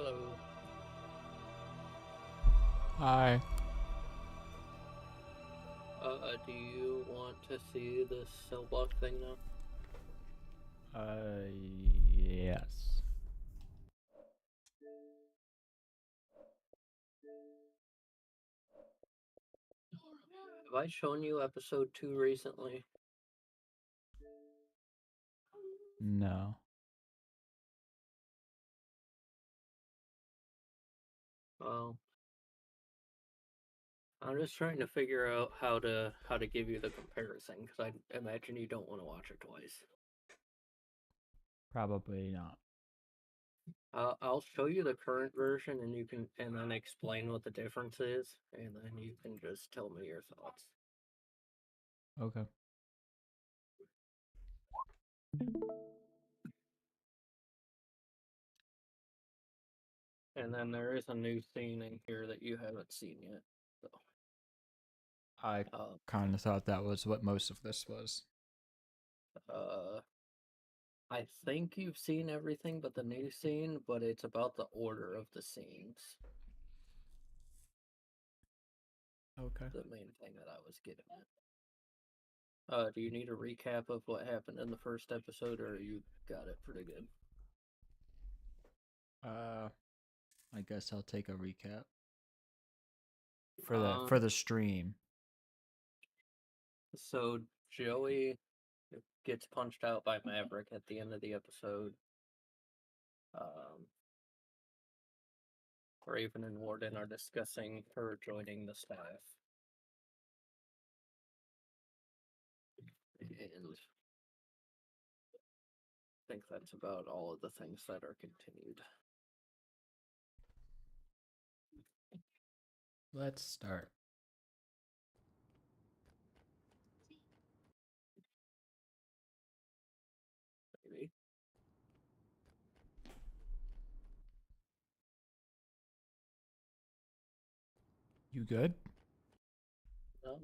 Hello. Hi. Do you want to see this cell block thing now? Uh, yes. Have I shown you episode 2 recently? No. Well, I'm just trying to figure out how to give you the comparison because I imagine you don't want to watch it twice. Probably not. I'll show you the current version and you can and then explain what the difference is, and then you can just tell me your thoughts. Okay. And then there is a new scene in here that you haven't seen yet. So, I uh, kind of thought that was what most of this was. uh, I think you've seen everything but the new scene, but it's about the order of the scenes. Okay. The main thing that I was getting at. Do you need a recap of what happened in the first episode, or you got it pretty good? Uh, I guess I'll take a recap for the Um, for the stream. so Joey gets punched out by Maverick at the end of the episode. Um, Raven and Warden are discussing her joining the staff. And I think that's about all of the things that are continued. Let's start. Maybe. You good? No.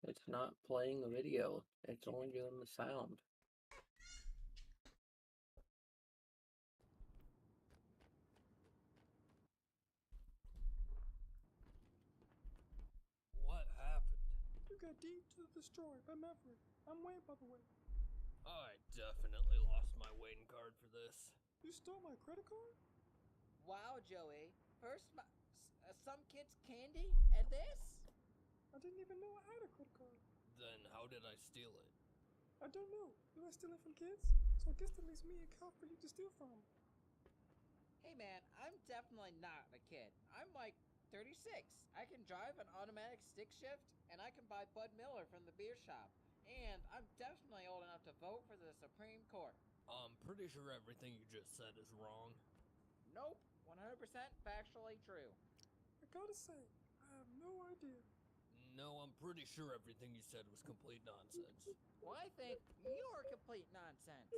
It's not playing the video. It's only doing the sound. What happened? You got deep to the destroyed by Maverick. I'm Wayne, by the way. I definitely lost my Wayne card for this. You stole my credit card? Wow, Joey. First, some kid's candy, and this? I didn't even know I had a credit card. Then how did I steal it? I don't know. You like stealing from kids? So I guess that leaves me a cop for you to steal from. Hey man, I'm definitely not a kid. I'm like 36. I can drive an automatic stick shift, and I can buy Bud Miller from the beer shop. And I'm definitely old enough to vote for the Supreme Court. I'm pretty sure everything you just said is wrong. Nope, 100% factually true. I gotta say, I have no idea. No, I'm pretty sure everything you said was complete nonsense. Well, I think you're complete nonsense.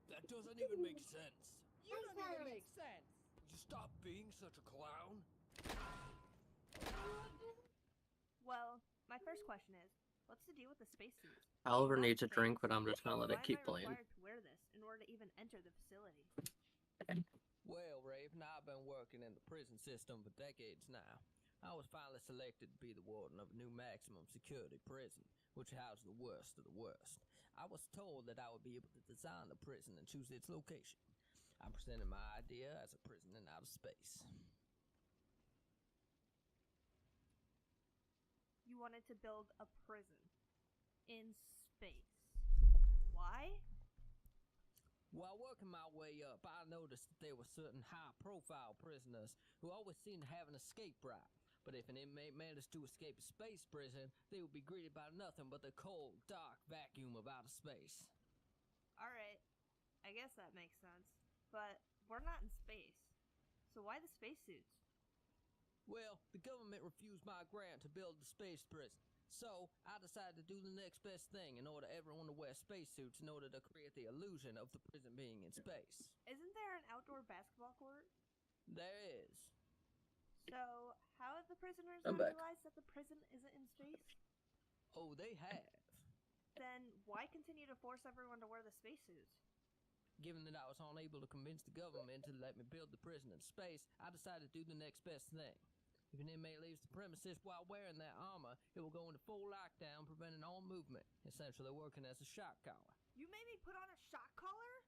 That doesn't even make sense. You don't even make sense. Would you stop being such a clown? Well, my first question is, what's the deal with the spacesuits? Oliver Not needs a space. drink, but I'm just gonna let Why it keep am I playing. required to wear this in order to even enter the facility? Well, Raven, I've been working in the prison system for decades now. I was finally selected to be the warden of a new maximum security prison, which housed the worst of the worst. I was told that I would be able to design the prison and choose its location. I presented my idea as a prison in outer space. You wanted to build a prison in space. Why? While working my way up, I noticed that there were certain high-profile prisoners who always seemed to have an escape route. But if an inmate managed to escape a space prison, they would be greeted by nothing but the cold, dark vacuum of outer space. Alright, I guess that makes sense. But we're not in space. So why the spacesuits? Well, the government refused my grant to build the space prison. So, I decided to do the next best thing and order everyone to wear spacesuits in order to create the illusion of the prison being in space. Isn't there an outdoor basketball court? There is. So, how have the prisoners I'm not back. realized that the prison isn't in space? Oh, they have. Then why continue to force everyone to wear the spacesuits? Given that I was unable to convince the government to let me build the prison in space, I decided to do the next best thing. If an inmate leaves the premises while wearing that armor, it will go into full lockdown, preventing all movement, essentially working as a shock collar. You made me put on a shock collar?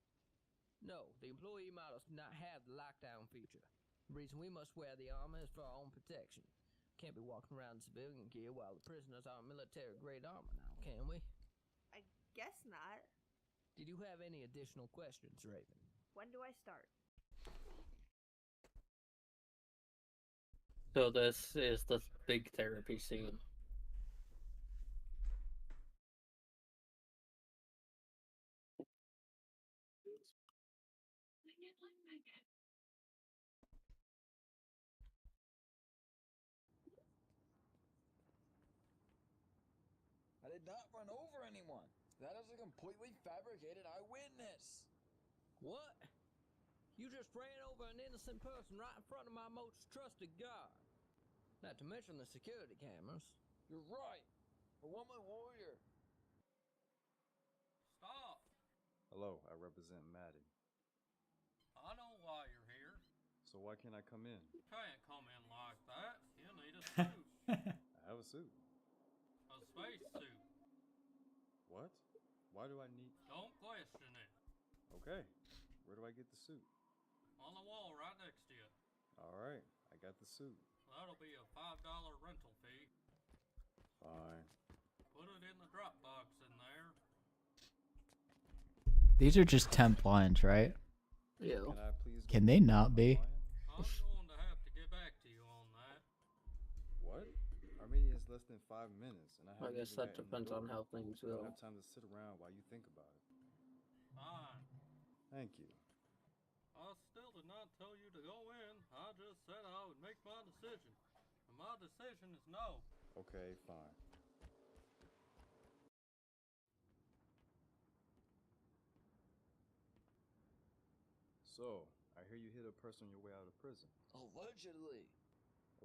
No, the employee models do not have the lockdown feature. The reason we must wear the armor is for our own protection. Can't be walking around in civilian gear while the prisoners are in military-grade armor now, can we? I guess not. Did you have any additional questions, Raven? When do I start? So this is the big therapy scene. I did not run over anyone. That is a completely fabricated eyewitness. What? You just ran over an innocent person right in front of my most trusted guard. Not to mention the security cameras. You're right. A woman warrior. Stop! Hello, I represent Maddie. I know why you're here. So why can't I come in? You can't come in like that. You need a suit. I have a suit. A space suit. What? Why do I need... Don't question it. Okay, where do I get the suit? On the wall right next to you. Alright, I got the suit. That'll be a $5 rental fee. Fine. Put it in the drop box in there. These are just temp lines, right? Yeah. Can I please... Can they not be? I'm going to have to get back to you on that. What? Our meeting is less than 5 minutes, and I I haven't guess even that gotten depends the on door. how things I don't go. have time to sit around while you think about it. Fine. Thank you. I still did not tell you to go in. I just said I would make my decision. And my decision is no. Okay, fine. So, I hear you hit a person on your way out of prison. Allegedly.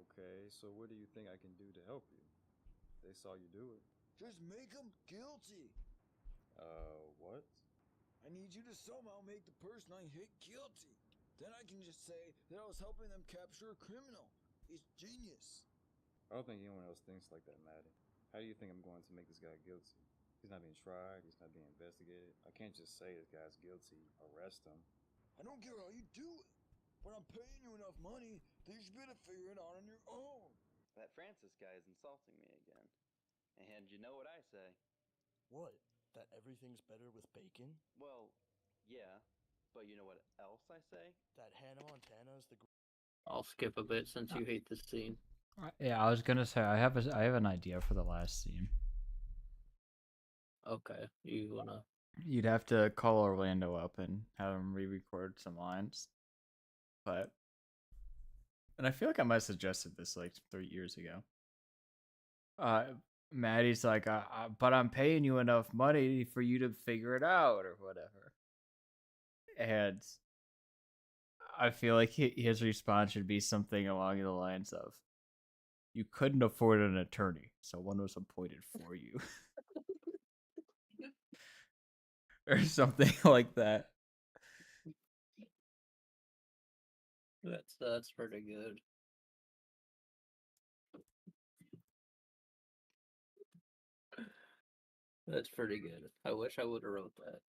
Okay, so what do you think I can do to help you? They saw you do it. Just make him guilty. What? I need you to somehow make the person I hit guilty. Then I can just say that I was helping them capture a criminal. It's genius. I don't think anyone else thinks like that, Maddie. How do you think I'm going to make this guy guilty? He's not being tried, he's not being investigated. I can't just say this guy's guilty, arrest him. I don't care how you do it, but I'm paying you enough money that you should be able to figure it out on your own. That Francis guy is insulting me again. And you know what I say? What? That everything's better with bacon? Well, yeah. But you know what else I say? That Hannah Montana is the I'll skip a bit since you hate this scene. Yeah, I was gonna say I have an idea for the last scene. Okay, you wanna... You'd have to call Orlando up and have him re-record some lines. And I feel like I might have suggested this like 3 years ago. Maddie's like, but I'm paying you enough money for you to figure it out or whatever. And I feel like his response should be something along the lines of, you couldn't afford an attorney, so one was appointed for you. Or something like that. That's pretty good. That's pretty good. I wish I would have wrote that.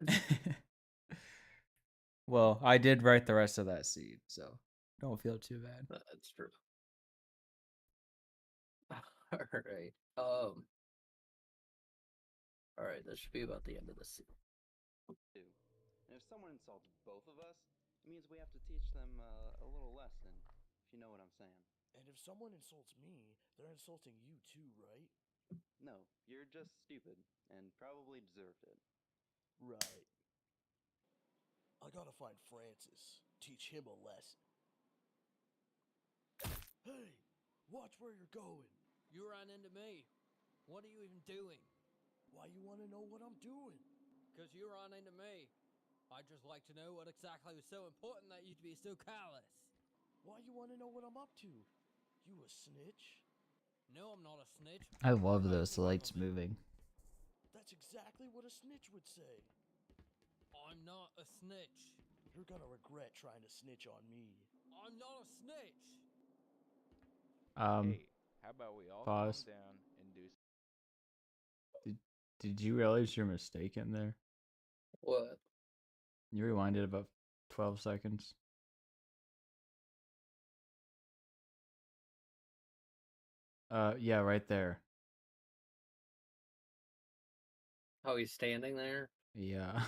Well, I did write the rest of that scene, so don't feel too bad. That's true. Alright. Alright, that should be about the end of the scene. And if someone insults both of us, it means we have to teach them a little lesson, if you know what I'm saying. And if someone insults me, they're insulting you too, right? No, you're just stupid, and probably deserved it. Right. I gotta find Francis. Teach him a lesson. Hey! Watch where you're going! You ran into me. What are you even doing? Why you wanna know what I'm doing? Because you ran into me. I'd just like to know what exactly was so important that you'd be so callous. Why you wanna know what I'm up to? You a snitch? No, I'm not a snitch. I love those lights moving. That's exactly what a snitch would say. I'm not a snitch. You're gonna regret trying to snitch on me. I'm not a snitch. Um, Hey, how about we all pause. calm down and do Did you realize your mistake in there? What? You rewinded about 12 seconds. Yeah, right there. How he's standing there? Yeah.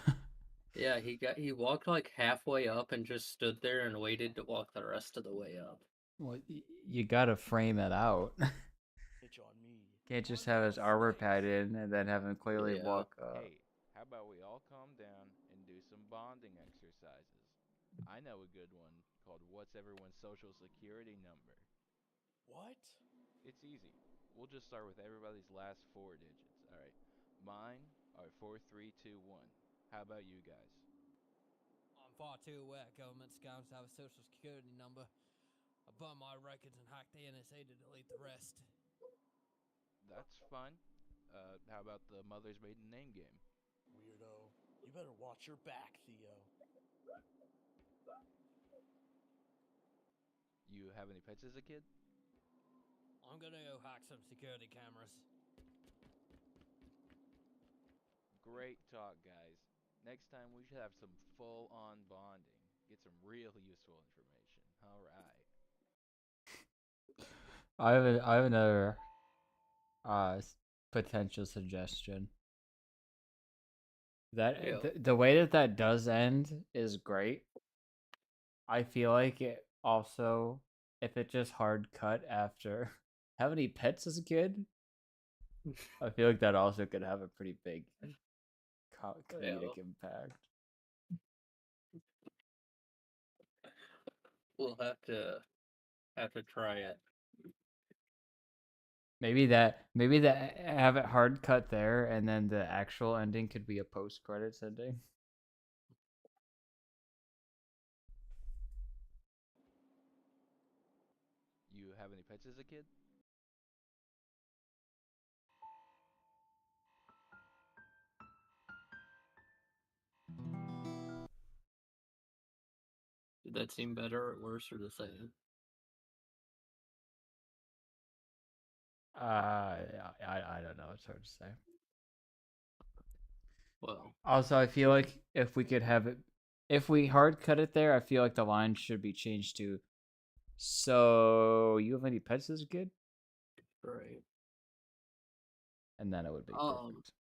Yeah, he walked like halfway up and just stood there and waited to walk the rest of the way up. Well, you gotta frame it out. Snitch on me. Can't just have his armor pad in and then have him clearly Yeah. walk up. Hey, how about we all calm down and do some bonding exercises? I know a good one called What's Everyone's Social Security Number. What? It's easy. We'll just start with everybody's last 4 digits. All right. Mine are 4321. How about you guys? I'm far too aware government scams have a social security number. I burned my records and hacked the NSA to delete the rest. That's fine. How about the mother's maiden name game? Weirdo. You better watch your back, Theo. You have any pets as a kid? I'm gonna go hack some security cameras. Great talk, guys. Next time we should have some full-on bonding. Get some real useful information. All right. I have another potential suggestion. That Yeah. the way that does end is great. I feel like it also, if it just hard cut after how many pets as a kid, I feel like that also could have a pretty big comedic impact. We'll have to try it. Maybe that have it hard cut there, and then the actual ending could be a post credits ending. You have any pets as a kid? Did that seem better or worse or the same? I don't know. It's hard to say. Well, Also, I feel like if we could have it, if we hard cut it there, I feel like the line should be changed to, so you have any pets as a kid? right. And then it would be perfect.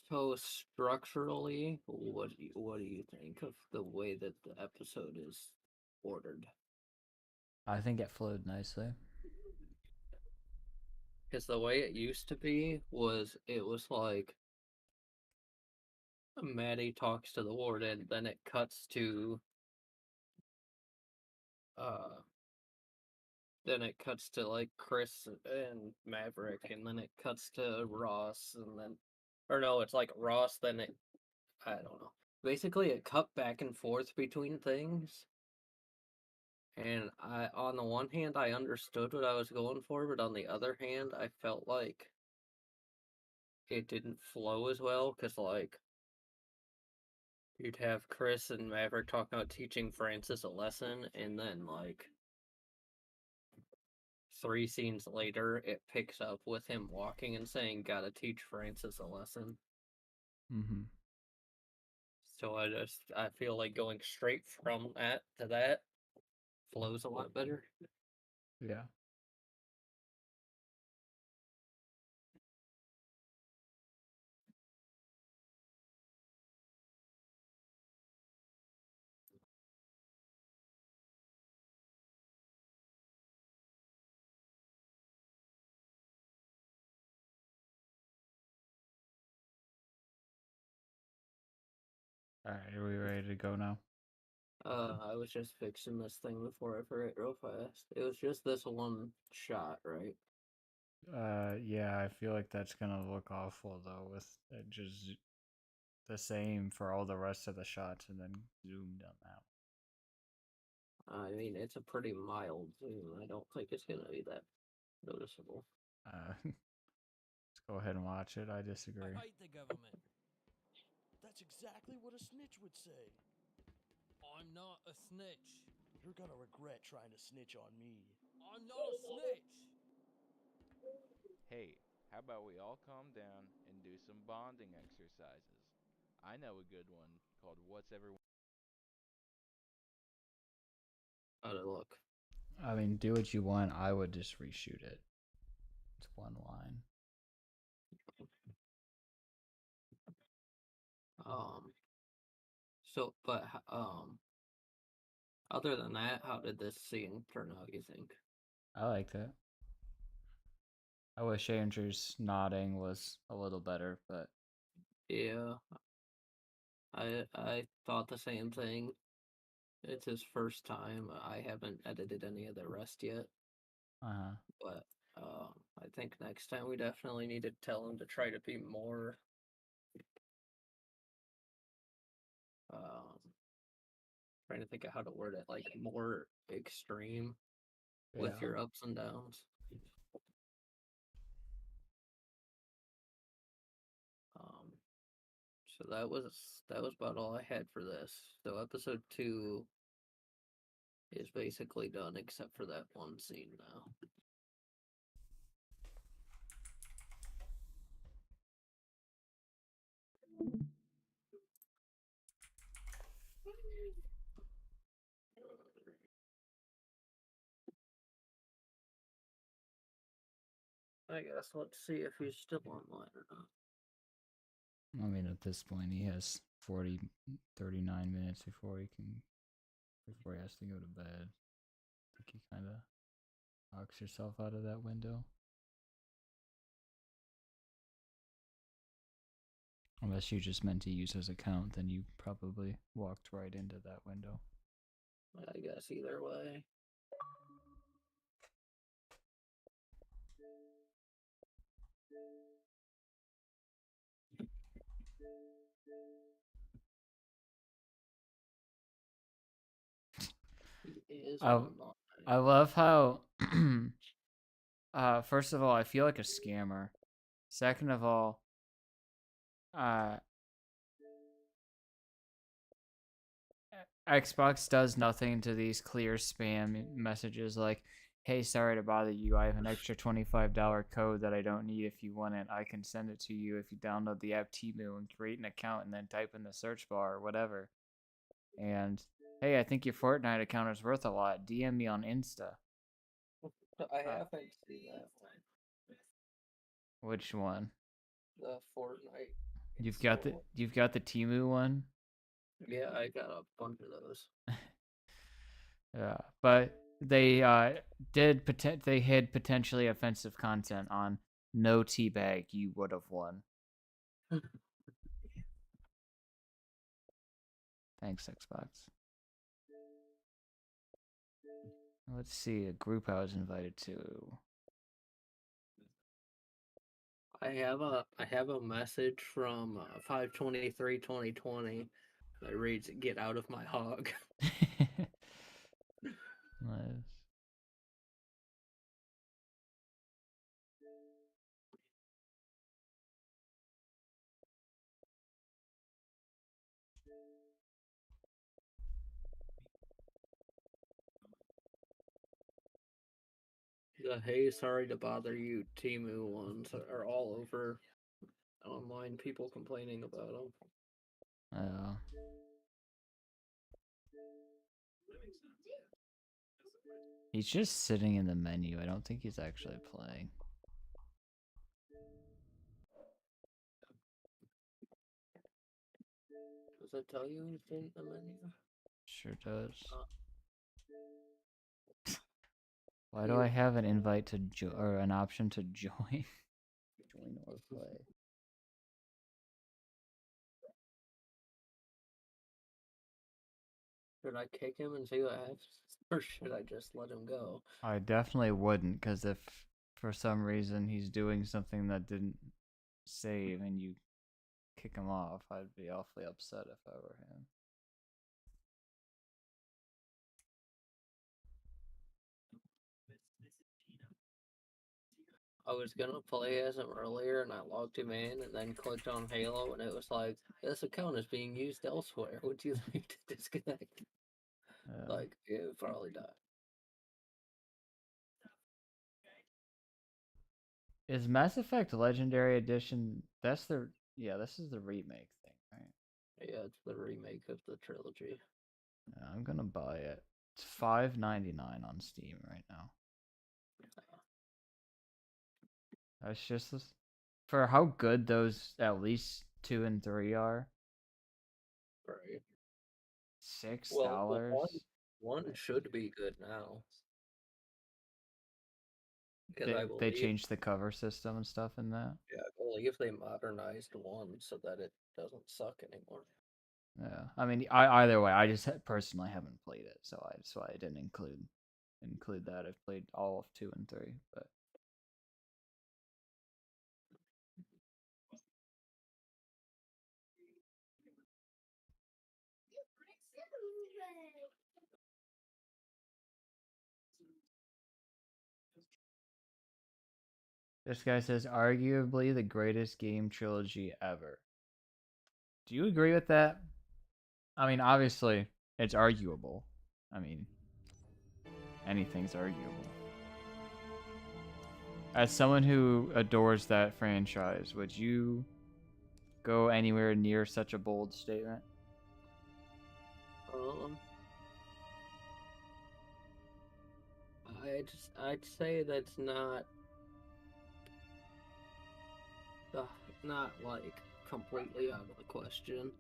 So structurally, what do you think of the way that the episode is ordered? I think it flowed nicely. Because the way it used to be was it was like Maddie talks to the warden, then it cuts to like Chris and Maverick, and then it cuts to Ross, and then or no, it's like Ross, then it I don't know. Basically it cut back and forth between things. And on the one hand, I understood what I was going for, but on the other hand, I felt like it didn't flow as well, because, like, you'd have Chris and Maverick talking about teaching Francis a lesson, and then, like, 3 scenes later, it picks up with him walking and saying, gotta teach Francis a lesson. Mm-hmm. So I feel like going straight from that to that flows a lot better. Yeah. Alright, are we ready to go now? I was just fixing this thing before I forget real fast. It was just this one shot, right? Yeah, I feel like that's gonna look awful though, with it just the same for all the rest of the shots and then zoomed on out. I mean, it's a pretty mild zoom. I don't think it's gonna be that noticeable. Let's go ahead and watch it. I disagree. I hate the government. That's exactly what a snitch would say. I'm not a snitch. You're gonna regret trying to snitch on me. I'm not a snitch. Hey, how about we all calm down and do some bonding exercises? I know a good one called What's Everyone. How'd it look? I mean, do what you want. I would just reshoot it. It's one line. So, but other than that, how did this scene turn out, you think? I liked it. I wish Andrew's nodding was a little better, but Yeah, I thought the same thing. It's his first time. I haven't edited any of the rest yet, but I think next time we definitely need to tell him to try to be more trying to think of how to word it, like more extreme with Yeah. your ups and downs. So that was about all I had for this. So episode 2 is basically done except for that one scene now. I guess let's see if he's still online or not. I mean, at this point, he has 39 minutes before he has to go to bed. I think he kind of knocks yourself out of that window. Unless you just meant to use his account, then you probably walked right into that window. I guess either way. I love how first of all, I feel like a scammer. Second of all, Xbox does nothing to these clear spam messages like, hey, sorry to bother you. I have an extra $25 code that I don't need. If you want it, I can send it to you if you download the app Temu and create an account and then type in the search bar or whatever. And, hey, I think your Fortnite account is worth a lot. DM me on Insta. I haven't seen that one. Which one? The Fortnite. You've got the Temu one? Yeah, I got a bunch of those. Yeah, but they they hid potentially offensive content on No Teabag. You would have won. Thanks, Xbox. Let's see a group I was invited to. I have a message from 5/23/2020 that reads, "Get out of my hog." Nice. The "Hey, sorry to bother you" Temu ones are all over online. People complaining about them. He's just sitting in the menu. I don't think he's actually playing. Does it tell you he's in the menu? Sure does. Why do I have an invite to or an option to join? Join or play. Should I kick him and see what happens, or should I just let him go? I definitely wouldn't, because if for some reason he's doing something that didn't save and you kick him off, I'd be awfully upset if I were him. I was gonna play as him earlier and I logged him in and then clicked on Halo and it was like, this account is being used elsewhere. Would you like to disconnect? Like, it would probably die. Is Mass Effect Legendary Edition? That's the This is the remake thing, right? Yeah, it's the remake of the trilogy. Yeah, I'm gonna buy it. It's $5.99 on Steam right now. That's just for how good those at least 2 and 3 are. Right. $6. Well, one should be good now. Because I They believe, changed the cover system and stuff in that. yeah, I believe they modernized one so that it doesn't suck anymore. Yeah, I mean, either way, I just personally haven't played it, so that's why I didn't include that. I've played all of 2 and 3, but this guy says arguably the greatest game trilogy ever. Do you agree with that? I mean, obviously, it's arguable. I mean, anything's arguable. As someone who adores that franchise, would you go anywhere near such a bold statement? I'd say that's not like completely out of the question.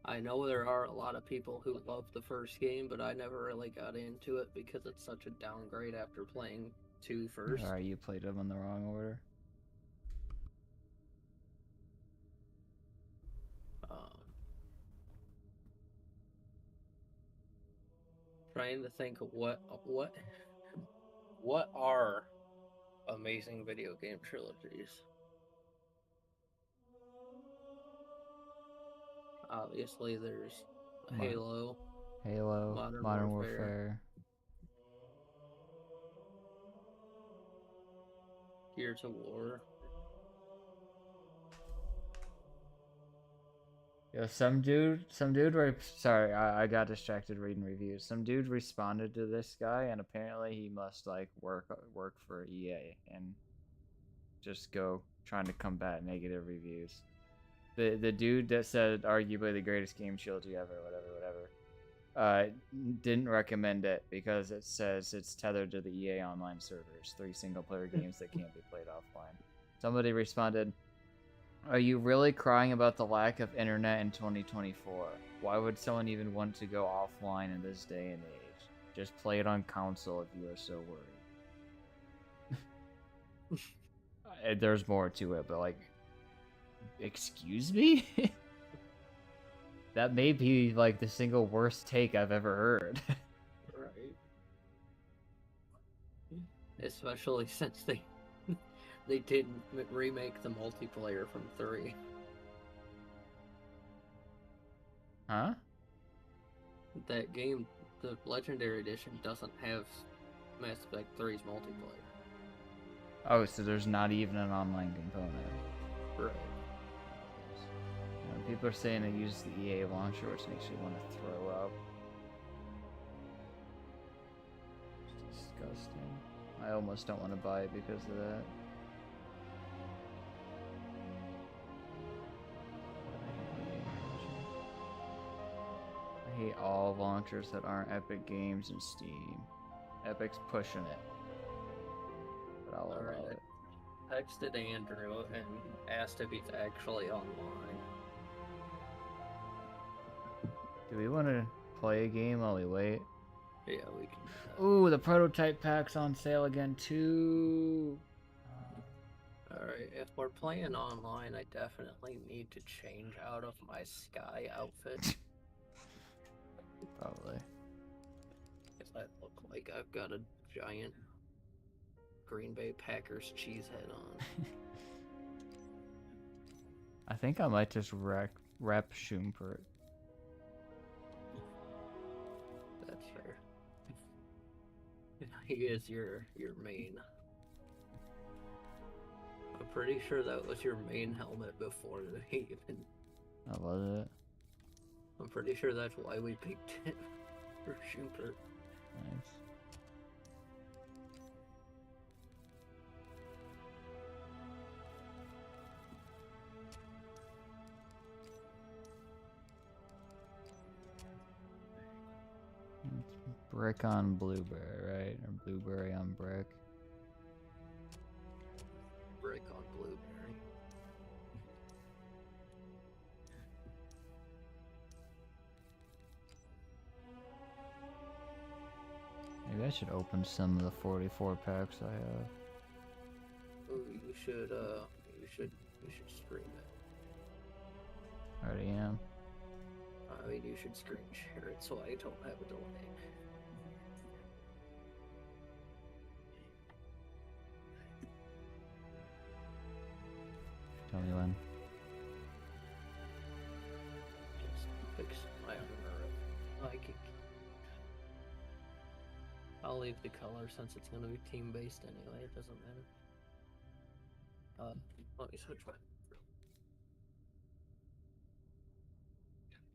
I know there are a lot of people who love the first game, but I never really got into it because it's such a downgrade after playing 2 first. Alright, you played them in the wrong order. Trying to think of what are amazing video game trilogies. Obviously, there's Halo, Modern Warfare, Gears of War. Yeah, sorry, I got distracted reading reviews. Some dude responded to this guy, and apparently he must like work for EA and just go trying to combat negative reviews. The dude that said arguably the greatest game trilogy ever, whatever, didn't recommend it because it says it's tethered to the EA online servers, 3 single-player games that can't be played offline. Somebody responded, "Are you really crying about the lack of internet in 2024? Why would someone even want to go offline in this day and age? Just play it on console if you are so worried." There's more to it, but like, excuse me? That may be like the single worst take I've ever heard. Right. Especially since they didn't remake the multiplayer from 3. Huh? That game, the Legendary Edition, doesn't have Mass Effect 3's multiplayer. Oh, so there's not even an online component. Right. People are saying they use the EA launcher, which makes you want to throw up. It's disgusting. I almost don't want to buy it because of that. I hate all launchers that aren't Epic Games and Steam. Epic's pushing it. But I'll allow it. Texted Andrew and asked if he's actually online. Do we want to play a game while we wait? Yeah, we can. Ooh, the prototype pack's on sale again too. Alright, if we're playing online, I definitely need to change out of my Sky outfit. Probably. Because I look like I've got a giant Green Bay Packers cheese head on. I think I might just rep Schumpert. That's fair. He is your main. I'm pretty sure that was your main helmet before they even. Oh, was it? I'm pretty sure that's why we picked it for Schubert. Nice. It's brick on blueberry, right? Or blueberry on brick. Brick on blueberry. Maybe I should open some of the 44 packs I have. Ooh, you should stream it. Already am. I mean, you should screen share it so I don't have a delay. Tell me when. Just fix my armor. I'll leave the color since it's going to be team-based anyway. It doesn't matter. Let me switch my...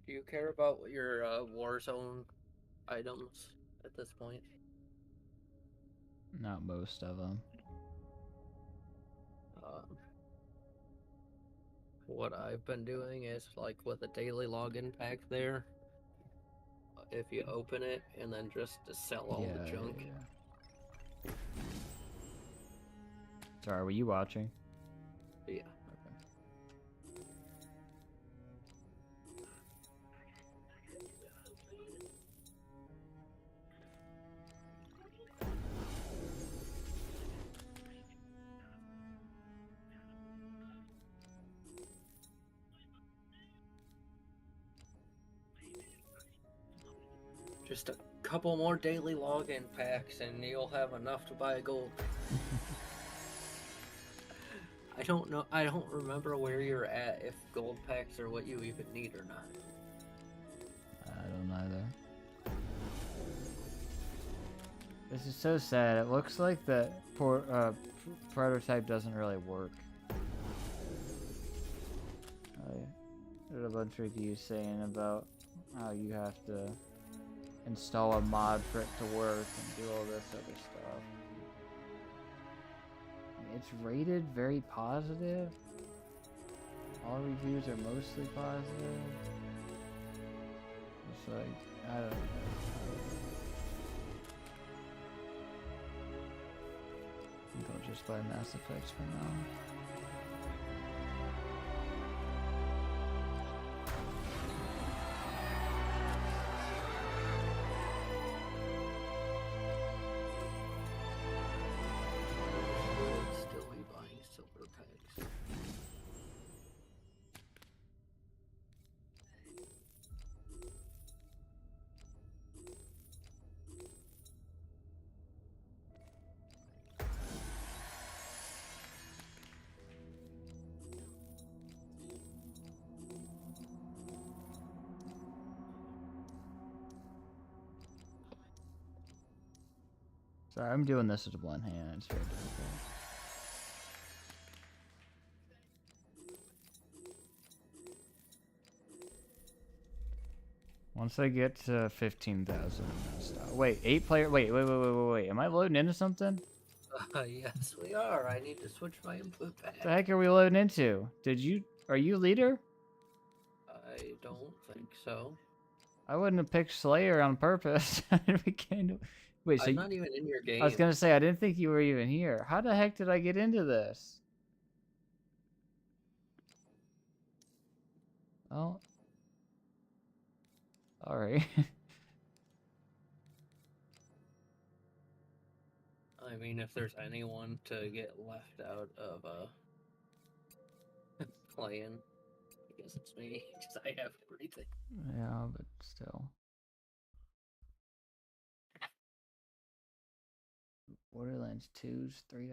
Do you care about your Warzone items at this point? Not most of them. What I've been doing is, like, with a daily login pack there, if you open it and then just to sell all the junk. Yeah. Sorry, were you watching? Yeah. Just a couple more daily login packs and you'll have enough to buy a gold. I don't know. I don't remember where you're at, if gold packs are what you even need or not. I don't either. This is so sad. It looks like the prototype doesn't really work. There's a bunch of reviews saying about how you have to install a mod for it to work and do all this other stuff. It's rated very positive. All reviews are mostly positive. It's like, I don't know. I think I'll just buy Mass Effect for now. Sorry, I'm doing this with one hand. It's very difficult. Once I get to 15,000, wait, 8 player. Wait. Am I loading into something? Yes, we are. I need to switch my input back. What the heck are we loading into? Are you leader? I don't think so. I wouldn't have picked Slayer on purpose. Wait, so I'm not even in your game. I was gonna say I didn't think you were even here. How the heck did I get into this? Oh. Sorry. I mean, if there's anyone to get left out of playing, I guess it's me, because I have everything. Yeah, but still. Borderlands 2's $3.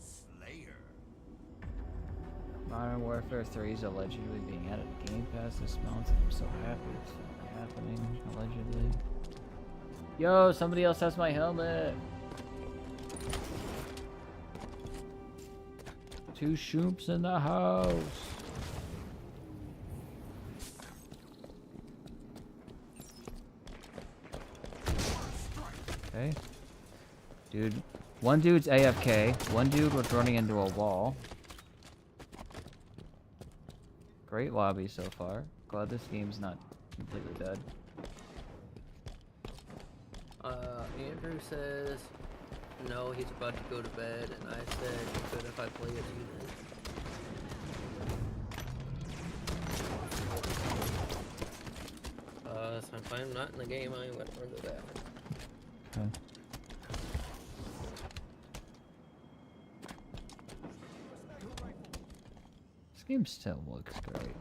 Slayer. Modern Warfare 3 is allegedly being added to Game Pass this month, and I'm so happy it's happening, allegedly. Yo, somebody else has my helmet! 2 shoops in the house. Okay. Dude. One dude's AFK. One dude was running into a wall. Great lobby so far. Glad this game's not completely dead. Andrew says no, he's about to go to bed, and I said good if I play as you then. So if I'm not in the game, I'm gonna run to that. Okay. This game still looks great.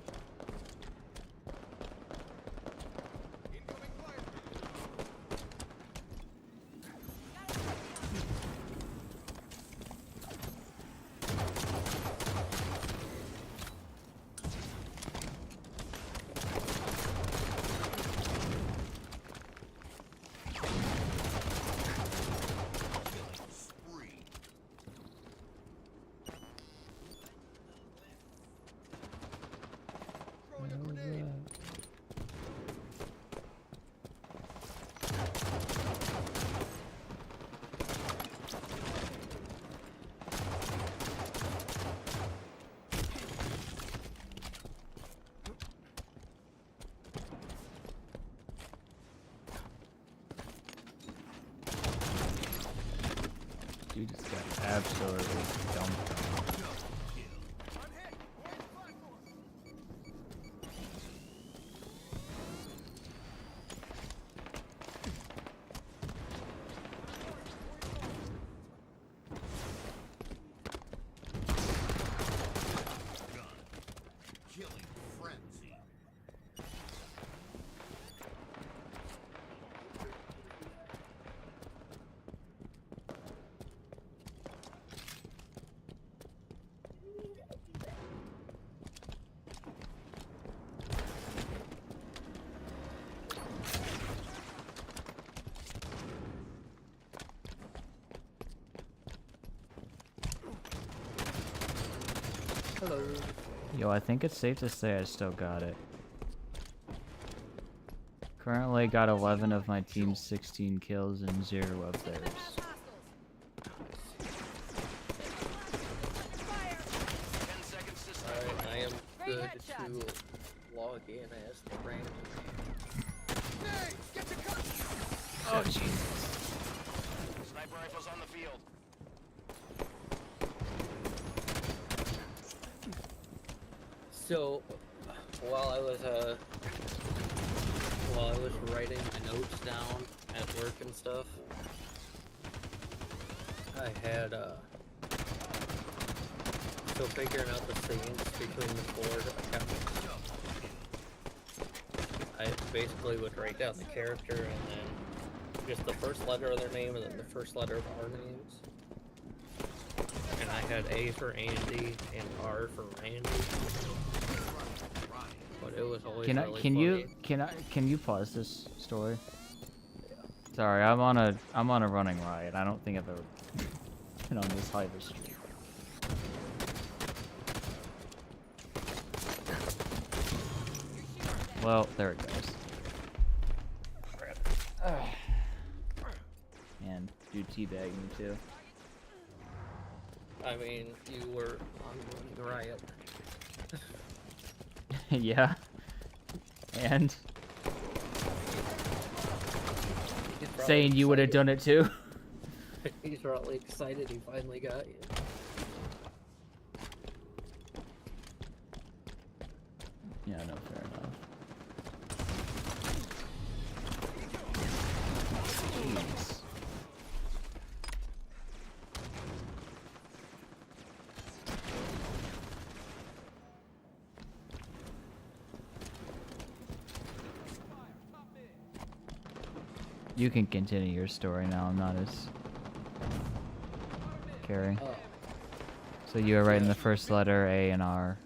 Dude just got absolutely dumped on. Hello. Yo, I think it's safe to say I still got it. Currently got 11 of my team's 16 kills and 0 of theirs. Alright, I am good to log in as the random. Oh, Jesus. Sniper rifles on the field. So, while I was writing my notes down at work and stuff, I had so figuring out the scenes between the Ford accounts. I basically would write down the character and then just the first letter of their name and then the first letter of our names. And I had A for Andy and R for Randy. But it was always really funny. Can you pause this story? Yeah. Sorry, I'm on a running riot. I don't think I've ever been on this hyper streak. Well, there it goes. And dude teabag me too. I mean, you were on the riot. Yeah. And saying you would have done it too. He's probably excited he finally got you. Yeah, no, fair enough. Jeez. You can continue your story now. I'm not as Carrie. Oh. So you were writing the first letter A and R.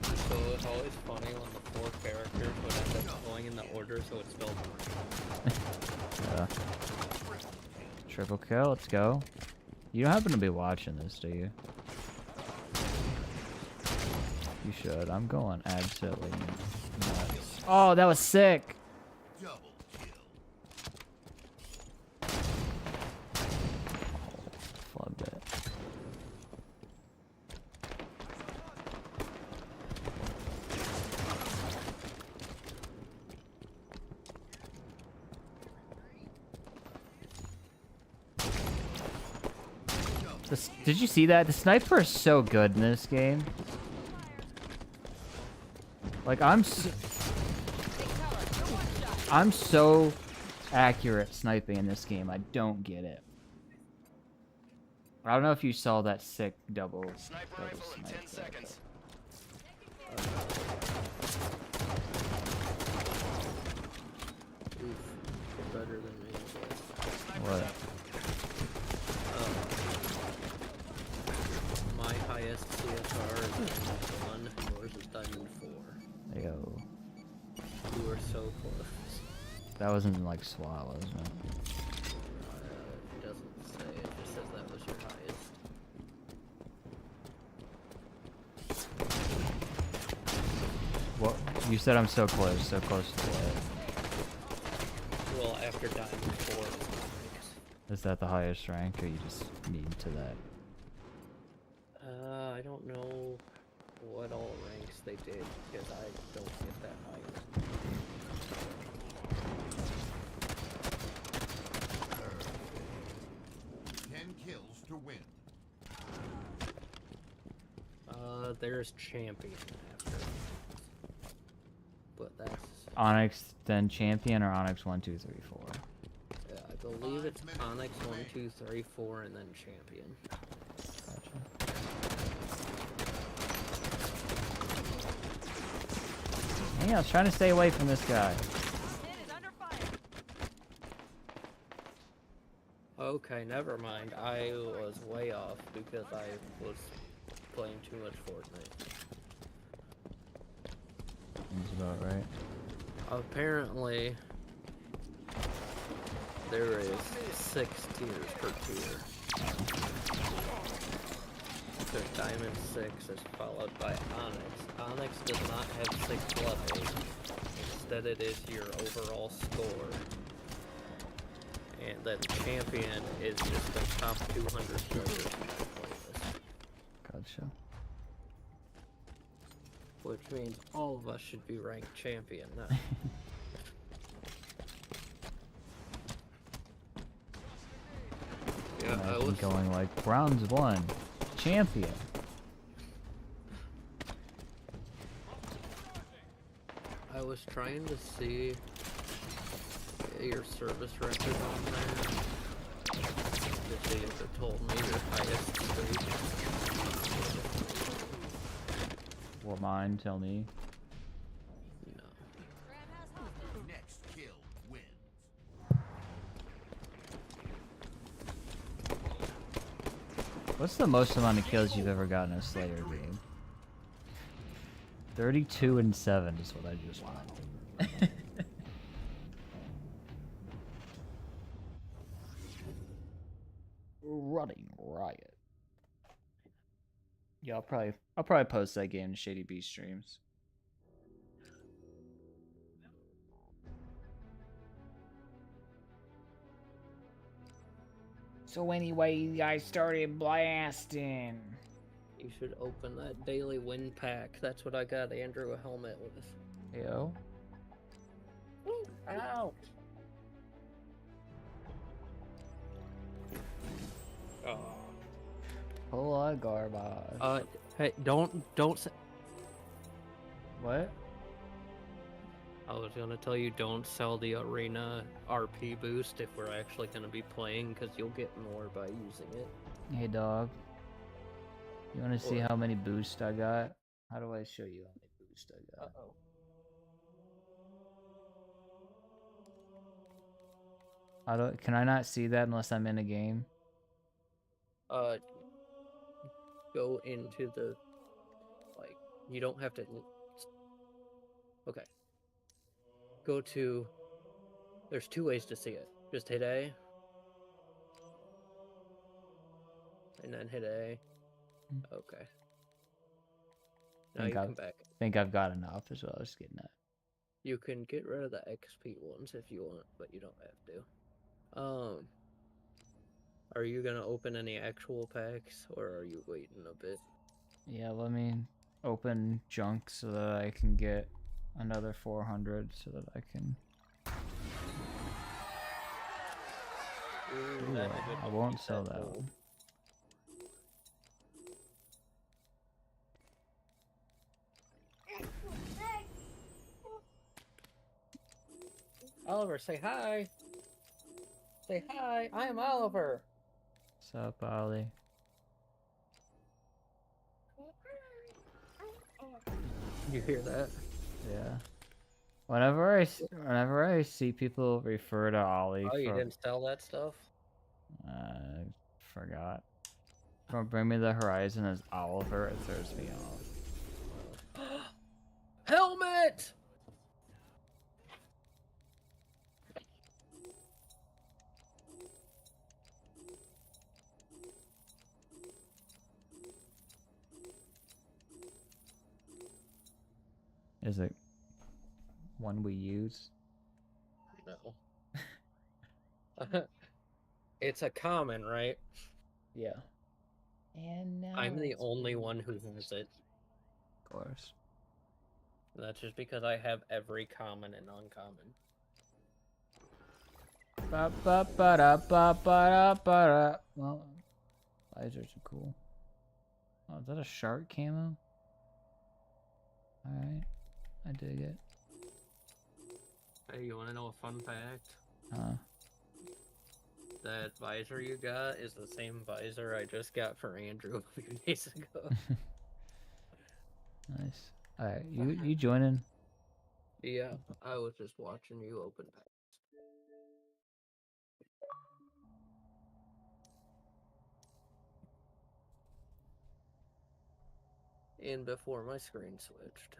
So it's always funny when the 4 characters would end up going in the order, so it's spelled Triple kill. Let's go. You don't happen to be watching this, do you? You should. I'm going absolutely nuts. Oh, that was sick! Double kill. Flubbed it. Did you see that? The sniper is so good in this game. Like, I'm so accurate sniping in this game. I don't get it. I don't know if you saw that sick double Sniper double rifle in snipe 10 there, seconds. Oof, better than me. but- What? My highest CSR is Diamond 1, yours is Diamond 4. Yo. You were so close. That wasn't like SWAT, wasn't it? It doesn't say, it just says that was your highest. What? You said I'm so close to what? Well, after Diamond 4 is Is that the highest rank, or you just mean to that? I don't know what all ranks they did, because I don't get that high. 10 kills to win. There's Champion after. But that's... Onyx, then Champion, or Onyx 1, 2, 3, 4? Yeah, I believe it's Onyx 1, 2, 3, 4, and then Champion. Gotcha. Hey, I was trying to stay away from this guy. Okay, never mind. I was way off because I was playing too much Fortnite. Seems about right. Apparently, there is 6 tiers per tier. So Diamond 6 is followed by Onyx. Onyx does not have 6 levels. Instead, it is your overall score. And then Champion is just the top 200 players in that playlist. Gotcha. Which means all of us should be ranked Champion now. Yeah, I Imagine was going like rounds 1, Champion. I was trying to see your service record on there. If they ever told me your highest streak. What mine? Tell me. No. Next kill wins. What's the most amount of kills you've ever gotten in a Slayer game? 32 and 7 is what I just won. Running Riot. Yeah, I'll probably post that game to Shady Beast streams. So anyway, I started blasting. You should open that daily win pack. That's what I got Andrew a helmet with. Yo. Ow! Oh. Full of garbage. Hey, don't say. What? I was gonna tell you don't sell the arena RP boost if we're actually gonna be playing, because you'll get more by using it. Hey dog. You wanna see What? how many boosts I got? How do I show you how many boosts I got? Uh-oh. Can I not see that unless I'm in a game? Go into the, like, you don't have to, okay. Go to, there's 2 ways to see it. Just hit A. and then hit A. Okay. Now Think you I come back. think I've got enough is what I was getting at. You can get rid of the XP ones if you want, but you don't have to. Are you gonna open any actual packs, or are you waiting a bit? Yeah, let me open junk so that I can get another 400 so that I can. Ooh, Ooh, that's a good I one. won't Keep sell that gold. one. Oliver, say hi. Say hi. I am Oliver. What's up, Ollie? You hear that? Yeah. Whenever I see people refer to Ollie Oh, you from, didn't sell that stuff? forgot. From Bring Me the Horizon as Oliver, it throws me off. Helmet! Is it one we use? No. It's a common, right? Yeah. And now I'm the it's only blue. one who has it. Of course. That's just because I have every common and uncommon. Ba ba ba da ba ba da ba da. Well, visors are cool. Oh, is that a shark camo? Alright. I dig it. Hey, you want to know a fun fact? Huh? That visor you got is the same visor I just got for Andrew a few days ago. Nice. Alright, you joining? Yeah, I was just watching you open packs. And before my screen switched.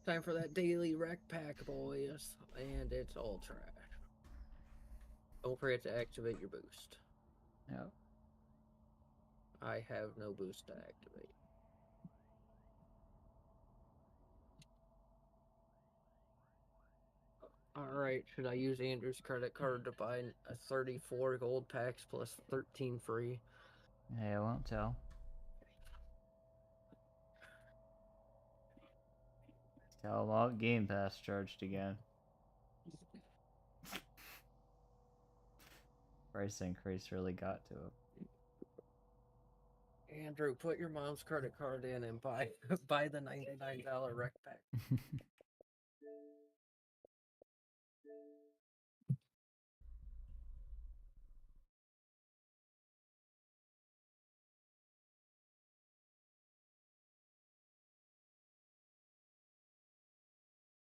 Time for that daily rec pack, boys. And it's all trash. Don't forget to activate your boost. Yep. I have no boost to activate. Alright, should I use Andrew's credit card to buy a 34 gold packs plus 13 free? Hey, I won't tell. Tell about Game Pass charged again. Price increase really got to him. Andrew, put your mom's credit card in and buy buy the $99 rec pack.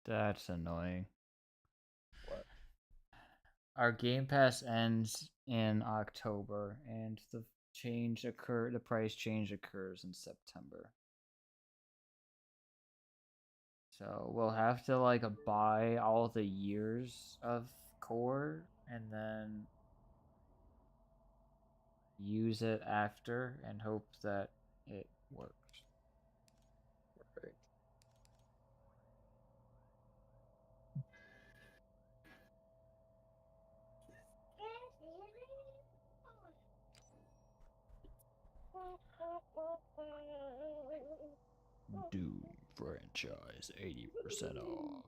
That's annoying. What? Our Game Pass ends in October, and the price change occurs in September. So we'll have to like buy all the years of core and then use it after and hope that it works. Right. Doom franchise 80% off.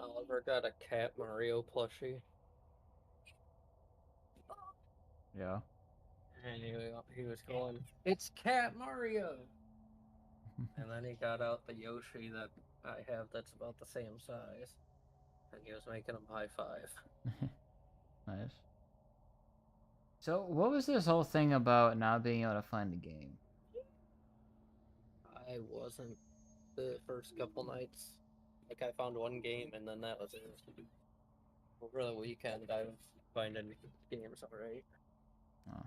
Oliver got a Cat Mario plushie. Yeah. And he was going, "It's Cat Mario!" And then he got out the Yoshi that I have that's about the same size. And he was making him high five. Nice. So, what was this whole thing about not being able to find a game? I wasn't the first couple nights. Like, I found one game and then that was it. Over the weekend, I was finding games alright. Oh.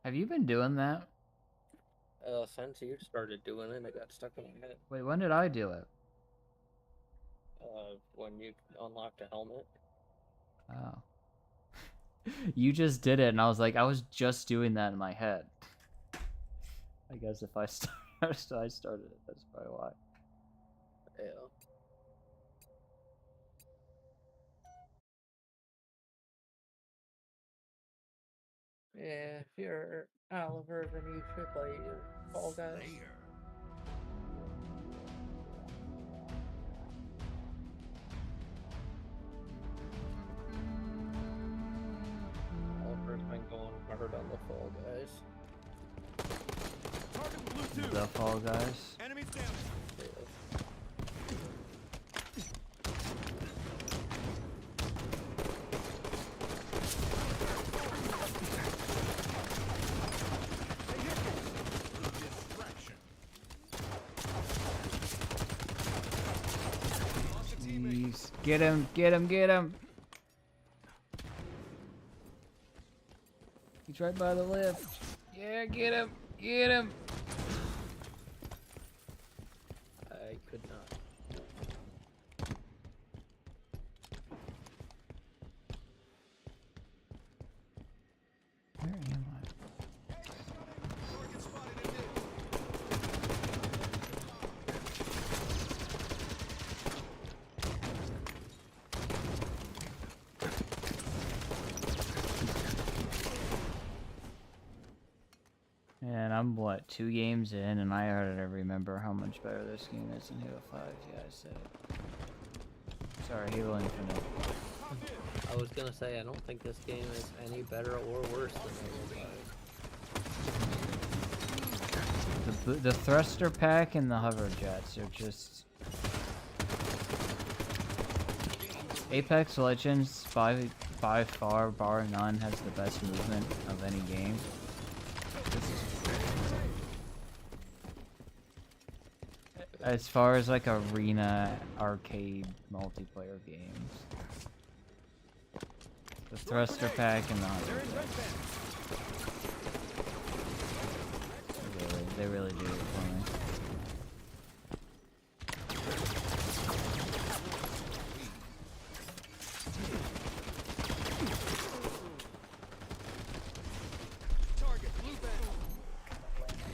Have you been doing that? Since you started doing it, it got stuck in my head. Wait, when did I do it? When you unlocked a helmet. Oh. You just did it, and I was like, I was just doing that in my head. I guess if I started it, that's probably why. Yeah. Yeah, if you're Oliver, then you should play Fall Guys. Oliver's been going hard on the Fall Guys. Target blue 2. The Fall Guys. Enemies down. Jeez. Get him, get him, get him! He's right by the lift. Yeah, get him, get him! I could not. Where am I? And I'm what, 2 games in, and I already remember how much better this game is than Halo 5. Yeah, I said it. Sorry, Halo Infinite. I was gonna say, I don't think this game is any better or worse than Halo 5. The thruster pack and the hover jets are just... Apex Legends, by far, bar none, has the best movement of any game. As far as like arena arcade multiplayer games, the thruster pack and the hover jets, they really do it for me.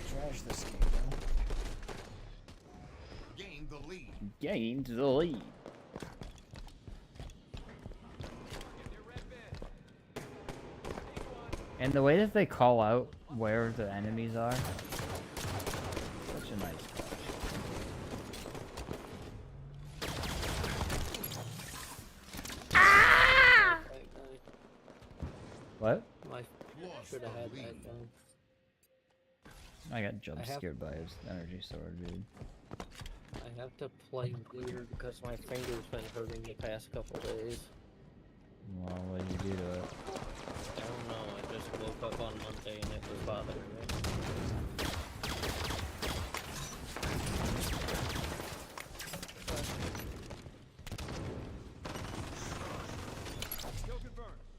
Trash this game, though. Gained the lead. Gained the lead. And the way that they call out where the enemies are, such a nice touch. Ah! What? I should have had that gun. I got jump scared by his energy sword, dude. I have to play weird because my finger's been hurting the past couple days. Well, what did you do to it? I don't know, I just woke up on Monday and it was bothering me.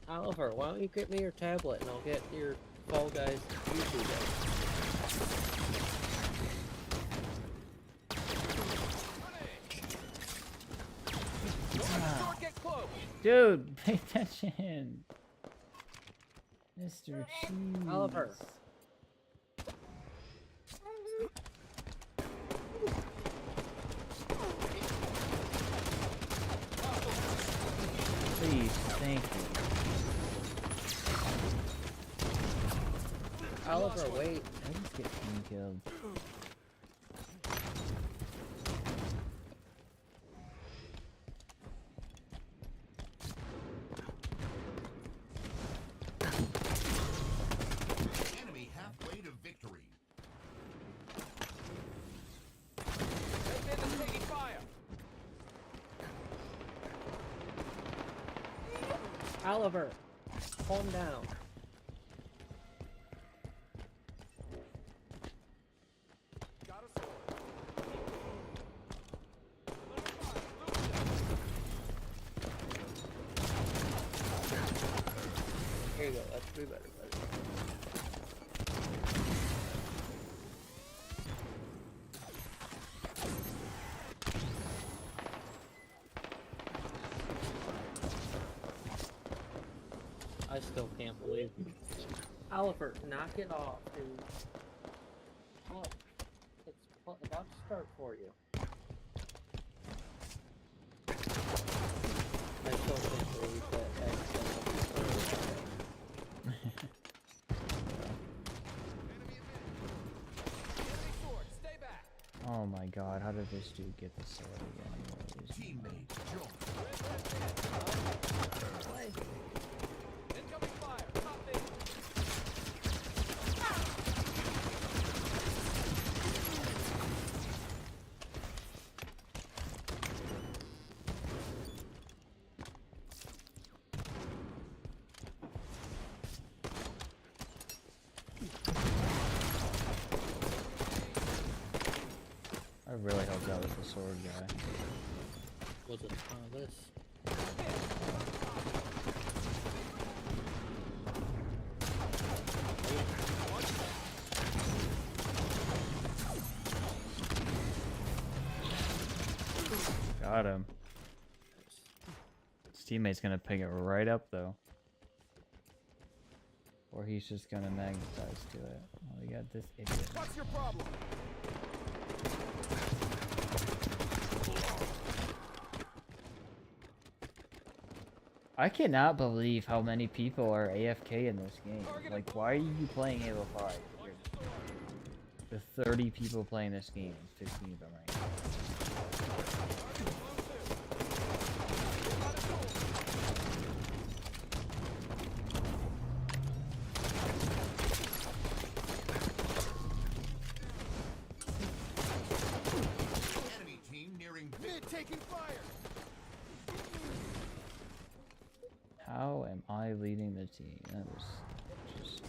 Oliver, why don't you get me your tablet and I'll get your Fall Guys YouTube. Dude, pay attention! Mr. Cheese. Oliver. Please, thank you. Oliver, wait. I just get team killed. Enemy halfway to victory. Oliver, calm down. you go. That should be better. I still can't believe. Oliver, knock it off, dude. Look, it's about to start for you. I still can't believe that Oh my god, how did this dude get the sword again? Teammate, join. Incoming fire! Top base! I really hope that was the sword guy. Was it this? Got him. His teammate's gonna pick it right up though. Or he's just gonna magnetize to it. Oh, we got this idiot. What's your problem? I cannot believe how many people are AFK in this game. Like, why are you playing Halo 5? The 30 people playing this game, 15 of them right now. Enemy team nearing Mid taking fire! How am I leading the team? That was just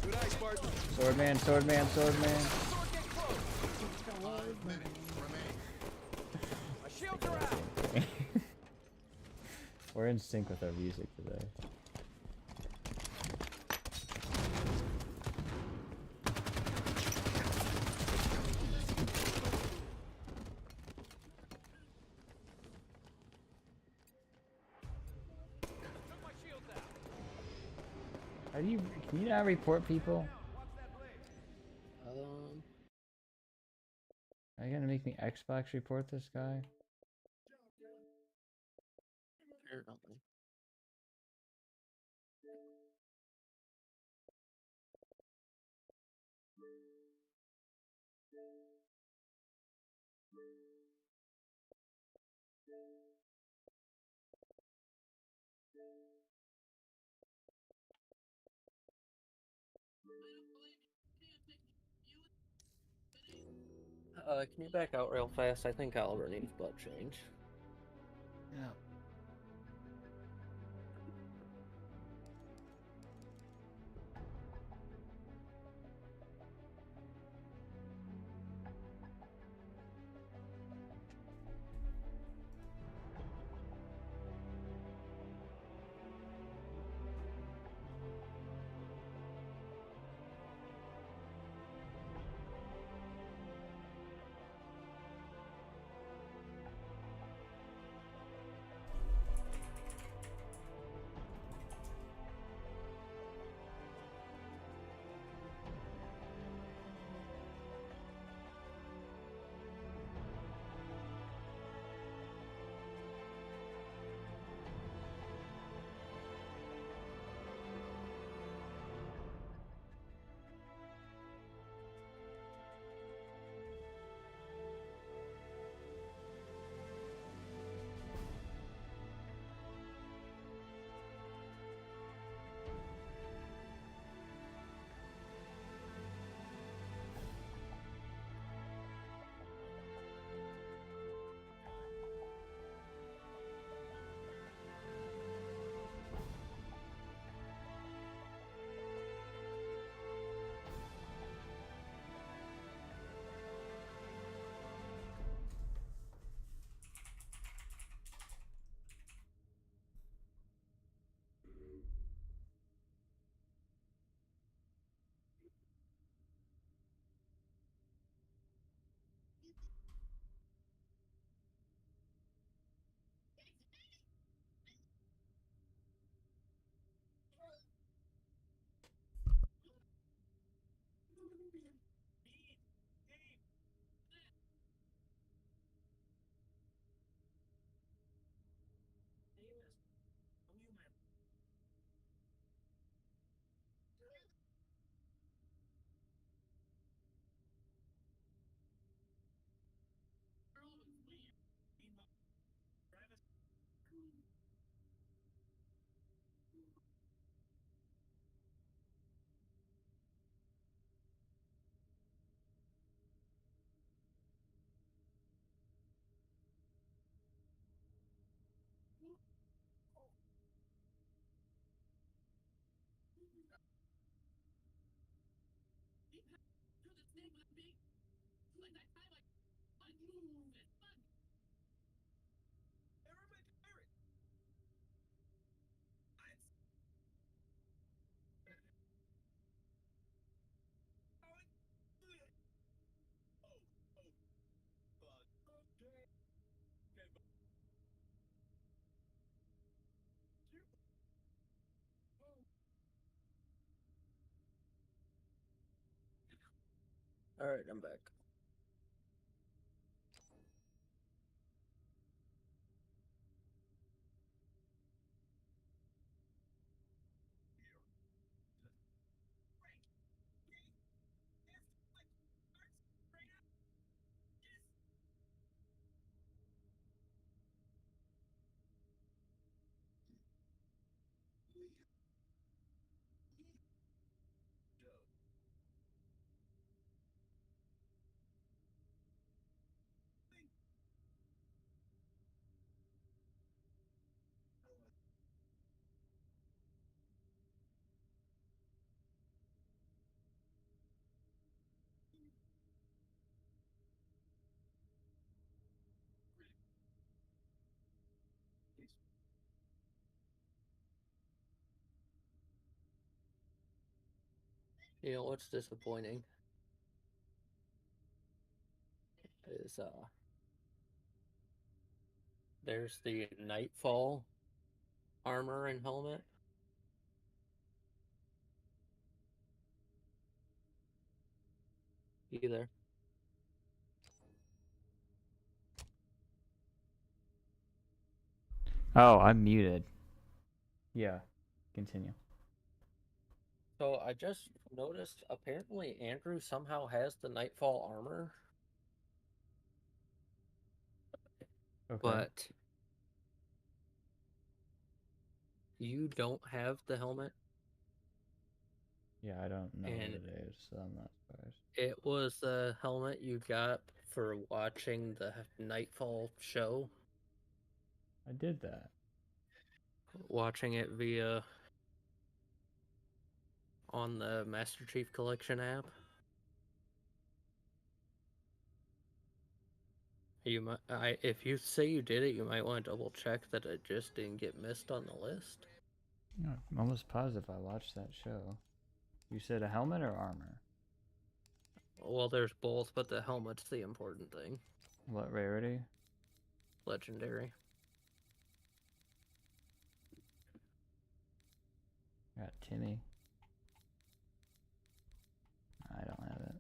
Good eye, Spartan! Swordman, swordman, swordman. 5 minutes remain. My shields are out! We're in sync with our music today. Took my shields out! How do you? Can you not report people? Are you gonna make me Xbox report this guy? Apparently. Can you back out real fast? I think Oliver needs butt change. Yeah. Alright, I'm back. You know what's disappointing? Is there's the Nightfall armor and helmet. Either. Oh, I'm muted. Yeah, continue. So I just noticed apparently Andrew somehow has the Nightfall armor. Okay. But you don't have the helmet. Yeah, I don't know And what it is, so I'm not surprised. it was the helmet you got for watching the Nightfall show. I did that. Watching it via on the Master Chief Collection app. You might, if you say you did it, you might want to double check that it just didn't get missed on the list. Yeah, I'm almost positive I watched that show. You said a helmet or armor? Well, there's both, but the helmet's the important thing. What rarity? Legendary. Got Timmy. I don't have it.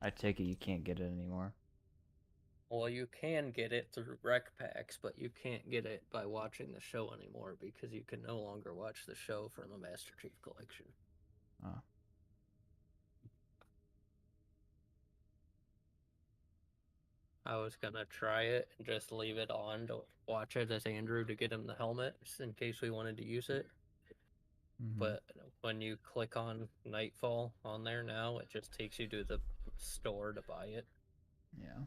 I take it you can't get it anymore. Well, you can get it through rec packs, but you can't get it by watching the show anymore because you can no longer watch the show from the Master Chief Collection. Oh. I was gonna try it and just leave it on to watch it as Andrew to get him the helmet in case we wanted to use it. But when you click on Nightfall on there now, it just takes you to the store to buy it. Yeah.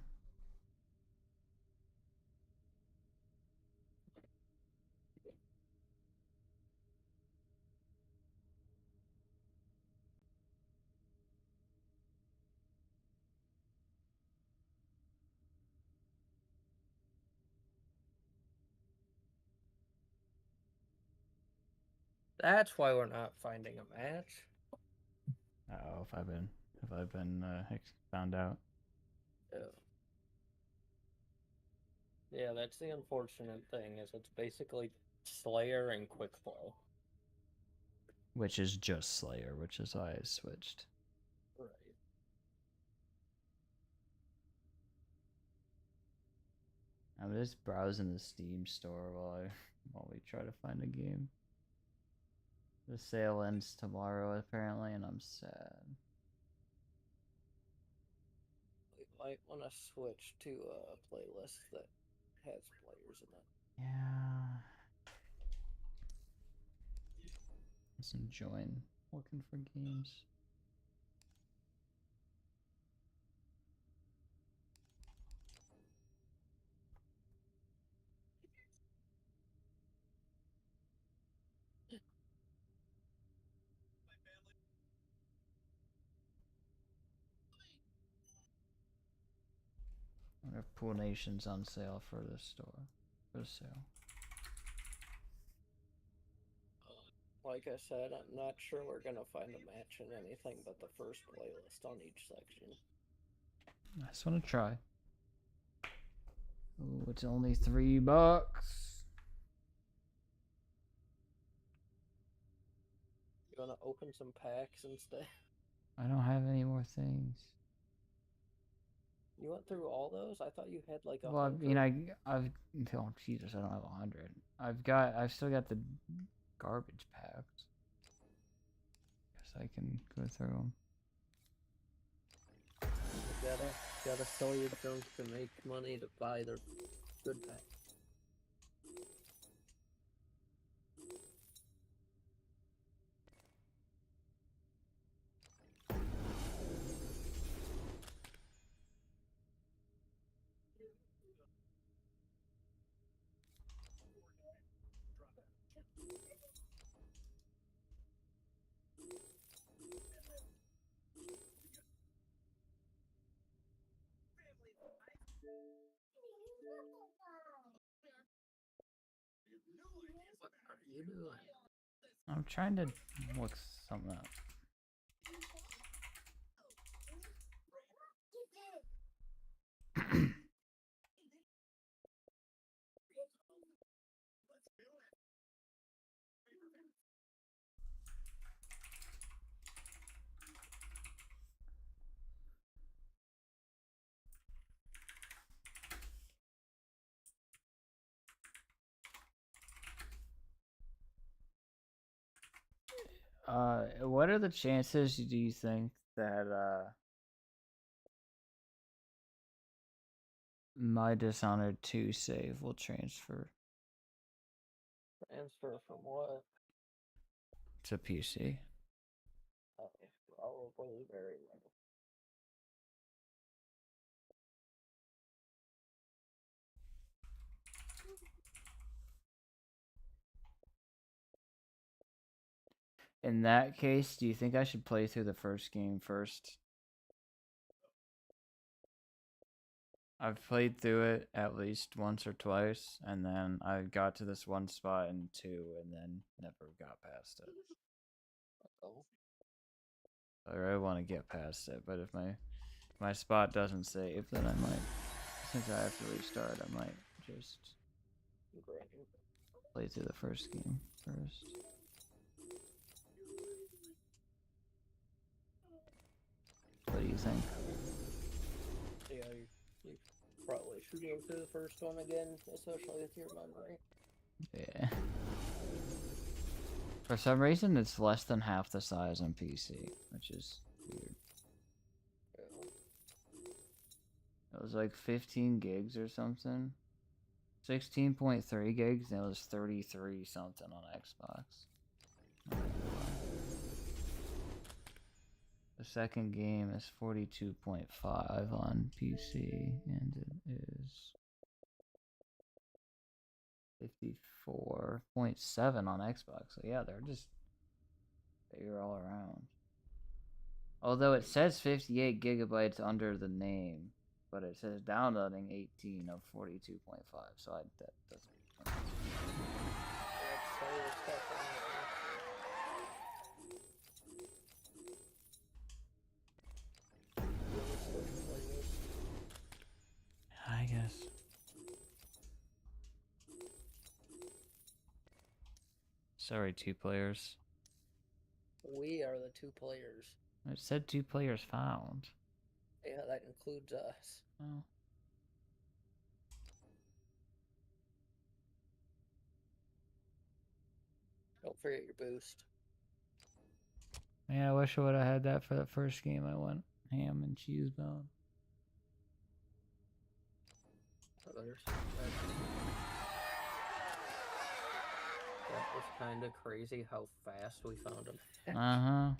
That's why we're not finding a match. Oh, have I been found out? Yeah, that's the unfortunate thing, is it's basically Slayer and Quickflow. Which is just Slayer, which is why I switched. Right. I'm just browsing the Steam store while we try to find a game. The sale ends tomorrow apparently, and I'm sad. We might want to switch to a playlist that has players in it. Yeah. Let's enjoying looking for games. I wonder if Pool Nation's on sale for the store. For sale. Like I said, I'm not sure we're gonna find a match in anything but the first playlist on each section. I just want to try. Ooh, it's only $3. You wanna open some packs instead? I don't have any more things. You went through all those? I thought you had like a Well, I 100. mean, I've oh Jesus, I don't have 100. I've still got the garbage packs. Guess I can go through them. You gotta sell your junk to make money to buy their good pack. What are you doing? I'm trying to look something up. What are the chances do you think that my Dishonored 2 save will transfer Transfer from what? to PC? Probably very low. In that case, do you think I should play through the first game first? I've played through it at least once or twice, and then I got to this one spot in 2 and then never got past it. I really want to get past it, but if my spot doesn't save, then I might, since I have to restart, I might just play through the first game first. What do you think? Yeah, you probably should go through the first one again, especially with your memory. Yeah. For some reason, it's less than half the size on PC, which is weird. It was like 15 gigs or something. 16.3 gigs, and it was 33 something on Xbox. The second game is 42.5 on PC, and it is 54.7 on Xbox. So yeah, they're just bigger all around. Although it says 58 gigabytes under the name, but it says downloading 18 of 42.5. So that doesn't make sense. I guess. Sorry, 2 players. We are the 2 players. It said 2 players found. Yeah, that includes us. Oh. Don't forget your boost. Man, I wish I would have had that for that first game. I went ham and cheese bone. That was kind of crazy how fast we found him. Uh-huh.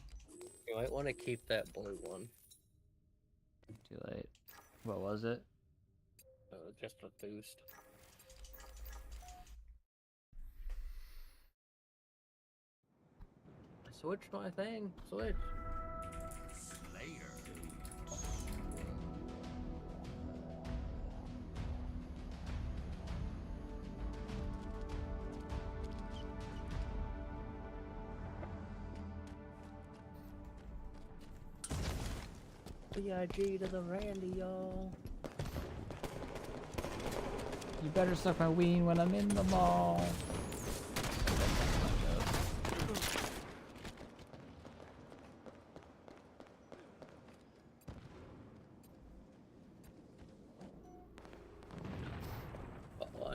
You might want to keep that blue one. Too late. What was it? Just a boost. I switched my thing. Switch. Slayer. B.I.G. to the Randy, y'all. You better suck my ween when I'm in the mall.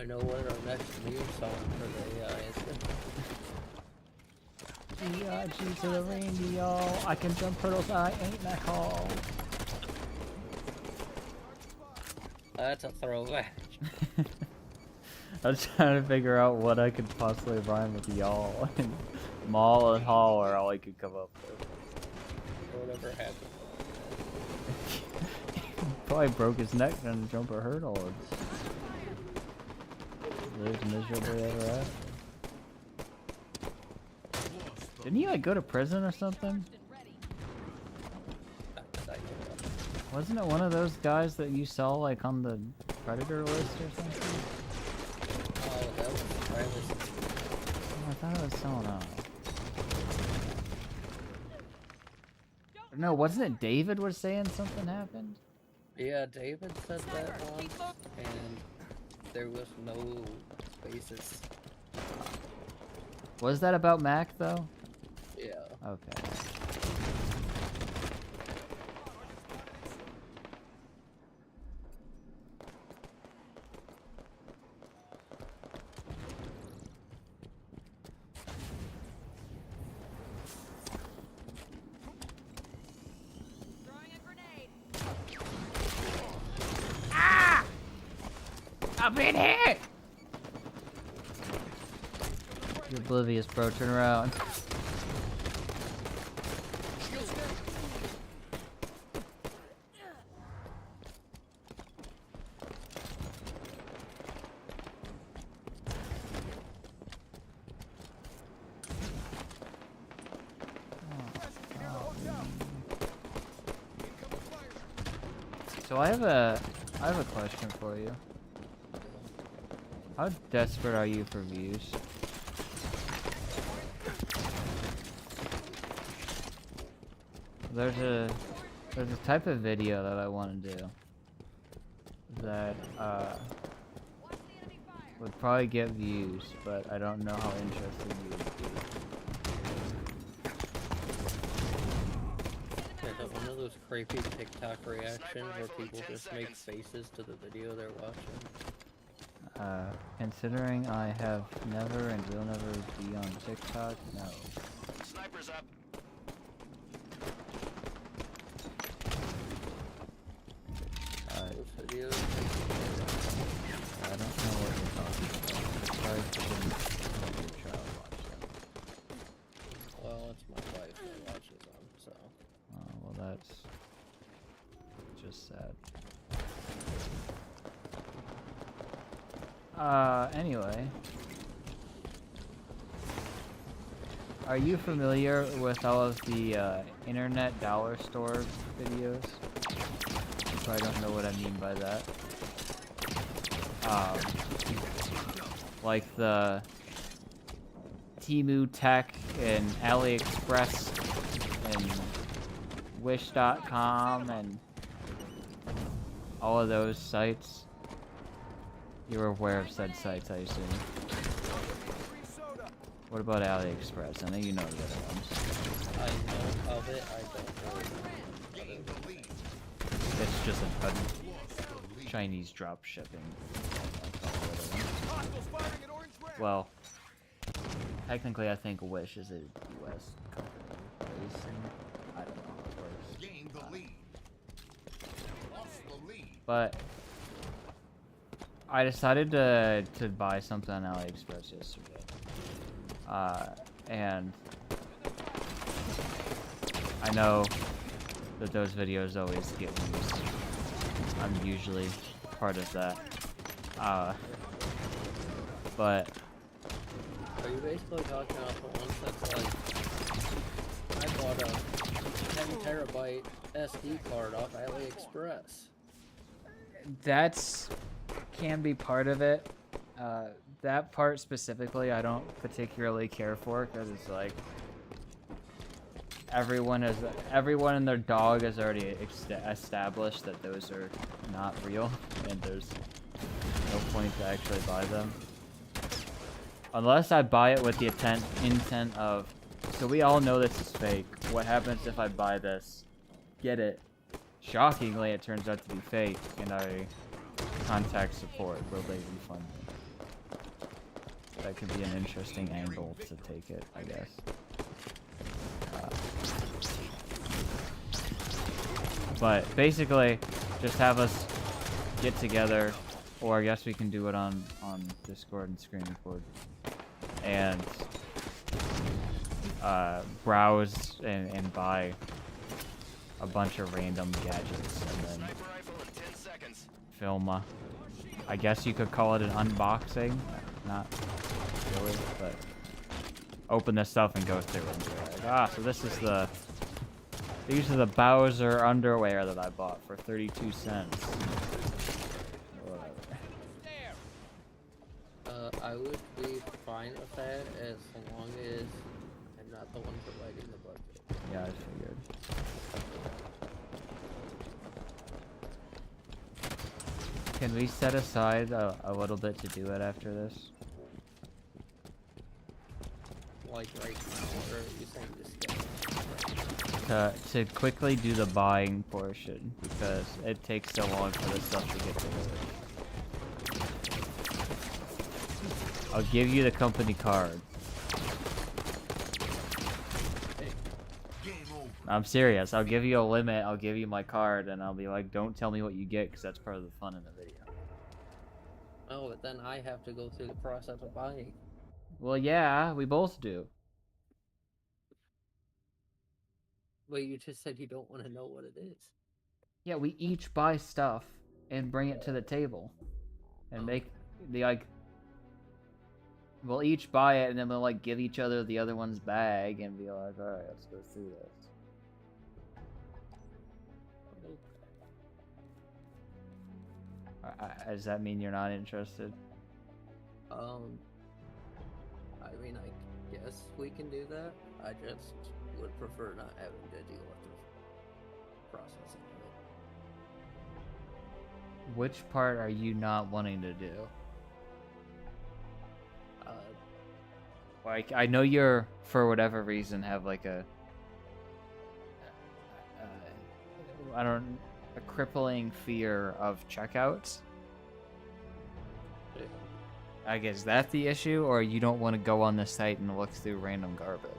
I know what our next meme song for the AI is. G.I.G. to the reindeer, y'all. I can jump hurdles, I ain't that call. That's a throwback. I was trying to figure out what I could possibly rhyme with y'all. And mall and hall are all I could come up with. Whatever happened. Probably broke his neck trying to jump a hurdle. Lived miserably ever after. Didn't he like go to prison or something? Wasn't it one of those guys that you saw like on the Predator list or something? Oh, that was Riley. Oh, I thought it was someone else. No, wasn't it David was saying something happened? Yeah, David said that once, and there was no basis. Was that about Mac though? Yeah. Okay. I've been hit! You're oblivious, bro. Turn around. So I have a question for you. How desperate are you for views? There's a type of video that I want to do that would probably get views, but I don't know how interested you would be. Is it one of those creepy TikTok reactions where people just make faces to the video they're watching? Considering I have never and will never be on TikTok, no. Sniper's up. Those videos. I don't know what you're talking about. Sorry for the your child watch them. Well, it's my wife that watches them, so. Oh, well, that's just sad. Anyway. Are you familiar with all of the, internet dollar store videos? You probably don't know what I mean by that. Like the Temu Tech and AliExpress and Wish.com and all of those sites. You're aware of said sites, I assume. What about AliExpress? I know you know the other ones. I know of it, I don't know. It's just a Chinese drop shipping. Well, technically I think Wish is a US company. I don't know how it works. Gained the lead. Lost the lead. But I decided to buy something on AliExpress yesterday. And I know that those videos always get views. I'm usually part of that. But Are you basically talking about the ones that's like, I bought a 10 terabyte SD card off AliExpress? that's can be part of it. That part specifically I don't particularly care for because it's like everyone and their dog has already established that those are not real and there's no point to actually buy them. Unless I buy it with the intent of, so we all know this is fake. What happens if I buy this, get it, shockingly it turns out to be fake, and I contact support, will they refund me? that could be an interesting angle to take it, I guess. But basically, just have us get together, or I guess we can do it on Discord and screen record, and browse and buy a bunch of random gadgets, and then film. I guess you could call it an unboxing, not really, but open this stuff and go through it and be like, so this is these are the Bowser underwear that I bought for 32 cents. I would be fine with that as long as I'm not the one providing the budget. Yeah, I figured. Can we set aside a little bit to do it after this? Like right now, or are you saying just To quickly do the buying portion, because it takes so long for this stuff to get delivered. I'll give you the company card. I'm serious. I'll give you a limit. I'll give you my card, and I'll be like, don't tell me what you get, because that's part of the fun in the video. Oh, but then I have to go through the process of buying. Well, yeah, we both do. Well, you just said you don't want to know what it is. Yeah, we each buy stuff and bring it to the table. And make the, like... We'll each buy it, and then we'll, like, give each other the other one's bag and be like, alright, let's go through this. Does that mean you're not interested? I mean, I guess we can do that. I just would prefer not having to deal with the processing of it. Which part are you not wanting to do? Like, I know you're, for whatever reason, have like a crippling fear of checkouts. I guess that's the issue, or you don't want to go on the site and look through random garbage?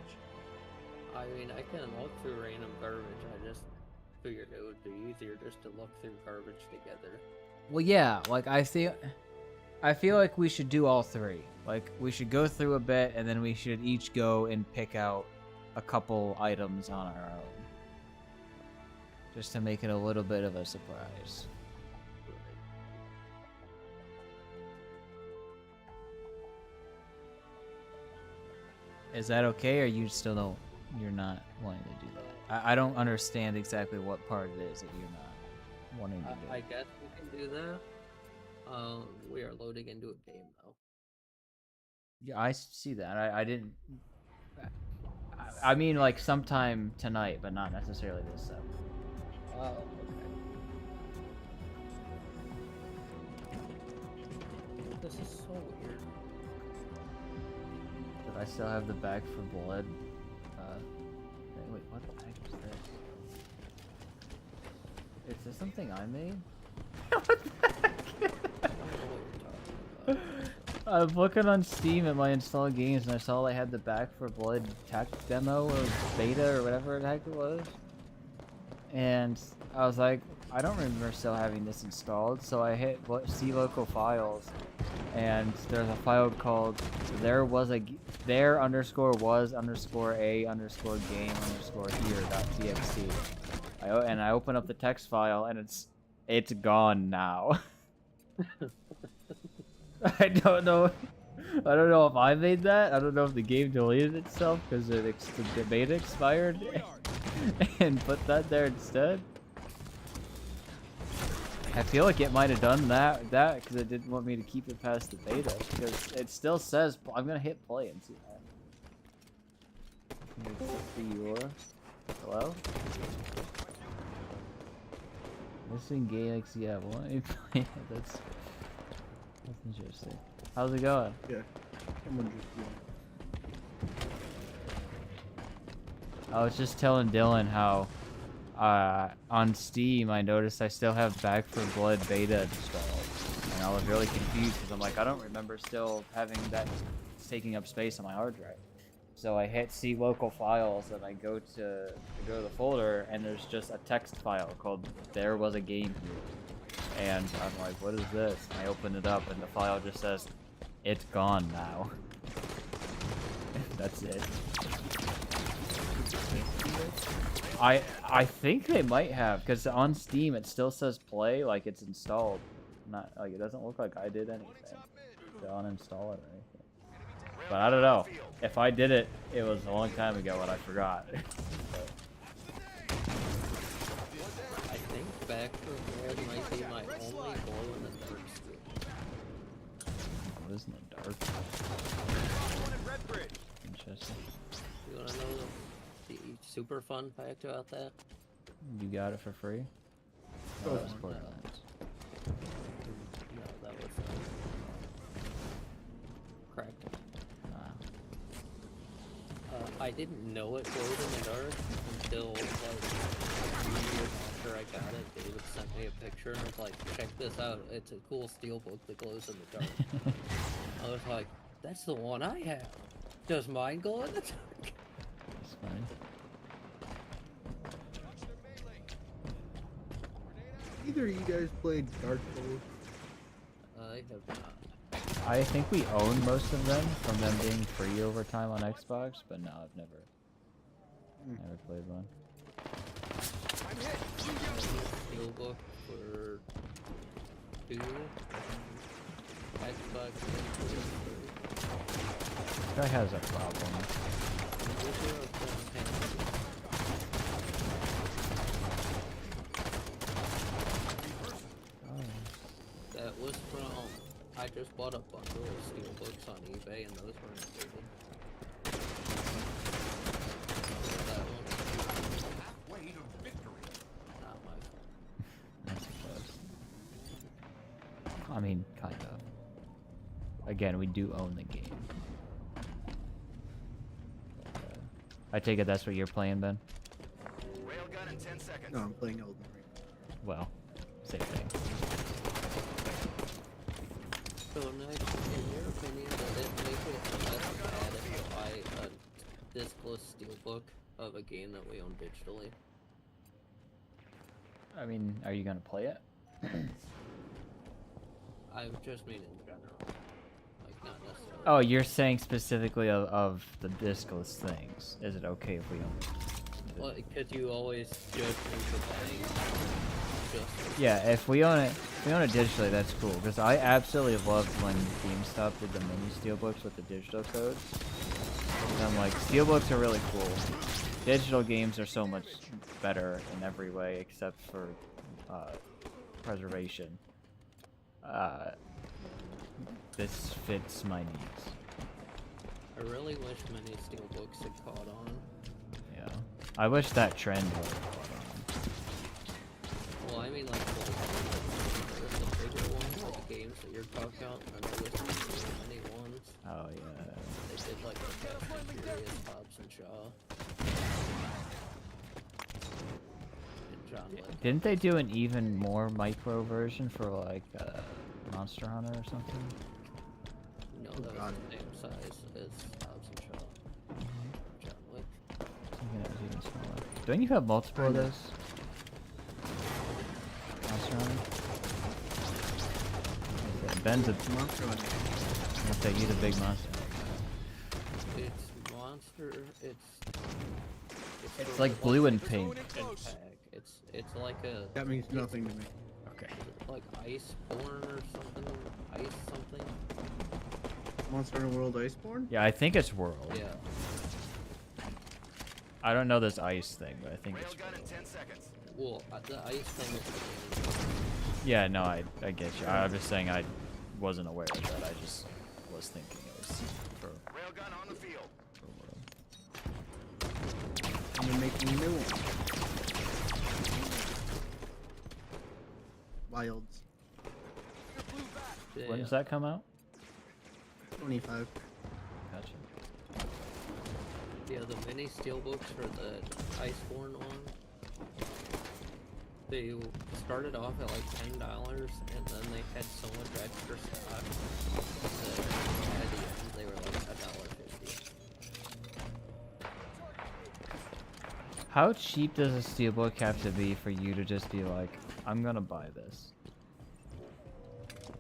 I mean, I can look through random garbage. I just figured it would be easier just to look through garbage together. Well, yeah, like I feel like we should do all three. Like, we should go through a bit, and then we should each go and pick out a couple items on our own. Just to make it a little bit of a surprise. Is that okay, or you still don't, you're not wanting to do that? I don't understand exactly what part it is that you're not wanting to do. I guess we can do that. We are loading into a game, though. Yeah, I see that. I didn't... I mean, like, sometime tonight, but not necessarily this stuff. Oh, okay. This is so weird. But I still have the bag for blood. Wait, what the heck is this? Is this something I made? What the heck? I'm looking on Steam at my installed games, and I saw they had the Back 4 Blood tech demo or beta or whatever the heck it was. And I was like, I don't remember still having this installed, so I hit see local files, and there's a file called there_a_game_here.txt. And I open up the text file, and it's gone now. I don't know if I made that. I don't know if the game deleted itself because the beta expired and put that there instead. I feel like it might have done that because it didn't want me to keep it past the beta, because it still says I'm gonna hit play and see that. Hello? Missing Galaxy, yeah, well, let me play. That's interesting. How's it going? Yeah, I'm interested. I was just telling Dylan how on Steam I noticed I still have Back 4 Blood beta installed, and I was really confused because I'm like, I don't remember still having that it's taking up space on my hard drive. So I hit see local files and I go to the folder and there's just a text file called "There was a game here," and I'm like, what is this? And I open it up and the file just says, "It's gone now." That's it. I think they might have, because on Steam it still says play, like it's installed. Not like it doesn't look like I did anything to uninstall it or anything. But I don't know. If I did it, it was a long time ago and I forgot. I think Backroom Red might be my only glow-in-the-dark skill. What is in the dark? Interesting. You wanna know the super fun fact about that? You got it for free? Go that was for it. Borderlands. No, that was cracked. I didn't know it glowed in the dark until like a few years after I got it. David sent me a picture and was like, check this out, it's a cool steelbook that glows in the dark. I was like, that's the one I have. Does mine glow in the dark? That's fine. Either of you guys played Dark Souls? I have not. I think we own most of them from them being free over time on Xbox, but no, I've never played one. Steelbook for 2 Xbox. This guy has a problem. That was from. I just bought a bundle of steelbooks on eBay, and those were included. That one. Halfway to victory. Not my fault. I suppose. I mean, kind of. Again, we do own the game. I take it that's what you're playing, Ben? Railgun in 10 seconds. No, I'm playing Elden Ring. Well, same thing. So, Nick, in your opinion, does it make it less bad if you buy a discless steelbook of a game that we own digitally? I mean, are you gonna play it? I just mean in general. Like, not necessarily. Oh, you're saying specifically of the discless things. Is it okay if we own it? Well, because you always judge me for buying just. Yeah, if we own it digitally, that's cool. Because I absolutely loved when GameStop did the mini steelbooks with the digital codes. And I'm like, steelbooks are really cool. Digital games are so much better in every way except for preservation. This fits my needs. I really wish many steelbooks had caught on. Yeah, I wish that trend would have caught on. Well, I mean, like, the bigger ones, like the games that you're talking about, and there was so many ones. Oh, yeah. They did, like, a Fast and Furious, Hobbs and Shaw. And John Wick. Didn't they do an even more micro version for, like, Monster Hunter or something? No, that was the same size as Hobbs and Shaw. John Wick. Thinking it was even smaller. Don't you have multiple of those? Monster Hunter? Okay, Ben's a Monster Hunter. I'll say you the big monster. It's monster. It's like blue and pink. It's like a. That means nothing to me. Okay. Like Iceborne or something. Ice something. Monster Hunter World Iceborne? Yeah, I think it's World. Yeah. I don't know this ice thing, but I think it's Railgun in 10 seconds. Well, the ice thing is. Yeah, no, I get you. I'm just saying I wasn't aware of that. I just was thinking it was for Railgun on the field. And they're making a new one. Wilds. When does that come out? 25. Gotcha. Yeah, the mini steelbooks for the Iceborne one. They started off at like $10, and then they had so much extra stock that at the end they were like $1.50. How cheap does a steelbook have to be for you to just be like, I'm gonna buy this?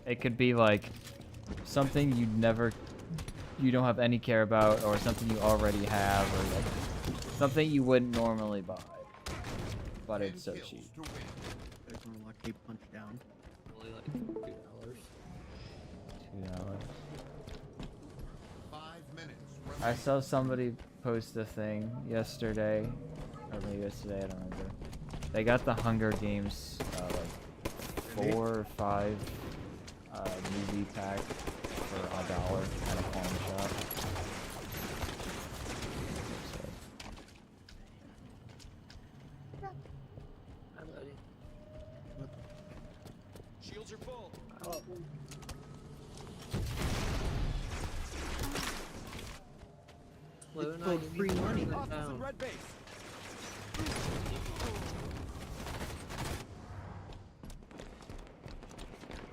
It could be like something you don't have any care about, or something you already have, or like something you wouldn't normally buy, but it's so cheap. You guys want to watch me punch down? Only like $2. $2. 5 minutes. I saw somebody post a thing yesterday, or maybe yesterday, I don't remember. They got the Hunger Games like 4 or 5 movie pack for $1 at a pawn shop. Hi, buddy. Shields are full. It's called free money. Hostiles in red base.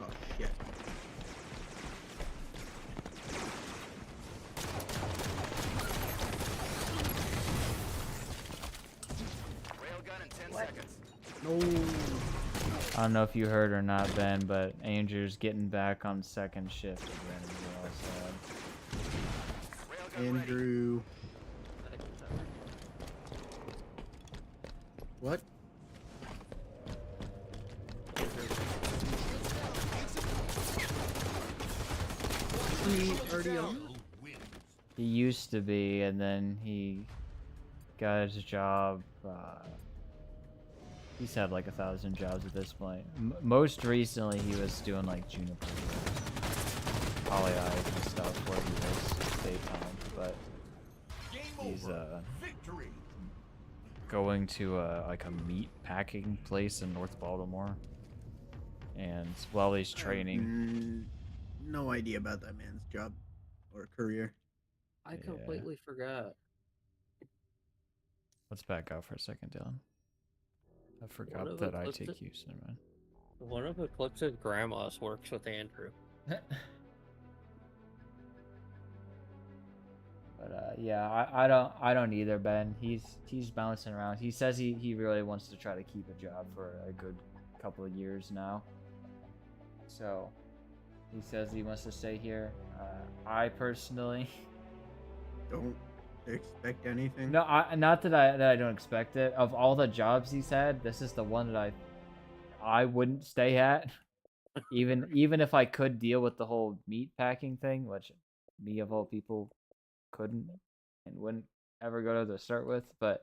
Oh shit. Railgun in 10 seconds. No. I don't know if you heard or not, Ben, but Andrew's getting back on second shift again. Andrew. What? Already on? He used to be, and then he got his job. He's had like 1,000 jobs at this point. Most recently, he was doing like Juniper, Poly Eyes and stuff where he was daytime, but he's going to like a meat packing place in North Baltimore, and while he's training, No idea about that man's job or career. I completely forgot. let's back out for a second, Dylan. I forgot of that I Eclipse- take use. Never mind. One of Eclipse's grandmas works with Andrew. But yeah, I don't either, Ben. He's bouncing around. He says he really wants to try to keep a job for a good couple of years now. So he says he wants to stay here. I personally don't expect anything. No, not that I don't expect it. Of all the jobs he's had, this is the one that I wouldn't stay at. Even if I could deal with the whole meat packing thing, which me of all people couldn't and wouldn't ever go to start with, but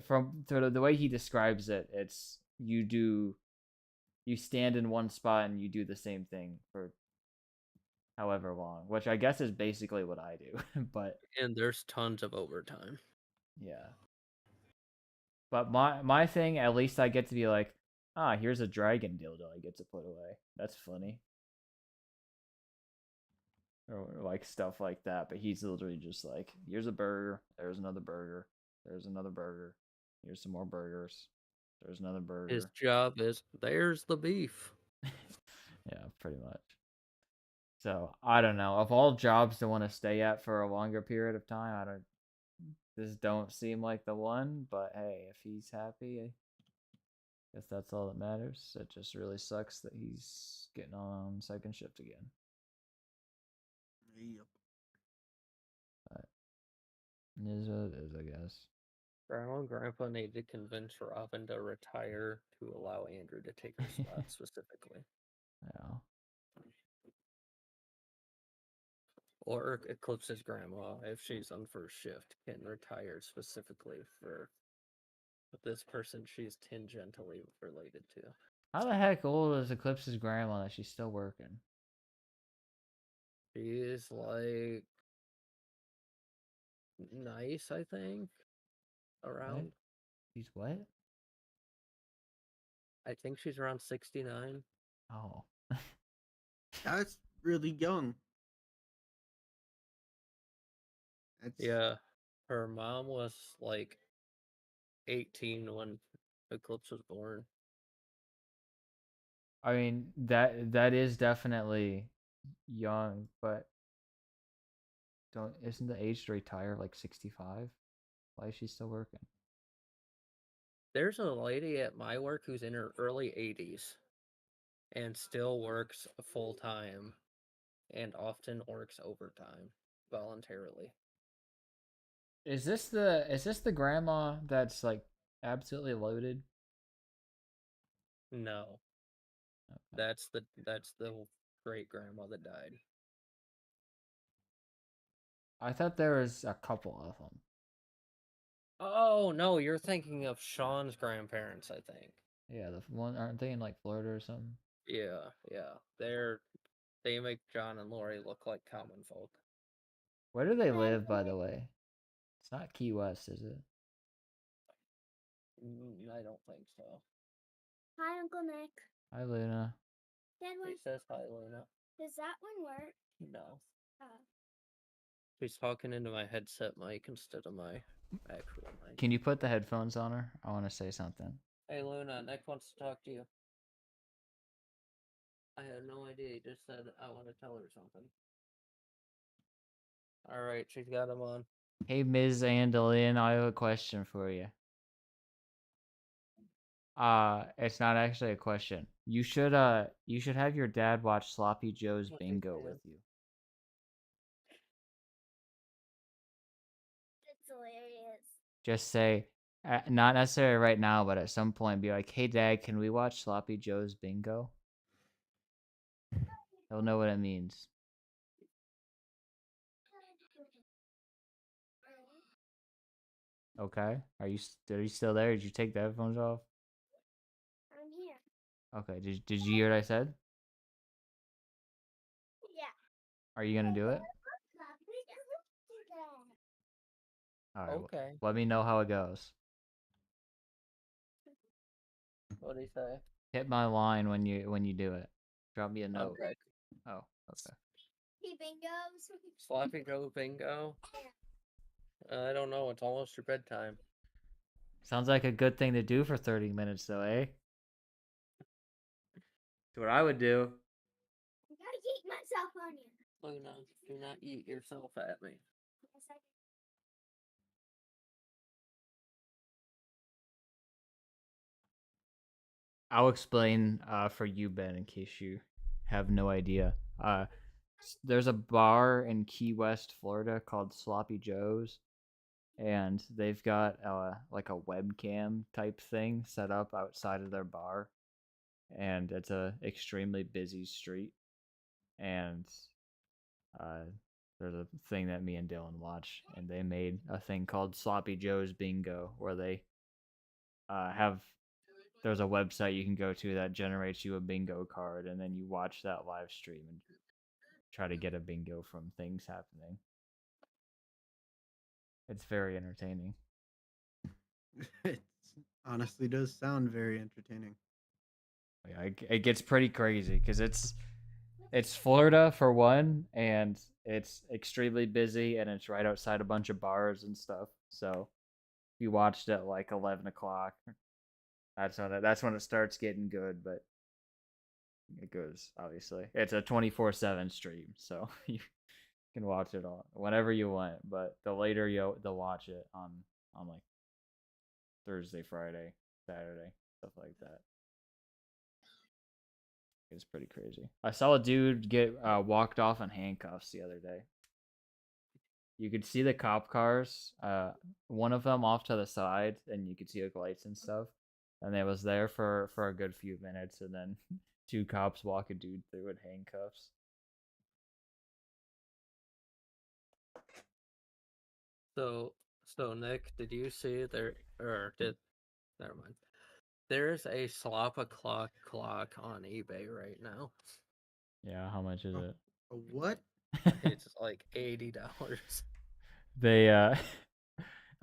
from the way he describes it, it's you stand in one spot and you do the same thing for however long, which I guess is basically what I do. But And there's tons of overtime. yeah. But my thing, at least I get to be like, here's a dragon dildo I get to put away. That's funny. Or like stuff like that. But he's literally just like, here's a burger, there's another burger, there's another burger, here's some more burgers, there's another burger. His job is, there's the beef. Yeah, pretty much. So I don't know. Of all jobs to want to stay at for a longer period of time, this don't seem like the one. But hey, if he's happy, I guess that's all that matters. It just really sucks that he's getting on second shift again. Yep. But it is what it is, I guess. Grandma and Grandpa need to convince Robin to retire to allow Andrew to take her spot specifically. Yeah. Or Eclipse's grandma, if she's on first shift, can retire specifically for this person she's tangentially related to. How the heck old is Eclipse's grandma that she's still working? She's like nice, I think. Around. What? She's what? I think she's around 69. Oh. That's really young. Yeah. Her mom was like 18 when Eclipse was born. I mean, that is definitely young, but isn't the age to retire like 65? Why is she still working? There's a lady at my work who's in her early 80s and still works full time and often works overtime voluntarily. Is this the grandma that's like absolutely loaded? No, that's the great grandma that died. I thought there was a couple of them. Oh no, you're thinking of Sean's grandparents, I think. Yeah, the one aren't they in like Florida or something? Yeah, they make John and Lori look like common folk. Where do they live, by the way? It's not Key West, is it? I don't think so. Hi, Uncle Nick. Hi, Luna. Dad, He says hi, Luna. does that one work? No. Oh. She's talking into my headset mic instead of my actual mic. Can you put the headphones on her? I want to say something. Hey Luna, Nick wants to talk to you. I had no idea. He just said I want to tell her something. Alright, she's got him on. Hey, Ms. Andalin, I have a question for you. It's not actually a question. You should have your dad watch Sloppy Joe's Bingo with you. That's hilarious. Just say, not necessarily right now, but at some point, be like, "Hey, Dad, can we watch Sloppy Joe's Bingo?" He'll know what it means. Okay. Are you still there? Did you take the headphones off? I'm here. Okay. Did you hear what I said? Yeah. Are you gonna do it? All right. Okay. Let me know how it goes. What'd he say? Hit my line when you do it. Drop me a note. Okay. Oh, okay. Hey, bingos. Sloppy Joe Bingo? I don't know. It's almost your bedtime. Sounds like a good thing to do for 30 minutes, though, eh? That's what I would do. I gotta eat myself on you. Luna, do not eat yourself at me. Yes, I I'll explain for you, Ben, in case you have no idea. There's a bar in Key West, Florida called Sloppy Joe's, and they've got like a webcam type thing set up outside of their bar, and it's a extremely busy street. And there's a thing that me and Dylan watch, and they made a thing called Sloppy Joe's Bingo, where they there's a website you can go to that generates you a bingo card, and then you watch that live stream and try to get a bingo from things happening. It's very entertaining. It honestly does sound very entertaining. Yeah, it gets pretty crazy because it's Florida for one, and it's extremely busy, and it's right outside a bunch of bars and stuff. So if you watched at like 11 o'clock, that's when it starts getting good. But it goes, obviously, it's a 24/7 stream, so you can watch it all whenever you want. But the later they'll watch it on like Thursday, Friday, Saturday, stuff like that. It's pretty crazy. I saw a dude get walked off in handcuffs the other day. You could see the cop cars, one of them off to the side, and you could see like lights and stuff. And they was there for a good few minutes, and then 2 cops walk a dude through in handcuffs. So Nick, did you see never mind. There's a slop o'clock clock on eBay right now. Yeah, how much is it? A what? It's like $80. They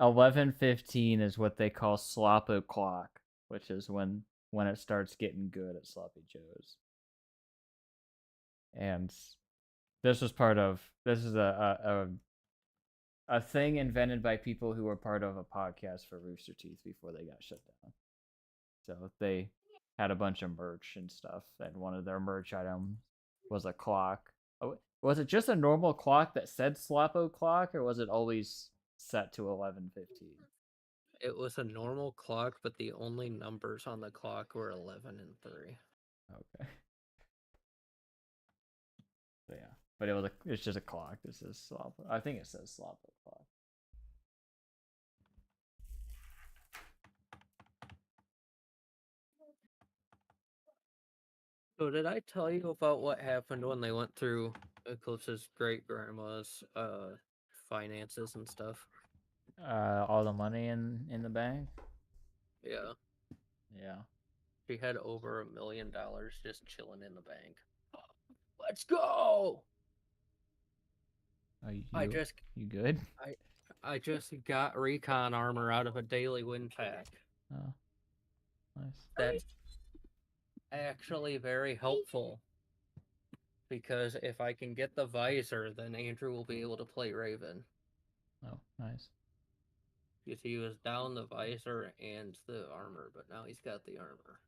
11:15 is what they call slop o'clock, which is when it starts getting good at Sloppy Joe's. And this is a thing invented by people who were part of a podcast for Rooster Teeth before they got shut down. So they had a bunch of merch and stuff, and one of their merch items was a clock. Oh, Was it just a normal clock that said Slappo clock, or was it always set to 11:15? It was a normal clock, but the only numbers on the clock were 11 and 3. Okay. So yeah, but it's just a clock. This is Slappo. I think it says Slappo clock. So did I tell you about what happened when they went through Eclipse's great grandma's finances and stuff? All the money in the bank. Yeah. Yeah. She had over $1 million just chilling in the bank. Let's go! You good? I just got recon armor out of a daily win pack. Oh, nice. That's actually very helpful. Because if I can get the visor, then Andrew will be able to play Raven. Oh, nice. Because he was down the visor and the armor, but now he's got the armor.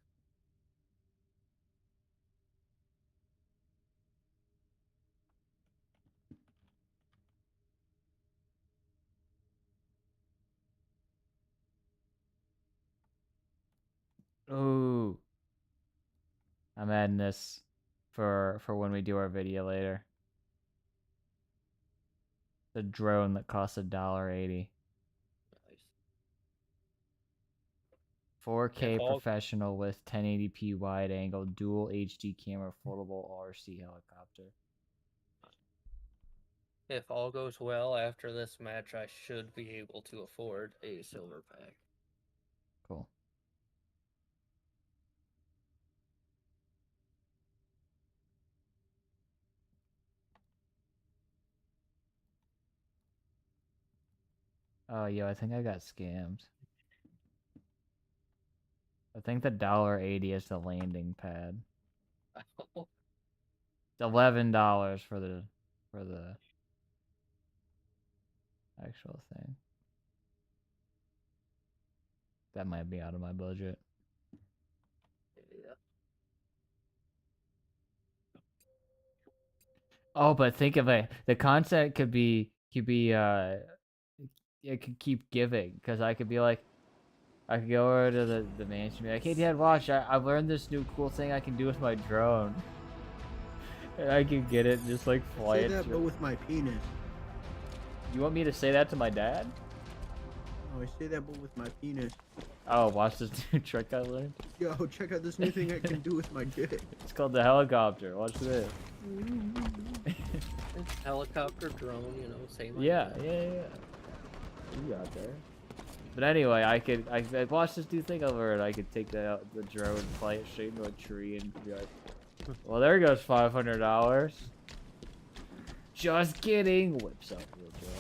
Ooh. I'm adding this for when we do our video later. The drone that costs $1.80. 4K professional with 1080p wide angle, dual HD camera, foldable RC helicopter. If all goes well after this match, I should be able to afford a silver pack. Cool. Oh, yeah, I think I got scammed. I think the $1.80 is the landing pad. It's $11 for the actual thing. That might be out of my budget. Yeah. Oh, but think of it. The content could be it could keep giving, because I could be like, I could go over to the mansion and be like, hey Dad, watch, I've learned this new cool thing I can do with my drone. And I can get it, just like fly it. Say that, but with my penis. You want me to say that to my dad? Oh, I say that, but with my penis. Oh, watch this new trick I learned. Yo, check out this new thing I can do with my dick. It's called the helicopter. Watch this. It's helicopter, drone, you know, same Yeah. idea. You got there. But anyway, I watched this new thing over it. I could take the drone, fly it straight into a tree, and be like, well, there goes $500. Just kidding. Whips out the drone.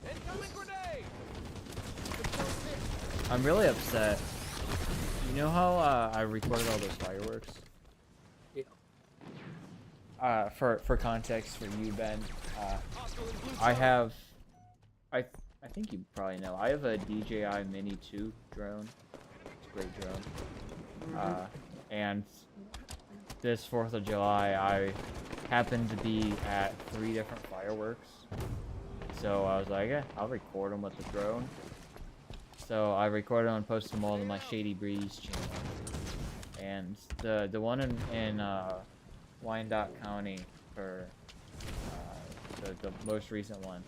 Incoming grenade! I'm really upset. You know how I recorded all those fireworks? Yeah. For context for you, Ben, I think you probably know. I have a DJI Mini 2 drone. It's a great drone. And this 4th of July, I happened to be at 3 different fireworks. So I was like, yeah, I'll record them with the drone. So I recorded them and posted them all to my Shady Breeze channel. And the one in Wyandotte County for the most recent one,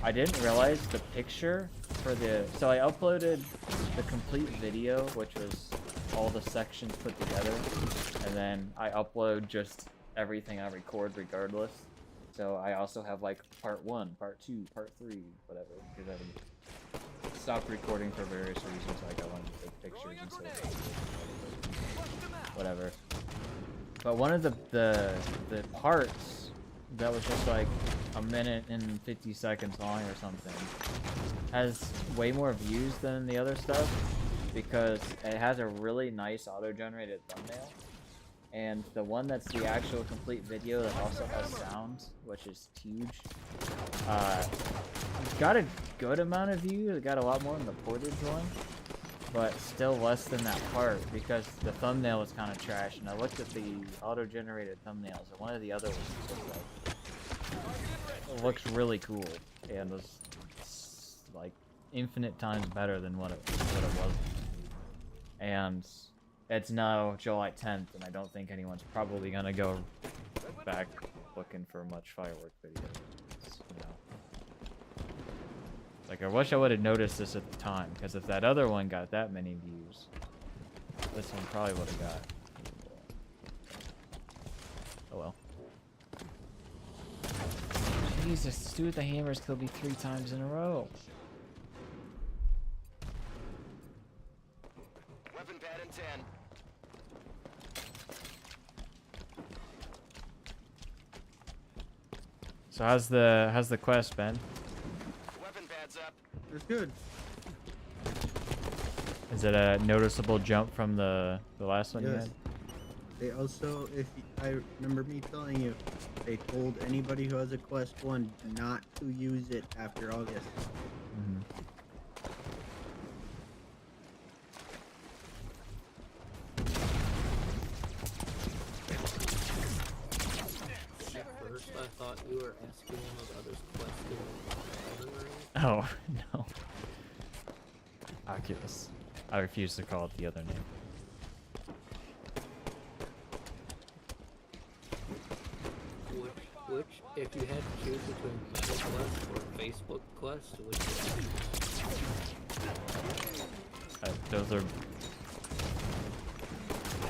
I didn't realize the picture for so I uploaded the complete video, which was all the sections put together, and then I upload just everything I record regardless. So I also have like part 1, part 2, part 3, whatever, because I stopped recording for various reasons, like I wanted to take pictures and stuff, whatever. But one of the parts that was just like a minute and 50 seconds long or something has way more views than the other stuff, because it has a really nice auto-generated thumbnail. And the one that's the actual complete video that also has sound, which is huge, got a good amount of views. It got a lot more than the Portage one. but still less than that part because the thumbnail was kind of trash. And I looked at the auto-generated thumbnails, and one of the other ones was like, looks really cool and was like infinite times better than what it was. And it's now July 10th, and I don't think anyone's probably gonna go back looking for much firework videos. You know. Like, I wish I would have noticed this at the time, because if that other one got that many views, this one probably would have got. Oh well. Jesus, this dude with the hammers killed me 3 times in a row. Weapon pad in 10. So how's the quest, Ben? Weapon pads up. It's good. Is it a noticeable jump from the last one you Yes. had? They also, I remember me telling you, they told anybody who has a quest 1 not to use it after August. At first, I thought you were asking one of the others questions. Oh, no. Oculus. I refuse to call it the other name. Which, if you had to choose between Meta Quest or Facebook Quest, which Those are...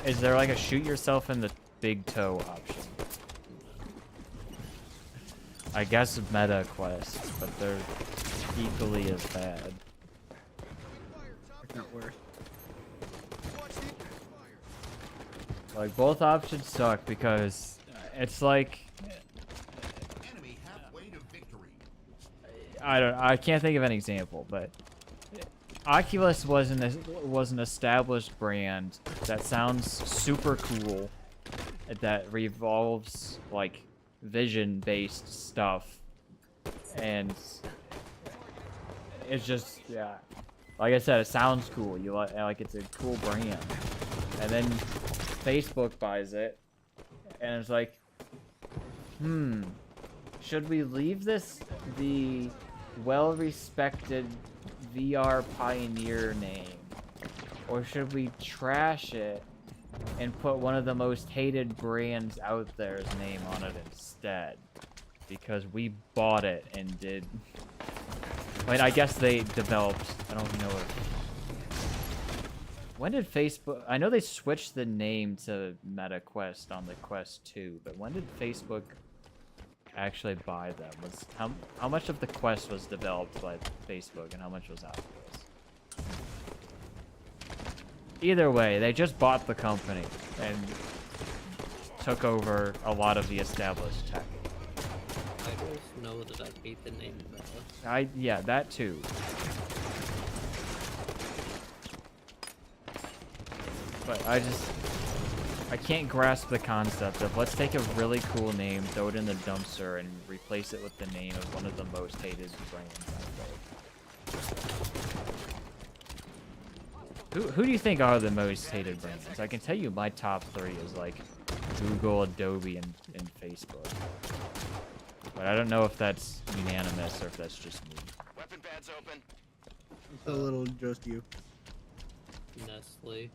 Is there like a shoot yourself in the big toe option? I guess Meta Quest, but they're equally as bad. If not worse. Like, both options suck because it's like... Enemy halfway to victory. I can't think of an example, but Oculus was an established brand that sounds super cool, that revolves like vision-based stuff, and it's just, yeah, like I said, it sounds cool. You like it's a cool brand, and then Facebook buys it, and it's like, should we leave this the well-respected VR pioneer name, or should we trash it and put one of the most hated brands out there's name on it instead? Because we bought it and did... Wait, I guess they developed... I don't know if... When did Facebook... I know they switched the name to Meta Quest on the Quest 2, but when did Facebook actually buy them? Was how much of the Quest was developed by Facebook and how much was Oculus? Either way, they just bought the company and took over a lot of the established tech. I just know that I hate the name Meta. Yeah, that too. But I can't grasp the concept of let's take a really cool name, throw it in the dumpster, and replace it with the name of one of the most hated brands out there. Who do you think are the most hated brands? I can tell you my top 3 is like Google, Adobe, and Facebook. But I don't know if that's unanimous or if that's just me. Weapon pads open. It's a little just you. Nestle.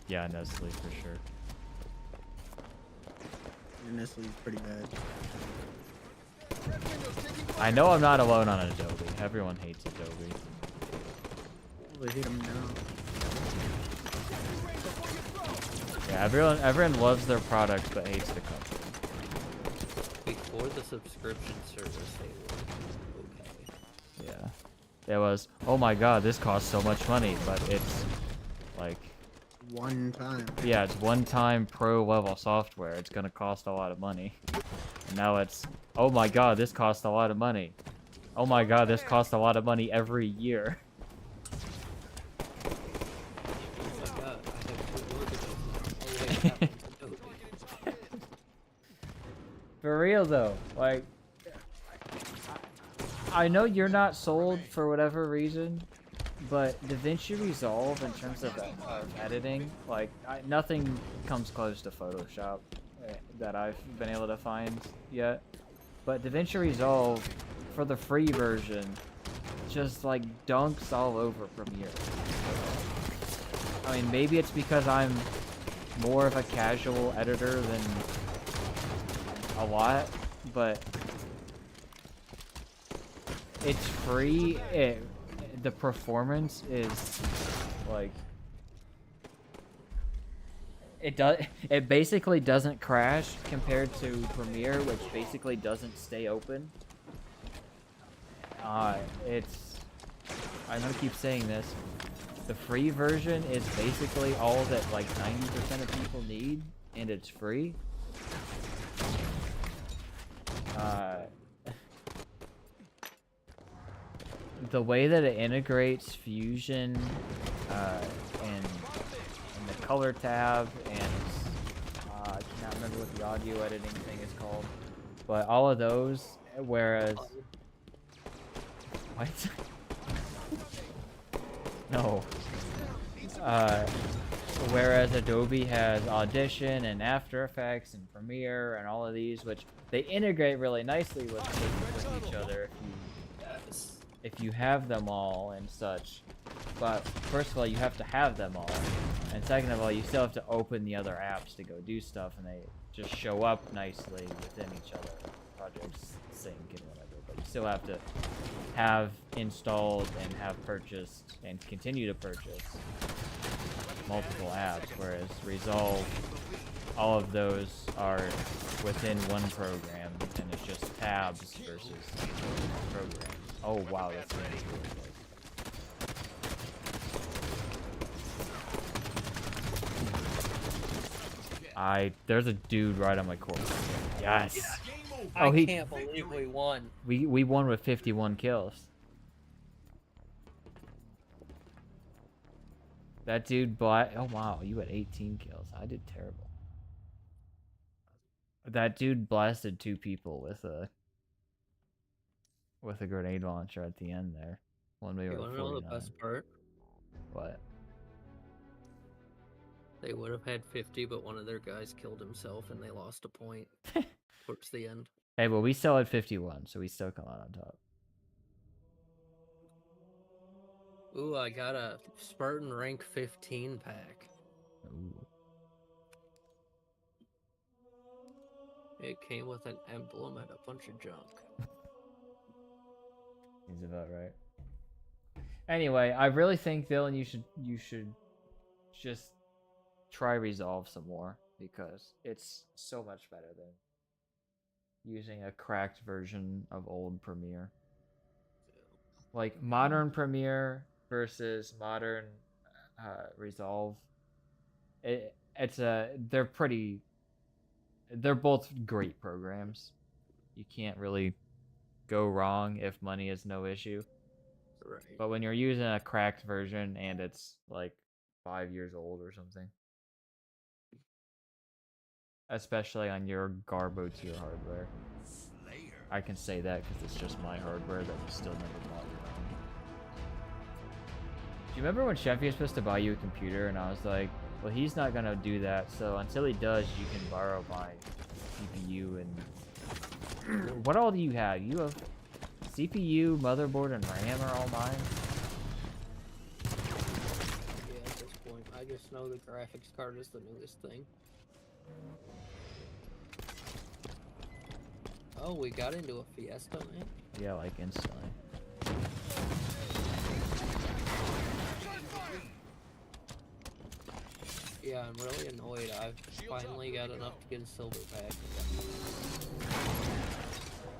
Yeah, Nestle for sure. Your Nestle's pretty bad. I know I'm not alone on Adobe. Everyone hates Adobe. Well, they hate them now. Yeah, everyone loves their product but hates the company. Before the subscription service, they were okay. Yeah. There was, oh my god, this costs so much money, but it's like... One time. Yeah, it's one-time pro-level software. It's gonna cost a lot of money. And now it's, oh my god, this costs a lot of money. Oh my god, this costs a lot of money every year. Oh my god, I have 2 mortgages now. Oh wait, For real though, like, I know you're not sold for whatever reason, but DaVinci Resolve in terms of editing, like nothing comes close to Photoshop that I've been able to find yet. But DaVinci Resolve for the free version just like dunks all over Premiere. I mean, maybe it's because I'm more of a casual editor than a lot, but it's free. The performance is like it basically doesn't crash compared to Premiere, which basically doesn't stay open. It's, I'm gonna keep saying this, the free version is basically all that like 90% of people need, and it's free. The way that it integrates Fusion and the color tab, and I cannot remember what the audio editing thing is called, but all of those, whereas what? No. Whereas Adobe has Audition and After Effects and Premiere and all of these, which they integrate really nicely with each other if you have them all and such. But first of all, you have to have them all, and second of all, you still have to open the other apps to go do stuff, and they just show up nicely within each other. Projects sync and whatever, but you still have to have installed and have purchased and continue to purchase multiple apps, whereas Resolve, all of those are within one program, and it's just tabs versus programs. Oh wow, that's really cool. There's a dude right on my corpse. Yes. Oh, I can't believe we won. We won with 51 kills. That dude oh wow, you had 18 kills. I did terrible. That dude blasted 2 people with a grenade launcher at the end there. When we were. You wanna know the best part? What? They would have had 50, but one of their guys killed himself, and they lost a point towards the end. Hey, well, we still had 51, so we still come out on top. Ooh, I got a Spartan rank 15 pack. Ooh. It came with an emblem and a bunch of junk. Seems about right. Anyway, I really think, Dylan, you should just try Resolve some more, because it's so much better than using a cracked version of old Premiere. Like modern Premiere versus modern Resolve, they're both great programs. You can't really go wrong if money is no issue. Right. But when you're using a cracked version and it's like 5 years old or something, especially on your Garbo tier hardware, I can say that because it's just my hardware that was still never bought your own. Do you remember when Sheffy was supposed to buy you a computer and I was like, well, he's not gonna do that, so until he does, you can borrow my CPU and... What all do you have? You have CPU, motherboard, and RAM are all mine? Yeah, at this point, I just know the graphics card is the newest thing. Oh, we got into a Fiesta, man. Yeah, like instantly. Yeah, I'm really annoyed. I've finally got enough to get a silver pack.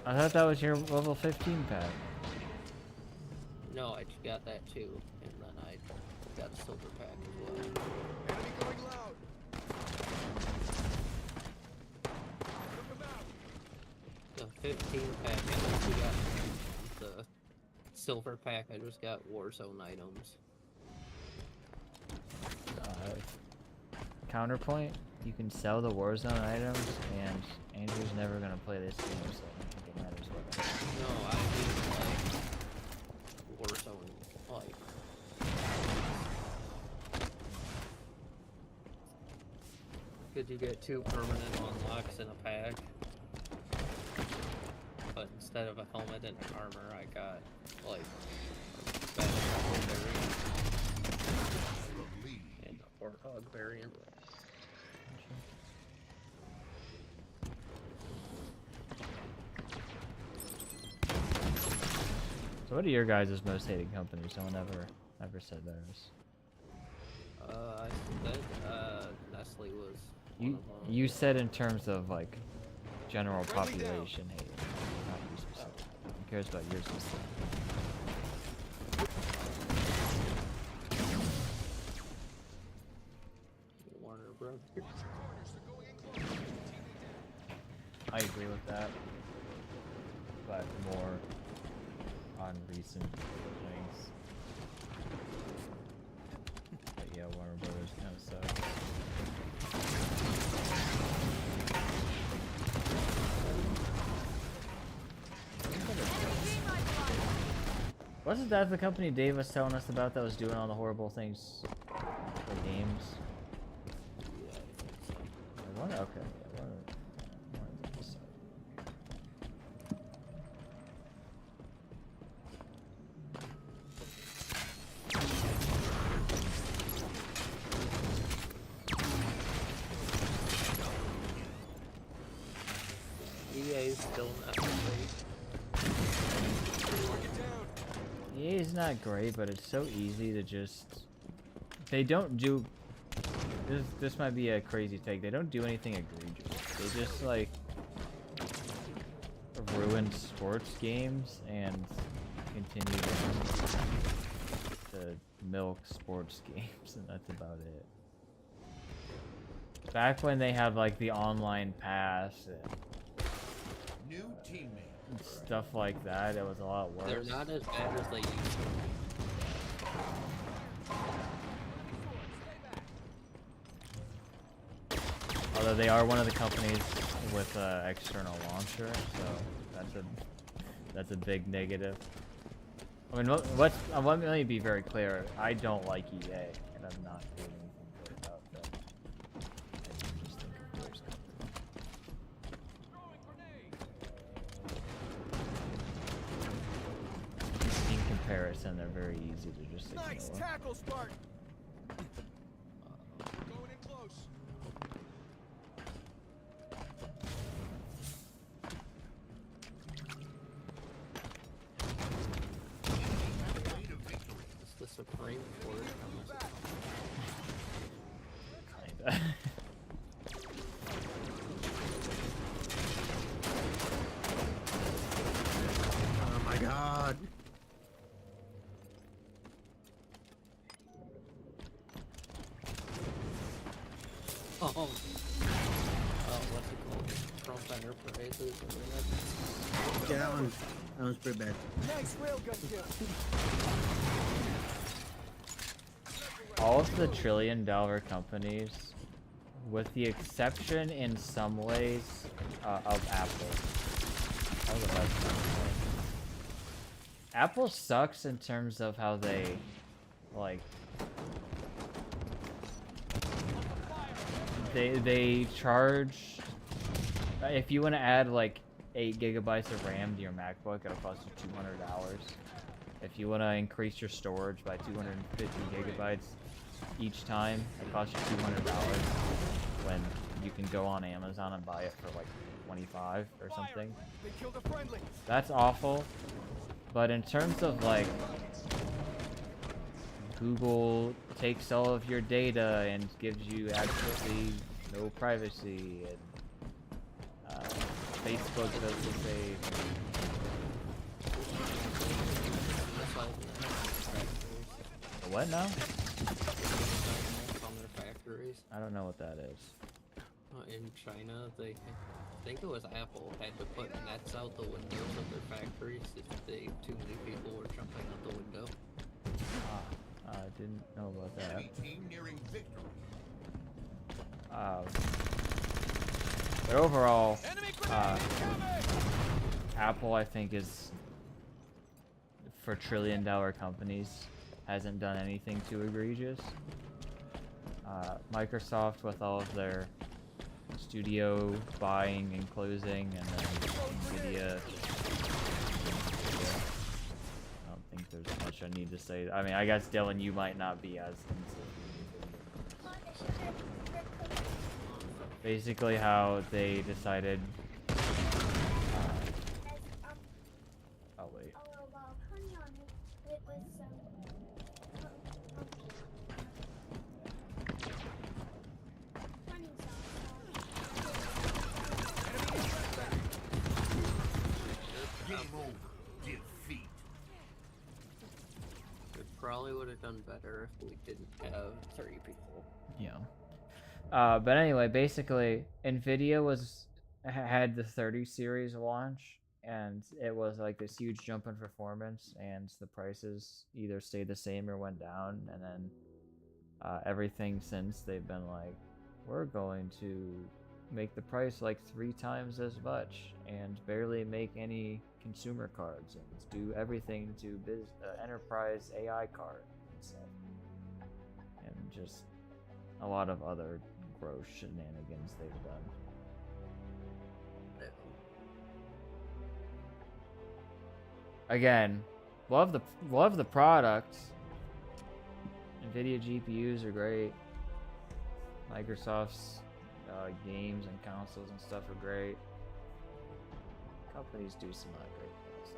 I thought that was your level 15 pack. No, I just got that too, and then I got a silver pack as well. Enemy going loud. The 15 pack, and then we got the silver pack. I just got Warzone items. Counterpoint, you can sell the Warzone items, and Andrew's never gonna play this game, so I don't think it matters what. No, I mean like Warzone, like Could you get 2 permanent unlocks in a pack? But instead of a helmet and armor, I got like a battle variant and a warthog variant. So what are your guys' most hated companies? No one ever said theirs. I said Nestle was one of them. You said in terms of like general population hated, not you specific. Who cares about yours specific? Warner Brothers. I agree with that, but more on recent things. But yeah, Warner Brothers kind of sucks. Wasn't that the company Dave was telling us about that was doing all the horrible things for games? Yeah, I think so. Okay, yeah, Warner Brothers suck. EA is still not great. EA is not great, but it's so easy to just... They don't do... This might be a crazy take. They don't do anything egregious. They just, like... ruin sports games and continue to milk sports games, and that's about it. Back when they had, like, the online pass and... New teammate. stuff like that, it was a lot worse. They're not as bad as they used to be. Although they are one of the companies with external launcher, so that's a big negative. I mean, let me be very clear. I don't like EA, and I'm not doing anything good about them. I just think of theirs. In comparison, they're very easy to just ignore. Nice tackle, Spartan. Going in close. It's the Supreme Court. Kinda. Oh my god. Oh, what's it called? Trump Enterprises. Yeah, that one's pretty bad. Nice railgun kill. All of the trillion-dollar companies, with the exception in some ways of Apple. All the rest of them. Apple sucks in terms of how they, like, they charge. If you want to add like 8 gigabytes of RAM to your MacBook, it'll cost you $200. If you want to increase your storage by 250 gigabytes each time, it costs you $200. When you can go on Amazon and buy it for like 25 or something. They killed a friendly. That's awful. But in terms of like Google takes all of your data and gives you absolutely no privacy, and Facebook does the same. The what now? On their factories. I don't know what that is. In China, I think it was Apple, had to put nets out the windows of their factories if too many people were jumping out the window. I didn't know about that. Enemy team nearing victory. But overall, Apple, I think, is, for trillion-dollar companies, hasn't done anything too egregious. Microsoft, with all of their studio buying and closing, and then Nvidia. I don't think there's much I need to say. I mean, I guess Dylan, you might not be as into basically how they decided. Oh wait. Oh, well, honey on it. It was Game over. Defeat. It probably would have done better if we didn't have 30 people. Yeah. But anyway, basically, Nvidia had the 30 series launch, and it was like this huge jump in performance, and the prices either stayed the same or went down, and then everything since they've been like, we're going to make the price like 3 times as much and barely make any consumer cards and do everything to enterprise AI card and stuff, and just a lot of other gross shenanigans they've done. Again, love the product. Nvidia GPUs are great. Microsoft's games and consoles and stuff are great. Companies do some not great things.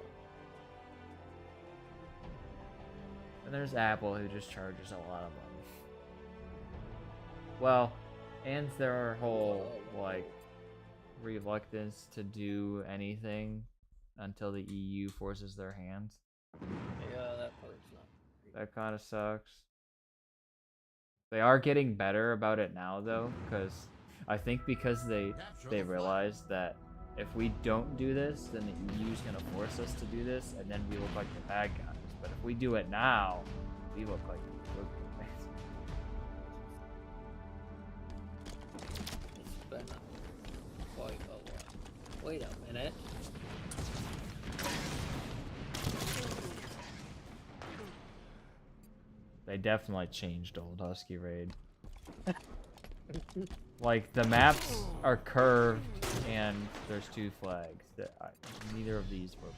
And there's Apple, who just charges a lot of money. Well, and their whole like reluctance to do anything until the EU forces their hand. Yeah, that part's not. That kind of sucks. They are getting better about it now, though, because I think because they realized that if we don't do this, then the EU's gonna force us to do this, and then we look like the bad guys. But if we do it now, we look like the good guys. It's been quite a while. Wait a minute. They definitely changed Old Husky Raid. Like, the maps are curved, and there's 2 flags. Neither of these were...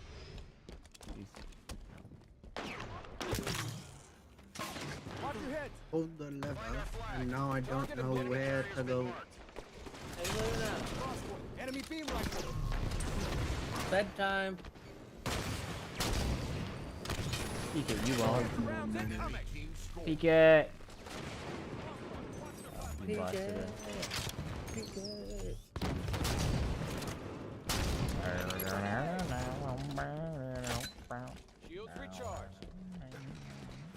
Hold the lever, and now I don't know where to go. Enemy beam rifle. Bedtime. Peek it, you won't. Peek it! You busted it. Peek it. Shields recharged.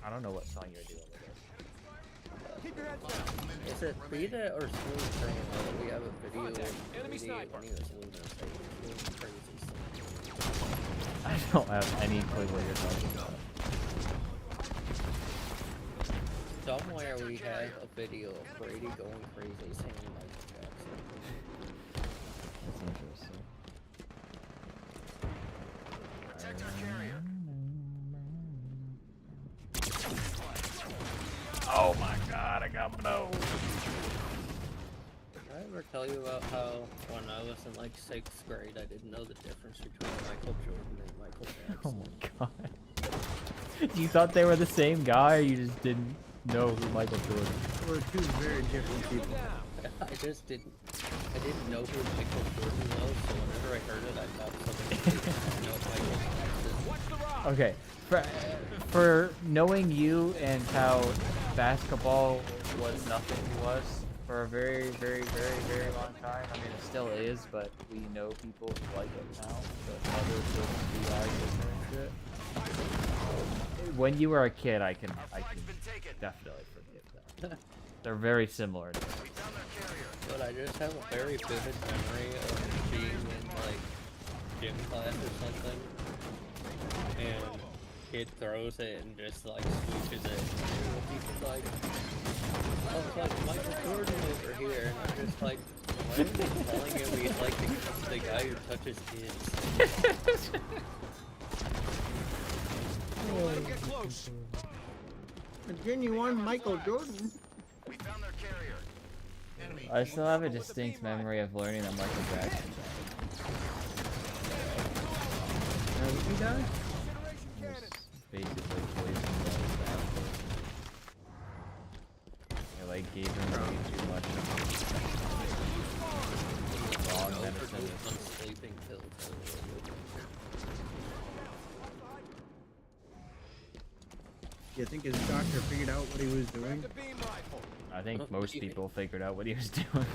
I don't know what song you're doing with this. Keep your heads down. Is it beta or smooth training that we have a video Contact. of Enemy Brady sniper. when he was losing saying crazy stuff? I don't have any clue what you're talking about. Somewhere we have a video of Brady going crazy saying Michael Jackson. That's interesting. Protect our carrier. Oh my god, I got blown. Did I ever tell you about how when I was in like 6th grade I didn't know the difference between Michael Jordan and Michael Jackson? Oh my god. You thought they were the same guy, or you just didn't know who Michael Jordan was? We're 2 very different people. I just didn't. I didn't know who Michael Jordan was, so whenever I heard it, I thought somebody didn't know Michael Jackson. Okay, for knowing you and how basketball was nothing to us for a very, very, very, very long time. I mean, it still is, but we know people who like it now. But others wouldn't be as ignorant to it. When you were a kid, I can definitely forgive them. They're very similar to me. But I just have a very vivid memory of being in like gym class or something, and kid throws it and just like sweeps it. And people like, oh, it's like Michael Jordan over here, and I'm just like, why are you telling him he's like the guy who touches kids? Get close. A genuine Michael Jordan. We found their carrier. Enemy I still have a distinct memory of learning that Michael Jackson How did he die? was basically poisoned by his doctor. It like gave him way too much wrong medicine. On sleeping pills. You think his doctor figured out what he was doing? I think most people figured out what he was doing.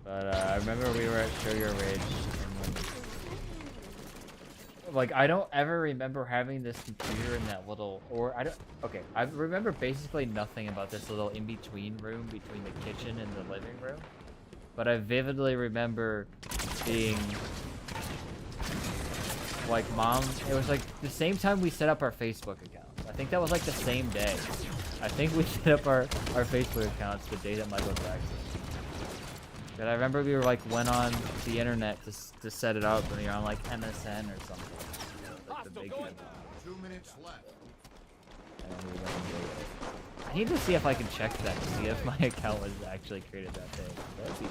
But I remember we were at Sugar Ridge, and like I don't ever remember having this computer in that little, or I don't. Okay, I remember basically nothing about this little in-between room between the kitchen and the living room, but I vividly remember being like, Mom, it was like the same time we set up our Facebook accounts. I think that was like the same day. I think we set up our Facebook accounts the day that Michael Jackson. But I remember we were like went on the internet to set it up, and you're on like MSN or something. Like the big one. 2 minutes left. And we went and did it. I need to see if I can check that to see if my account was actually created that day. That'd be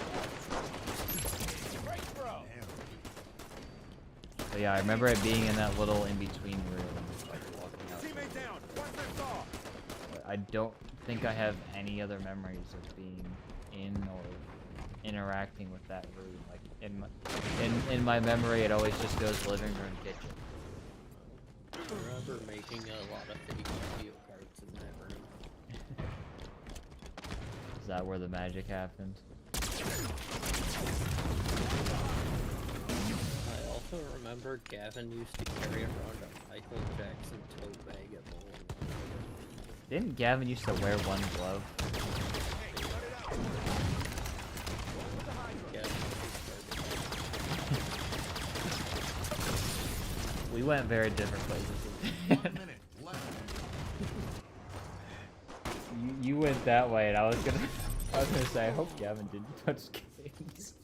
But yeah, I remember it being in that little in-between room, like walking out. But I don't think I have any other memories of being in or interacting with that room. Like in my memory, it always just goes living room, kitchen. I remember making a lot of fake Yu-Gi-Oh cards in that room. Is that where the magic happened? I also remember Gavin used to carry around a Michael Jackson tote bag at bowling. Didn't Gavin used to wear one glove? We went very different places. 1 minute left. You went that way, and I was gonna say, I hope Gavin didn't touch games.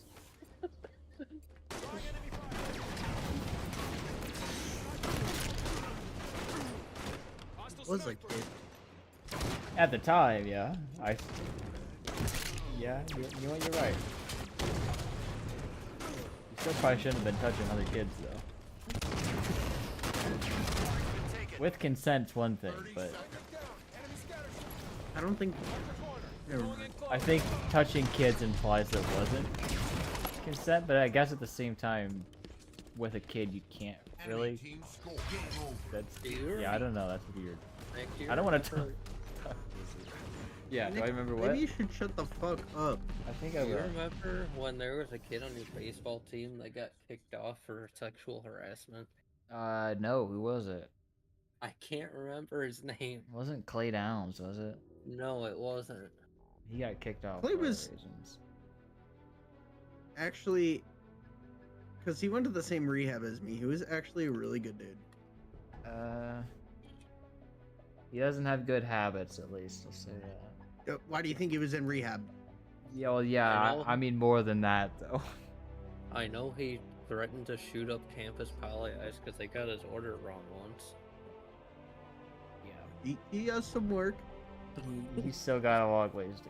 Was a kid. At the time, yeah. Yeah, you know what, you're right. You still probably shouldn't have been touching other kids, though. With consent's one thing, but I don't think. Never mind. I think touching kids implies there wasn't consent, but I guess at the same time, with a kid, you can't really. That's yeah, I don't know. That's weird. I don't want to. Yeah, do I remember what? Maybe you should shut the fuck up. I think I Do you will. remember when there was a kid on your baseball team that got kicked off for sexual harassment? No, who was it? I can't remember his name. It wasn't Clay Downs, was it? No, it wasn't. He got kicked off. Clay for other was- reasons. Actually, because he went to the same rehab as me, he was actually a really good dude. He doesn't have good habits, at least. I'll say that. Why do you think he was in rehab? Yeah, well, yeah. I know. I mean more than that, though. I know he threatened to shoot up Campus Poly Ice because they got his order wrong once. Yeah. He has some work. He's still got a long ways to.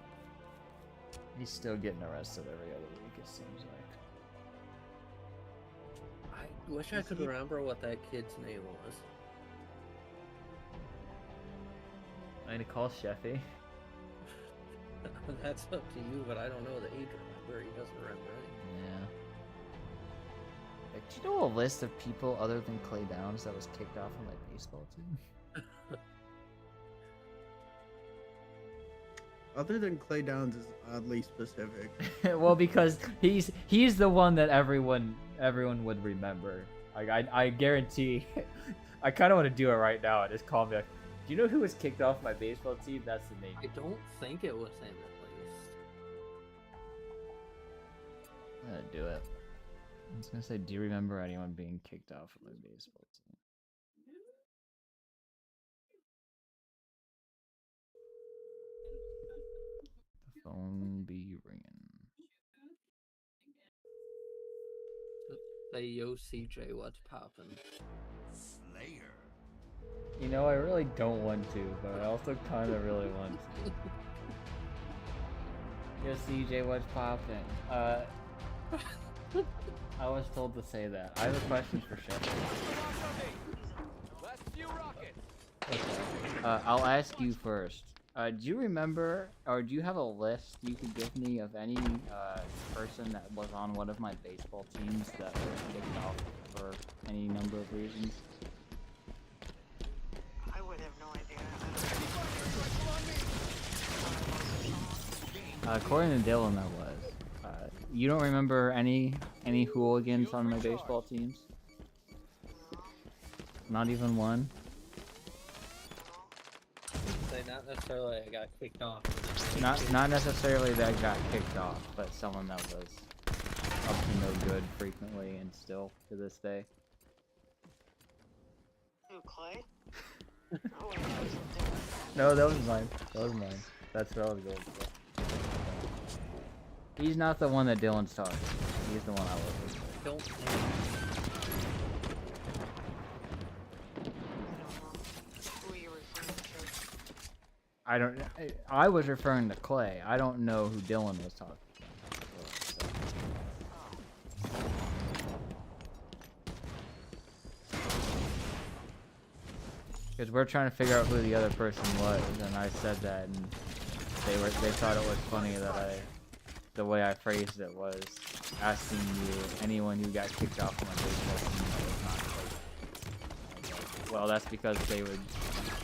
He's still getting arrested every other week. It seems like. I wish I could remember what that kid's name was. I'm gonna call Sheffy. That's up to you, but I don't know the age remember. He doesn't remember anything. Yeah. Like, do you know a list of people other than Clay Downs that was kicked off from my baseball team? Other than Clay Downs is oddly specific. Well, because he's the one that everyone would remember. Like I guarantee. I kind of want to do it right now and just call me like, do you know who was kicked off my baseball team? That's the name. I don't think it was him at least. I'm gonna do it. I was gonna say, do you remember anyone being kicked off of my baseball team? The phone be ringing. Say yo CJ, what's poppin'? Slayer. You know, I really don't want to, but I also kind of really want to. Yo, CJ, what's poppin'? I was told to say that. I have a question for Shep. Okay. I'll ask you first. Do you remember, or do you have a list you could give me of any person that was on one of my baseball teams that was kicked off for any number of reasons? I would have no idea. According to Dylan, that was. You don't remember any hooligans on my baseball teams? Not even one? Say not necessarily I got kicked off. Not necessarily that got kicked off, but someone that was up to no good frequently and still to this day. Who, Clay? No, that was mine. That was mine. That's what I was going for. He's not the one that Dylan's talking. He's the one I was with. Don't. Who are you referring to? I don't. I was referring to Clay. I don't know who Dylan was talking about. Because we're trying to figure out who the other person was, and I said that, and they thought it was funny that the way I phrased it was asking you anyone who got kicked off from a baseball team that was not Clay. Well, that's because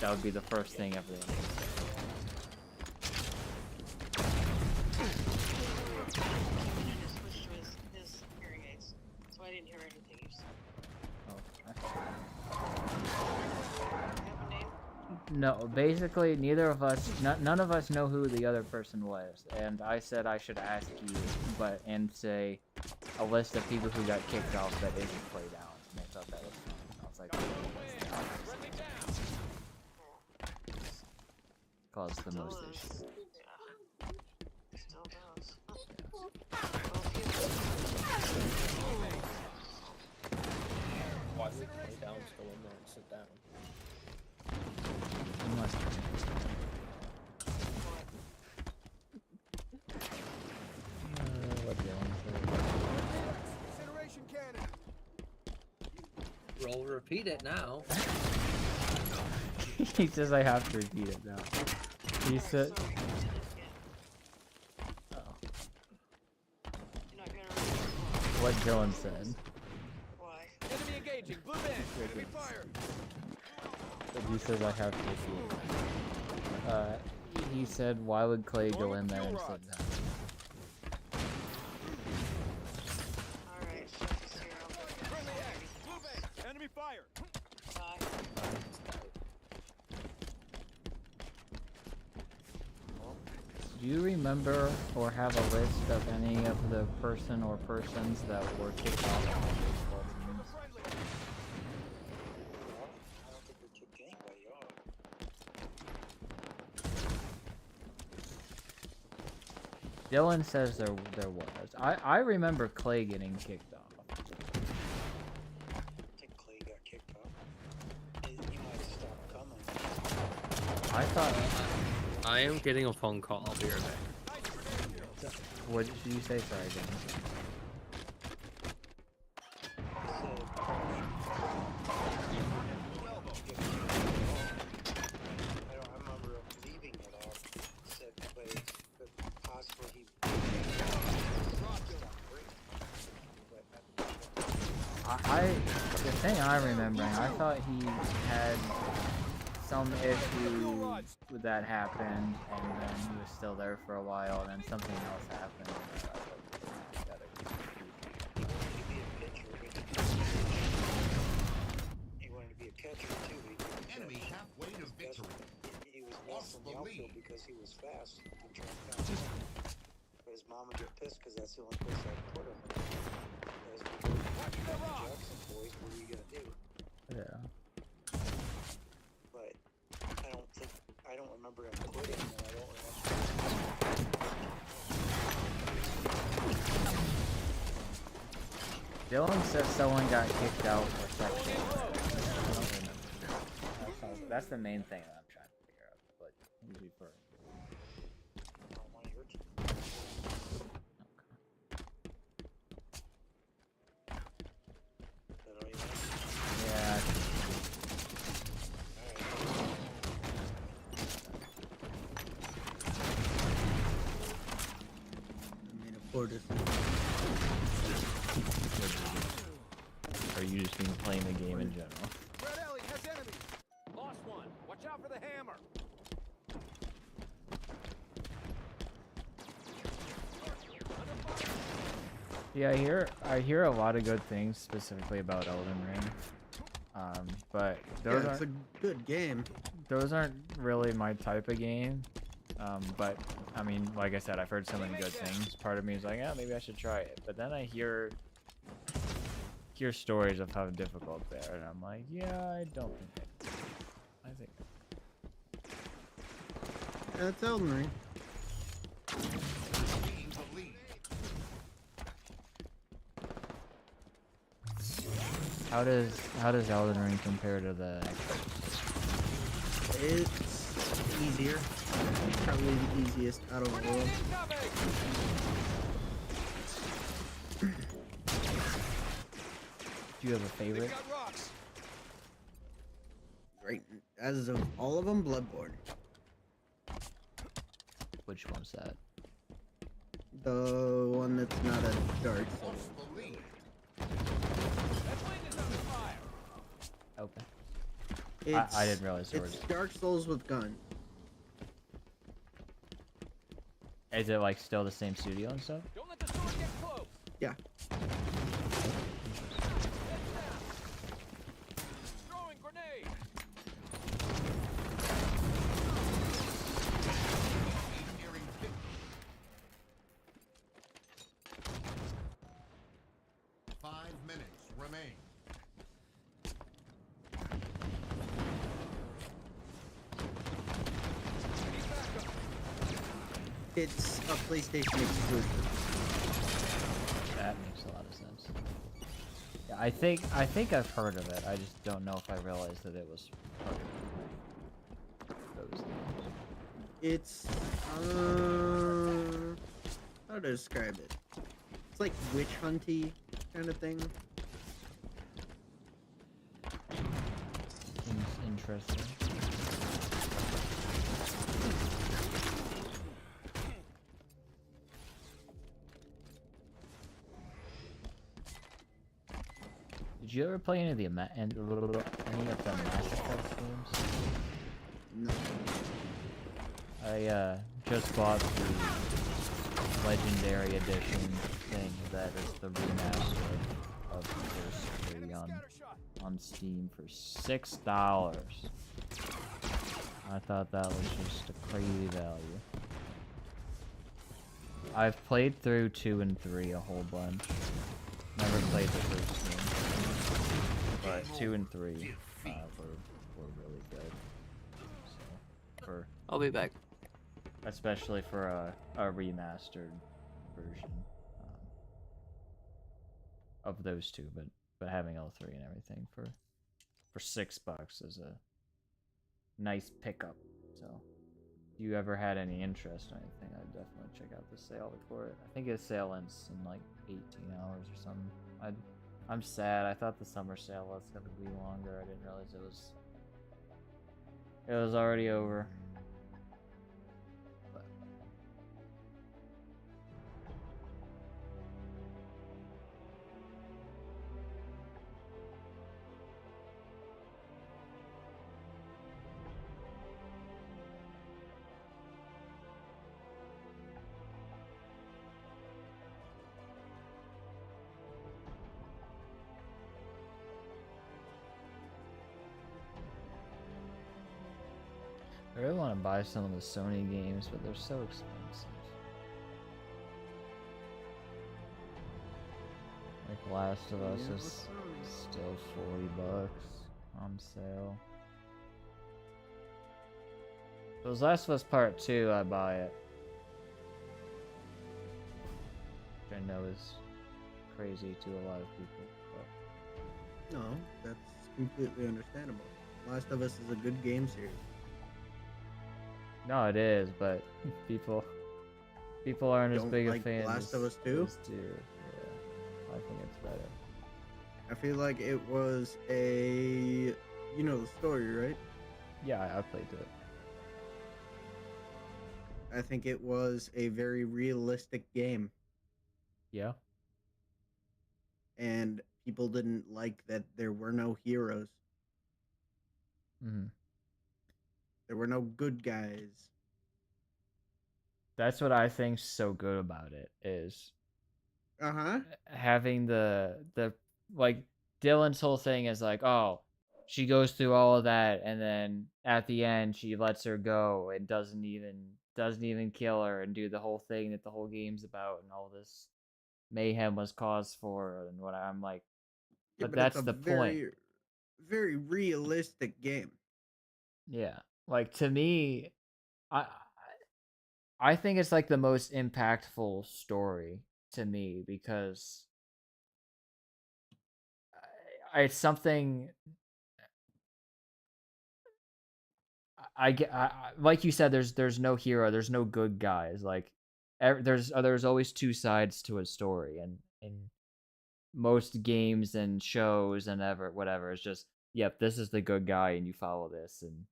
that would be the first thing everyone would say. I didn't hear anything you said. No, basically, neither of us, none of us know who the other person was, and I said I should ask you, and say a list of people who got kicked off that isn't Clay Down, and I thought that was fun. I was like, caused the most issues. Still does. Why would Clay Down go in there and sit down? Unless what Dylan Incineration cannon. Roll repeat it now. He says I have to repeat it now. He said. Oh. What Dylan said. Why? Enemy engaging. Blue band. Enemy fire. But he says I have to repeat it. He said, why would Clay go in there and sit down? Alright, Enemy fire! Do you remember or have a list of any of the person or persons that were kicked off from the baseball teams? Dylan says there was. I remember Clay getting kicked off. I think Clay got kicked off. He might have stopped coming. I thought. I am getting a phone call. I'll be right back. What did you say? Sorry, James. The thing I'm remembering, I thought he had some issue with that happened, and then he was still there for a while, and then something else happened. He wanted to be a catcher too. Enemy halfway to victory. He was best in the outfield because he was fast. But his mom would get pissed because that's the only place I put him. Jackson boys, what are you gonna do? Yeah. But I don't remember him quitting, and I don't remember. Dylan said someone got kicked out for sexual. I don't remember. That's the main thing that I'm trying to figure out. What would you prefer? One of your two. Is that all you want? Yeah. I mean, afford this. Or you just mean playing the game in general? Red Alley has enemies. Lost one. Watch out for the hammer. Yeah, I hear a lot of good things specifically about Elden Ring. But those Yeah, it's a good game. Those aren't really my type of game. But I mean, like I said, I've heard so many good things. Part of me is like, yeah, maybe I should try it. But then I hear stories of how difficult they are, and I'm like, yeah, I don't think I think. Yeah, it's Elden Ring. How does Elden Ring compare to the? It's easier. Probably the easiest out of all. Do you have a favorite? Right, as of all of them, Bloodborne. Which one's that? The one that's not a Dark Souls. Okay. I didn't realize there was. It's Dark Souls with guns. Is it like still the same studio and stuff? Don't let the sword get close. Yeah. Throwing grenade. Remain. It's a PlayStation exclusive. That makes a lot of sense. Yeah, I think I've heard of it. I just don't know if I realized that it was part of those things. It's how to describe it? It's like witch hunty kind of thing. Seems interesting. Did you ever play any of the Mass Effect games? No. I just bought the Legendary Edition thing that is the remaster of the first three on Steam for $6. I thought that was just a crazy value. I've played through 2 and 3 a whole bunch. Never played the first game, but 2 and 3 were really good. So, I'll be back. Especially for a remastered version of those two, but having all 3 and everything for $6 is a nice pickup. So, if you ever had any interest or anything, I'd definitely check out the sale for it. I think the sale ends in like 18 hours or something. I'm sad. I thought the summer sale was gonna be longer. I didn't realize it was already over. I really want to buy some of the Sony games, but they're so expensive. Like Last of Us is still $40 on sale. If it was Last of Us Part 2, I'd buy it. Which I know is crazy to a lot of people, but No, that's completely understandable. Last of Us is a good game series. No, it is, but people aren't as Don't big like a fan Last as, of Us 2? as do. Yeah, I think it's better. I feel like it was a, you know the story, right? Yeah, I played it. I think it was a very realistic game, Yeah. and people didn't like that there were no heroes. Mm-hmm. There were no good guys. That's what I think's so good about it is Uh-huh. having the like Dylan's whole thing is like, oh, she goes through all of that and then at the end she lets her go and doesn't even kill her and do the whole thing that the whole game's about and all this mayhem was caused for and what I'm like, Yeah, but it's that's a the point. very realistic game. Yeah. Like to me, I I think it's like the most impactful story to me because it's something like you said. There's no hero. There's no good guys. Like there's always two sides to a story, and in most games and shows and whatever, it's just yep, this is the good guy, and you follow this, and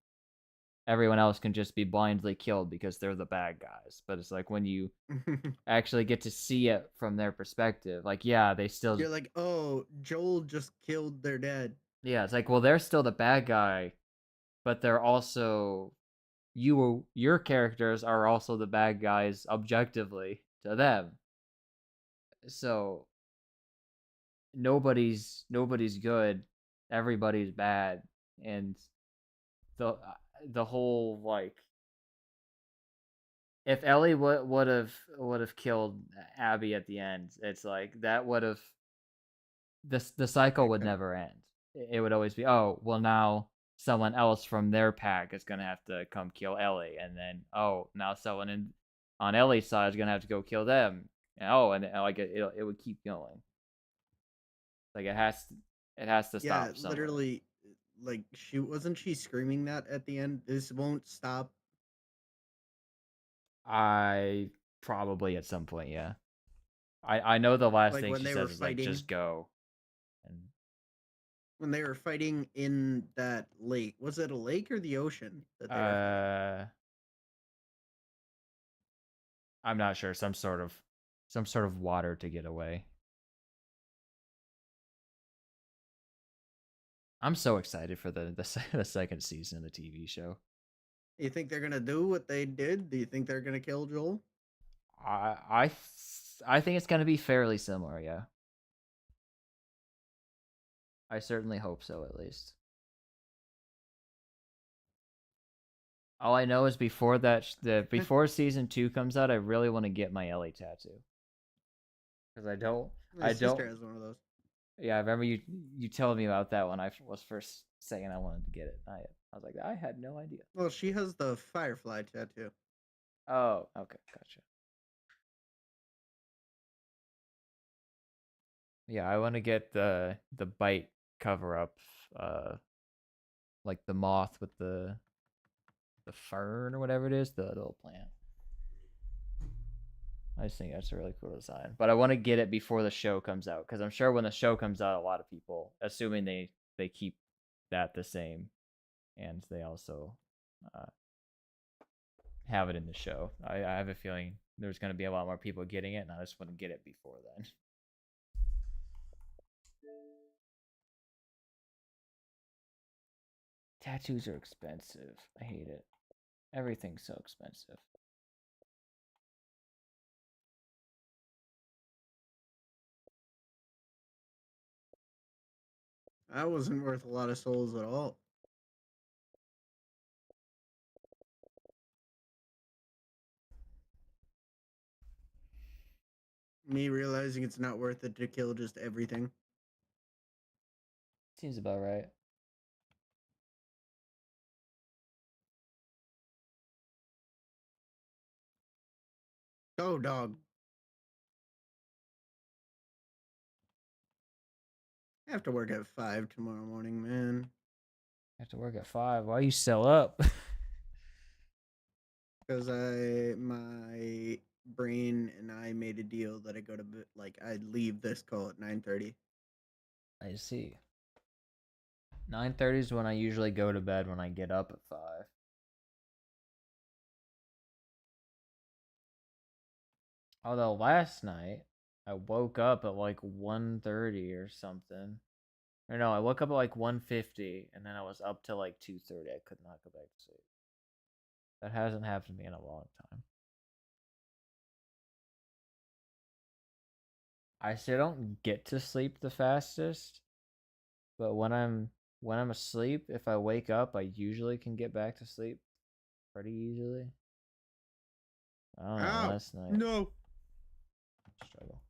everyone else can just be blindly killed because they're the bad guys. But it's like when you actually get to see it from their perspective, like yeah, they still You're like, oh, Joel just killed their dad. yeah, it's like well, they're still the bad guy, but they're also your characters are also the bad guys objectively to them. So nobody's good, everybody's bad, and the whole like if Ellie would have killed Abby at the end, it's like that would have the cycle would never end. It would always be, oh, well now someone else from their pack is gonna have to come kill Ellie, and then oh now someone on Ellie's side is gonna have to go kill them. And, oh, and like it would keep going. Like it has to Yeah, stop somewhere. literally, like she screaming that at the end? This won't stop. I probably at some point, yeah. I know the last Like thing when she they were says is like fighting, just go. And when they were fighting in that lake. Was it a lake or the ocean that they were fighting? I'm not sure. Some sort of water to get away. I'm so excited for the second season of the TV show. You think they're gonna do what they did? Do you think they're gonna kill Joel? I think it's gonna be fairly similar. Yeah. I certainly hope so, at least. All I know is before before season 2 comes out, I really want to get my Ellie tattoo. Because My sister has one of those. Yeah, I remember you telling me about that when I was first saying I wanted to get it. I was like, I had no idea. Well, she has the Firefly tattoo. Oh, okay, gotcha. Yeah, I want to get the bite cover up, like the moth with the fern or whatever it is, the little plant. I just think that's a really cool design. But I want to get it before the show comes out because I'm sure when the show comes out, a lot of people, assuming they keep that the same, and they also have it in the show. I have a feeling there's going to be a lot more people getting it, and I just want to get it before then. Tattoos are expensive. I hate it. Everything's so expensive. That wasn't worth a lot of souls at all. Me realizing it's not worth it to kill just everything. Seems about right. Go, dog. I have to work at 5 tomorrow morning, man. have to work at 5. Why you still up? Because my brain and I made a deal that I go to like I'd leave this call at 9:30. I see. 9:30 is when I usually go to bed when I get up at 5. Although last night I woke up at like 1:30 or something. Or no, I woke up at like 1:50 and then I was up till like 2:30. I could not go back to sleep. That hasn't happened to me in a long time. I still don't get to sleep the fastest, but when I'm asleep, if I wake up, I usually can get back to sleep pretty easily. I don't know, last night. No. Struggle.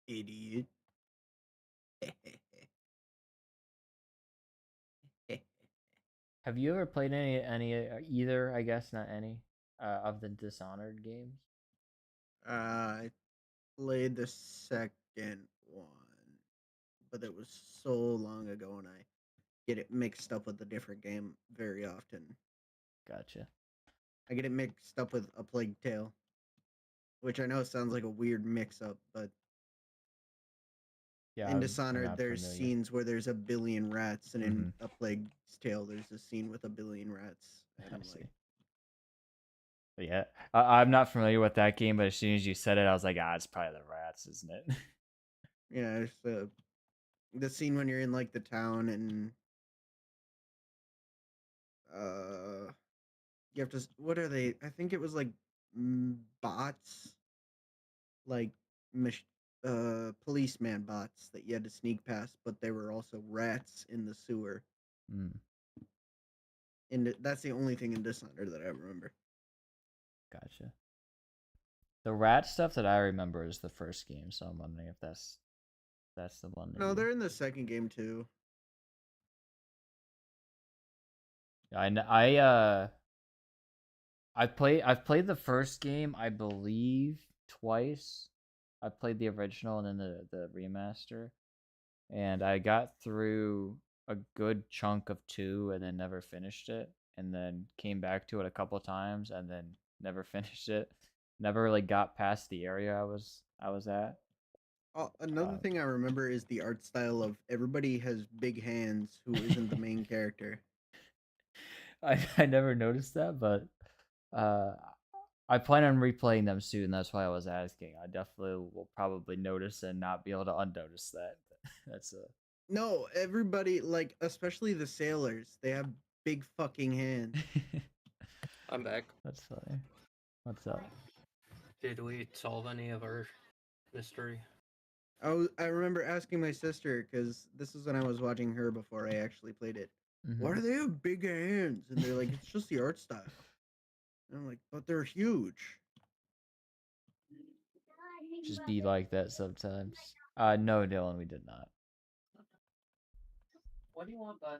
Idiot. Have you ever played any either, I guess not any, of the Dishonored games? I played the second one, but it was so long ago and I get it mixed up with a different game very often. Gotcha. I get it mixed up with A Plague Tale, which I know sounds like a weird mix-up, but Yeah, in I'm Dishonored, not there's familiar. scenes where there's a billion rats, and in Mhm. A Plague's Tale, there's a scene with a billion rats. And I'm like, But yeah, I'm not familiar with that game, but as soon as you said it, I was like, it's probably the rats, isn't it? yeah, it's the scene when you're in like the town and you have to. What are they? I think it was like bots, like policeman bots that you had to sneak past, but they were also rats in the sewer. Mm, And that's the only thing in Dishonored that I remember. gotcha. The rat stuff that I remember is the first game, so I'm wondering if that's the one. No, they're in the second game too. I've played the first game, I believe, twice. I played the original and then the remaster, and I got through a good chunk of 2 and then never finished it, and then came back to it a couple times and then never finished it. Never really got past the area I was at. Another thing I remember is the art style of everybody has big hands who isn't the main character. I never noticed that, but I plan on replaying them soon. That's why I was asking. I definitely will probably notice and not be able to unnotice that. That's No, everybody, like, especially the sailors, they have big fucking hands. I'm back. That's funny. What's up? Did we solve any of our mystery? I remember asking my sister, because this is when I was watching her before I actually played it. Why do they have big hands? And they're like, it's just the art style. And I'm like, but they're huge. Just be like that sometimes. No, Dylan, we did not. What do you want, bud?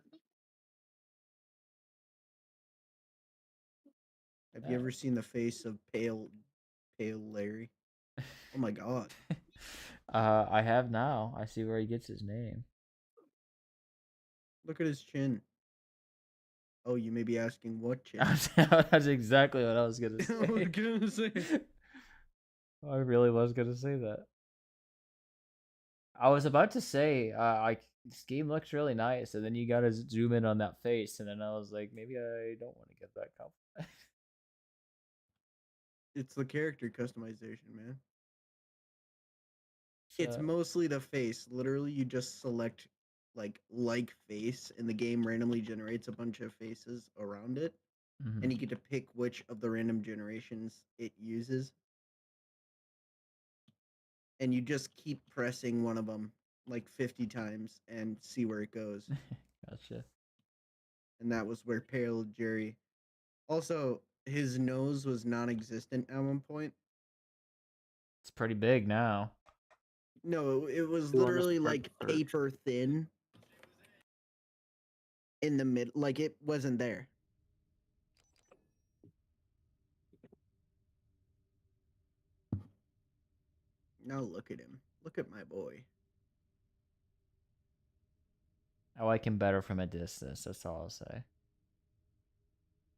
Have you ever seen the face of pale Larry? Oh my god. I have now. I see where he gets his name. Look at his chin. Oh, you may be asking what chin? That's exactly what I was gonna say. I was gonna say. I really was gonna say that. I was about to say, this game looks really nice, and then you gotta zoom in on that face, and then I was like, maybe I don't want to get that compliment. It's the character customization, man. It's mostly the face. Literally, you just select like face, and the game randomly generates a bunch of faces around it, and you get to pick which of the random generations it uses. And you just keep pressing one of them like 50 times and see where it goes. Gotcha. And that was where Pale Jerry. Also, his nose was non-existent at one point. It's pretty big now. No, it was You literally wanna like start paper thin in the mid, like it wasn't there. Now look at him. Look at my boy. I like him better from a distance. That's all I'll say.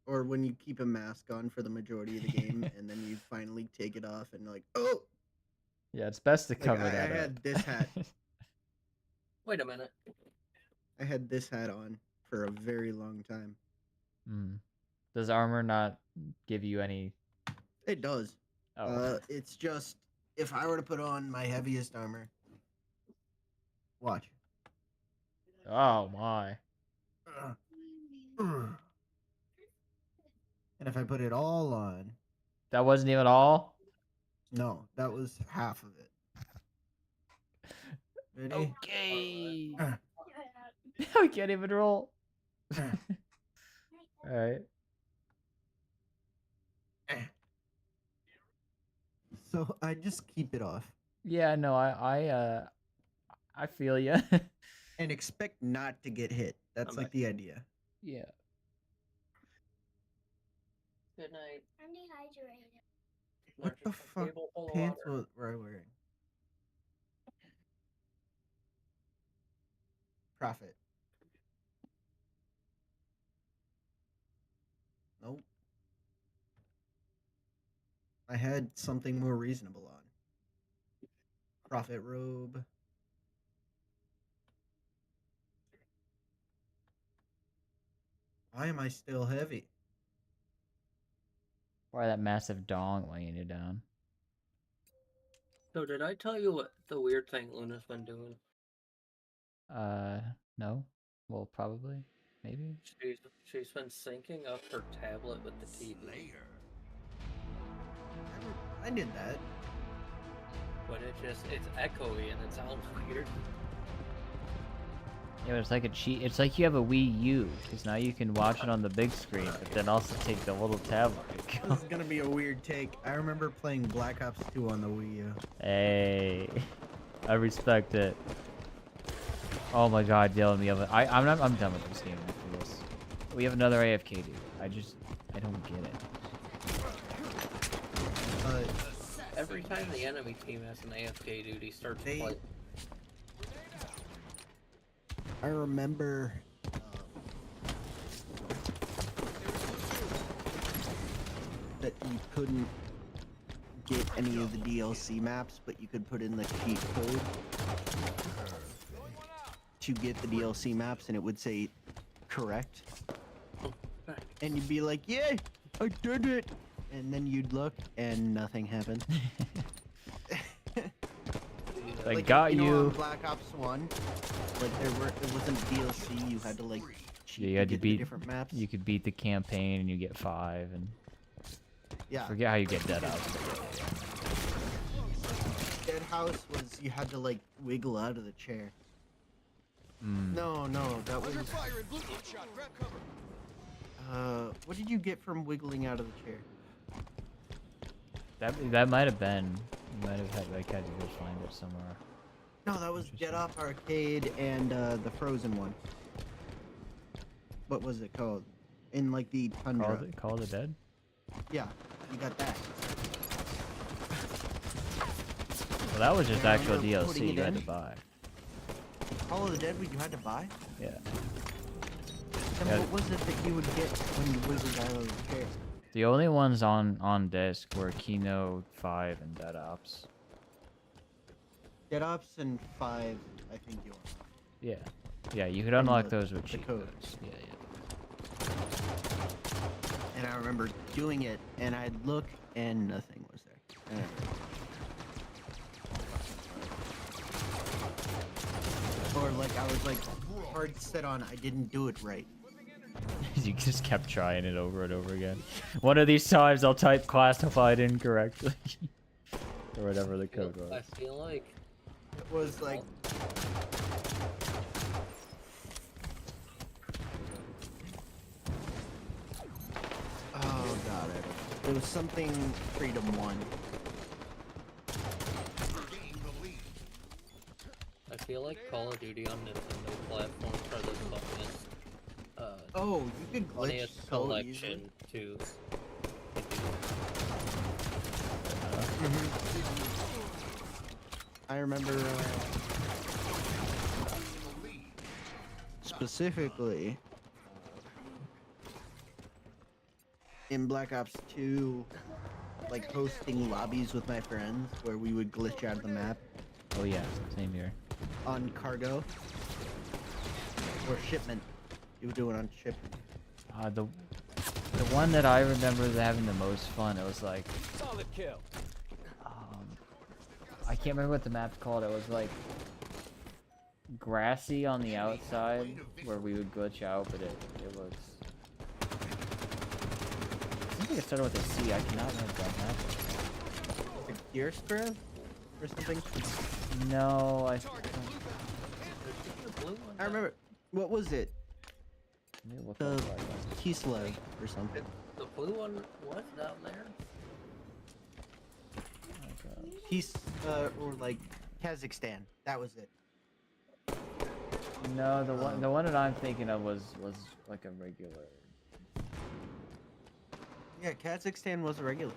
Or when you keep a mask on for the majority of the game, and then you finally take it off, and like, oh. Yeah, it's best to Like, cover I that up. had this hat. Wait a minute. I had this hat on for a very long time. Does armor not give you any? It does. Oh. It's just if I were to put on my heaviest armor. Watch. Oh my. And if I put it all on. That wasn't even all? No, that was half of it. Ready? Okay. I can't even roll. Alright. So I just keep it off. Yeah, no, I feel ya. And expect not to get hit. That's like the idea. Yeah. Good night. I'm dehydrated. What the fuck pants were I wearing? Profit. Nope. I had something more reasonable on. Prophet robe. Why am I still heavy? Why that massive dong weighing you down? So did I tell you what the weird thing Luna's been doing? No. Well, probably. Maybe. She's been syncing up her tablet with the TV. I did that. But it's echoey and it sounds weird. Yeah, but it's like a cheat. It's like you have a Wii U, because now you can watch it on the big screen, but then also take the little tablet. This is gonna be a weird take. I remember playing Black Ops 2 on the Wii U. Hey, I respect it. Oh my God, Dylan, we have a, I'm done with this game after this. We have another AFK dude. I don't get it. Every time the enemy team has an AFK dude, he starts playing. I remember that you couldn't get any of the DLC maps, but you could put in the cheat code to get the DLC maps, and it would say correct. And you'd be like, "Yay, I did it!" And then you'd look, and nothing happened. I like, got you. Know, you. on Black Ops 1, like it wasn't DLC. You had to like cheat Yeah, you had to get the beat different maps. You could beat the campaign and you get 5, and Yeah. I forget how you get dead out. Dead House was you had to like wiggle out of the chair. Mm. No, that was. What did you get from wiggling out of the chair? That might have been. You might have had to go find it somewhere. No, that was Get Off Arcade and the Frozen one. What was it called? In like the tundra. Call of the Dead? Yeah, you got that. Well, that was just I actual remember putting DLC it you had in. to buy. Call of the Dead, you had to buy? Yeah. Then Yeah. what was it that you would get when you wiggled out of the chair? The only ones on disc were Kino 5 and Dead Ops. Dead Ops and 5, I think you are. Yeah. Yeah, you could And unlock the- those with the cheat codes. codes. Yeah. And I remember doing it, and I'd look, and nothing was there. Or like I was like hard set on I didn't do it right. You just kept trying it over and over again. One of these times I'll type classified incorrectly. Or whatever the code was. I feel like it was like oh god, it was something Freedom 1. I feel like Call of Duty on Nintendo platforms are the funniest. Oh, you could glitch funniest so selection to. I remember specifically in Black Ops 2, like hosting lobbies with my friends where we would glitch out of the map Oh yeah, same here. on cargo or shipment. You would do it on shipment. The one that I remember having the most fun, it was like Solid kill. I can't remember what the map's called. It was like grassy on the outside where we would glitch out, but it was. I think it started with a C. I cannot remember that map. Like Gear Spread or something? No, I remember. What was it? Let me look The up what it was. Kislev or something. The blue one was down there. Or like Kazakhstan. That was it. No, the one that I'm thinking of was like a regular. Yeah, Kazakhstan was a regular.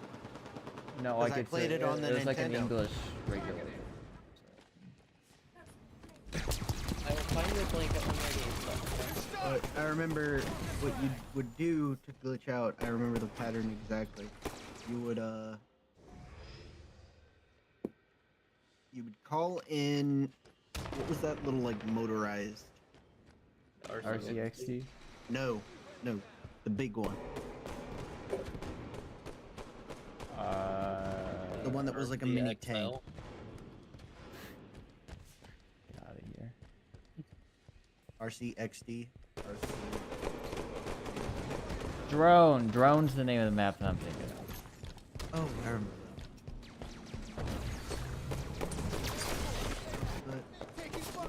No, 'Cause like I played it on the it was like an Nintendo. English regular. I will find your link on my game. But I remember what you would do to glitch out. I remember the pattern exactly. You would call in. What was that little like motorized? RCXD? No, the big one. The one that was like a mini tank. Get out of here. RCXD. Drone's the name of the map that I'm thinking of. Oh, I remember that. But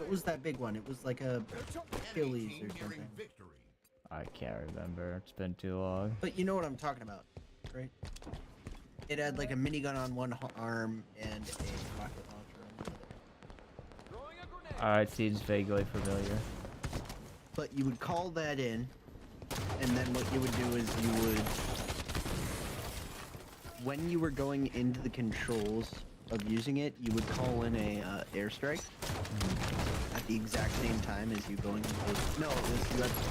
what was that big one? It was like a Achilles or something. I can't remember. It's been too long. But you know what I'm talking about, right? It had like a minigun on one arm and a rocket launcher on the other. Alright, seems vaguely familiar. But you would call that in, and then what you would do is you would, when you were going into the controls of using it, you would call in a airstrike at the exact same time as you going into. No,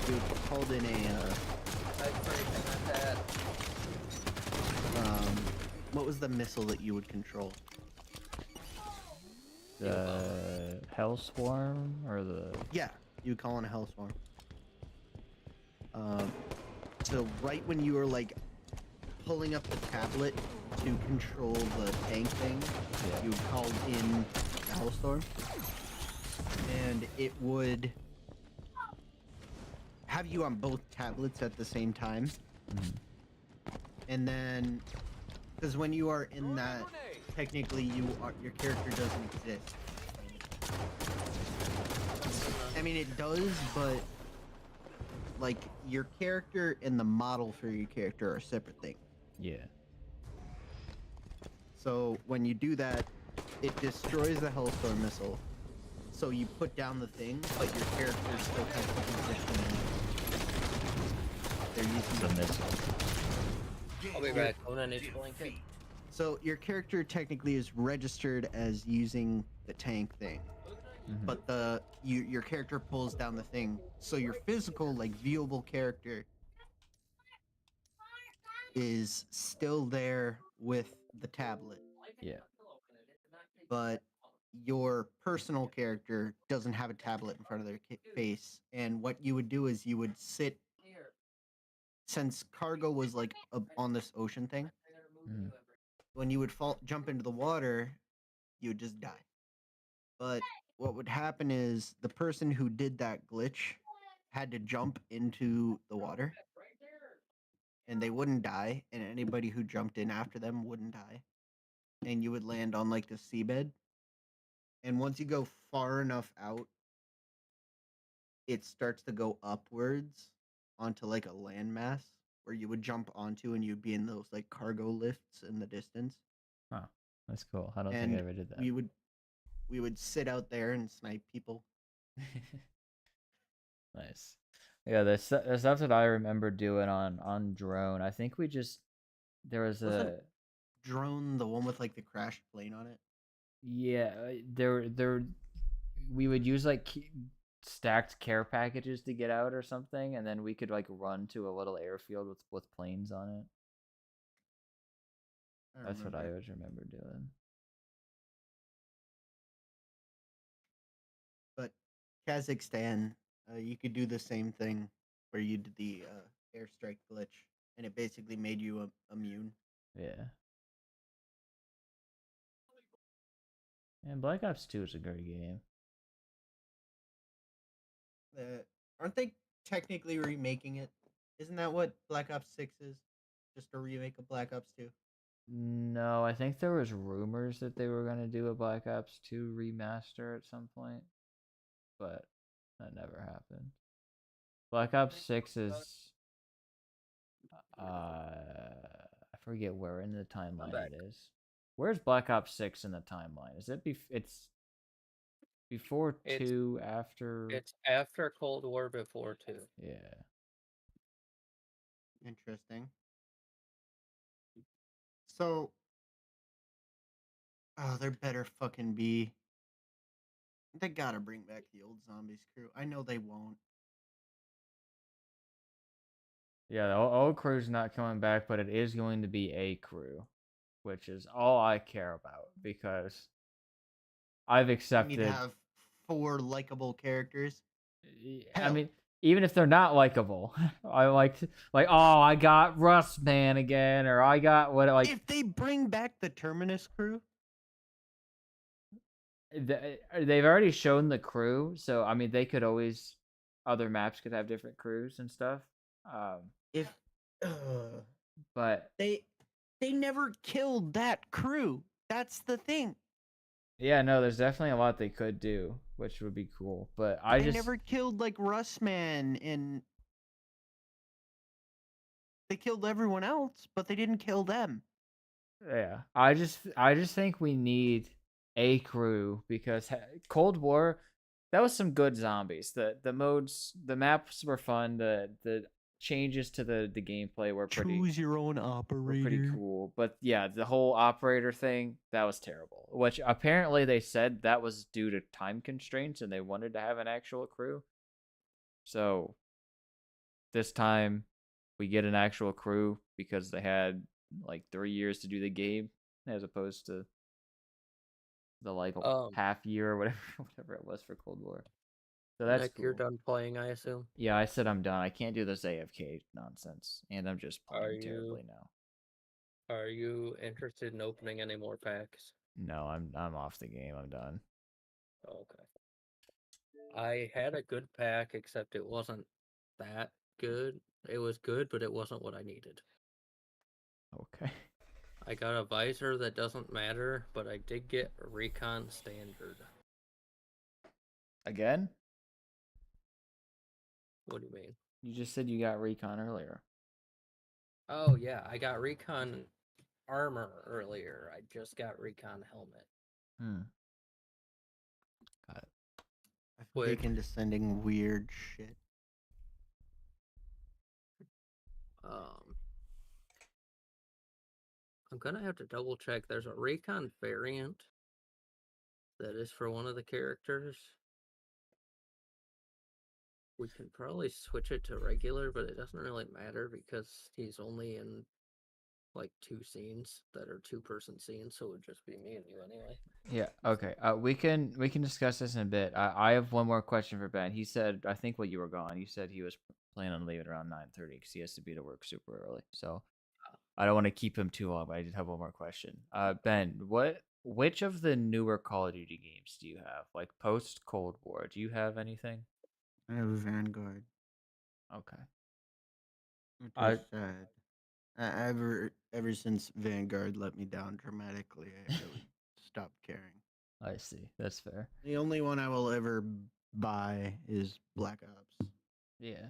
you called in what was the missile that you would control? The Hellswarm or the. Yeah, you would call in a Hellswarm. So right when you were like pulling up the tablet to control the tank thing, you would call in the Hellstorm, and it would have you on both tablets at the same time. And then, because when you are in that, technically your character doesn't exist. I mean, it does, but like your character and the model for your character are separate things. Yeah. So when you do that, it destroys the Hellstorm missile. So you put down the thing, but your character still has the position. They're using the missile. I'll be back. Hold on, it's blanket. So your character technically is registered as using the tank thing, but your character pulls down the thing. So your physical, like viewable character, is still there with the tablet. Yeah. But your personal character doesn't have a tablet in front of their face, and what you would do is you would sit. Since cargo was like on this ocean thing, when you would jump into the water, you would just die. But what would happen is the person who did that glitch had to jump into the water, and they wouldn't die, and anybody who jumped in after them wouldn't die, and you would land on like the seabed. And once you go far enough out, it starts to go upwards onto like a landmass where you would jump onto, and you'd be in those like cargo lifts in the distance. Oh, that's cool. I don't think I ever did that. We would sit out there and snipe people. Nice. Yeah, the stuff that I remember doing on drone. I think there was Wasn't Drone the one with like the crashed plane on it? Yeah, we would use like stacked care packages to get out or something, and then we could like run to a little airfield with planes on it. That's what I always remember doing. But Kazakhstan, you could do the same thing where you did the airstrike glitch, and it basically made you immune. Yeah. And Black Ops 2 is a great game. Aren't they technically remaking it? Isn't that what Black Ops 6 is? Just a remake of Black Ops 2? No, I think there was rumors that they were going to do a Black Ops 2 remaster at some point, but that never happened. Black Ops 6 is I forget where in the timeline it is. Where's Black Ops 6 in the timeline? Is it it's before 2, after? It's after Cold War, before 2. Yeah. Interesting. So, there better fucking be. They gotta bring back the old Zombies crew. I know they won't. Yeah, the old crew's not coming back, but it is going to be a crew, which is all I care about because I've accepted. You need to have 4 likable characters. I mean, even if they're not likable, I like oh, I got Rust Man again, or I got what like. If they bring back the Terminus crew, they've already shown the crew, so I mean, they could always other maps could have different crews and stuff. But they never killed that crew. That's the thing. Yeah, no, there's definitely a lot they could do, which would be cool. But they never killed like Rustman, and they killed everyone else, but they didn't kill them. Yeah, I just think we need a crew because Cold War, that was some good zombies. The modes, the maps were fun. The changes to the gameplay were pretty. Choose your own operator. Pretty cool, but yeah, the whole operator thing, that was terrible. Which apparently they said that was due to time constraints, and they wanted to have an actual crew. So this time we get an actual crew because they had like 3 years to do the game, as opposed to the like half year or whatever it was for Cold War. So that's Nick, cool. You're done playing, I assume? Yeah, I said I'm done. I can't do this AFK nonsense, and I'm just playing terribly now. Are you interested in opening any more packs? No, I'm off the game. I'm done. Okay. I had a good pack, except it wasn't that good. It was good, but it wasn't what I needed. Okay. I got a visor that doesn't matter, but I did get a Recon Standard. Again? What do you mean? You just said you got Recon earlier. Oh, yeah, I got Recon Armor earlier. I just got Recon Helmet. Got it. I've taken to sending weird shit. I'm gonna have to double check. There's a Recon variant that is for one of the characters. We can probably switch it to regular, but it doesn't really matter because he's only in like 2 scenes that are 2-person scenes, so it would just be me and you anyway. Yeah, okay. We can discuss this in a bit. I have one more question for Ben. He said, I think while you were gone, you said he was planning on leaving around 9:30 because he has to be to work super early. So I don't want to keep him too long, but I did have one more question. Ben, which of the newer Call of Duty games do you have? Like post Cold War, do you have anything? I have Vanguard. Okay. Which is sad. Ever since Vanguard let me down dramatically, I really stopped caring. I see. That's fair. The only one I will ever buy is Black Ops. Yeah.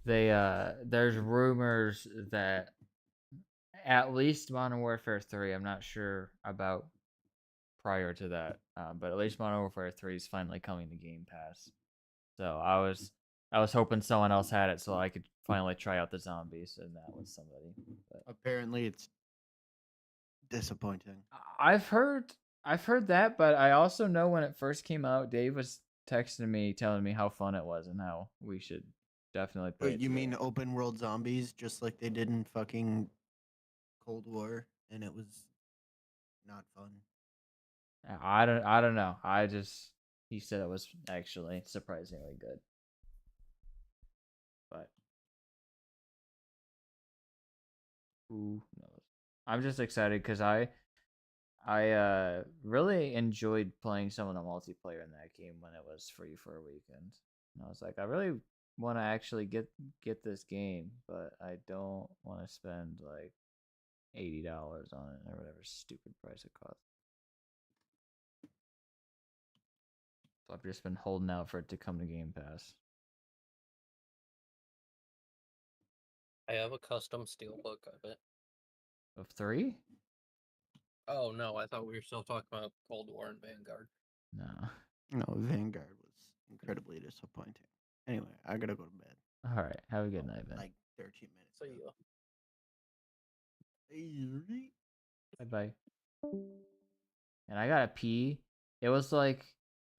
There's rumors that at least Modern Warfare 3, I'm not sure about prior to that, but at least Modern Warfare 3 is finally coming to Game Pass. So I was hoping someone else had it so I could finally try out the zombies, and that was somebody. But apparently, it's disappointing. I've heard I've heard that, but I also know when it first came out, Dave was texting me, telling me how fun it was and how we should definitely play it. Wait, you mean together. open world zombies, just like they did in fucking Cold War, and it was not fun. I don't know. He said it was actually surprisingly good. But who knows? I'm just excited because I really enjoyed playing some of the multiplayer in that game when it was free for a weekend. And I was like, I really want to actually get this game, but I don't want to spend like $80 on it or whatever stupid price it costs. So I've just been holding out for it to come to Game Pass. I have a custom steelbook of it. Of 3? Oh no, I thought we were still talking about Cold War and Vanguard. No. No, Vanguard was incredibly disappointing. Anyway, I gotta go to bed. All right. Have a good night, man. Like 13 minutes. So you. Bye bye. And I gotta pee. It was like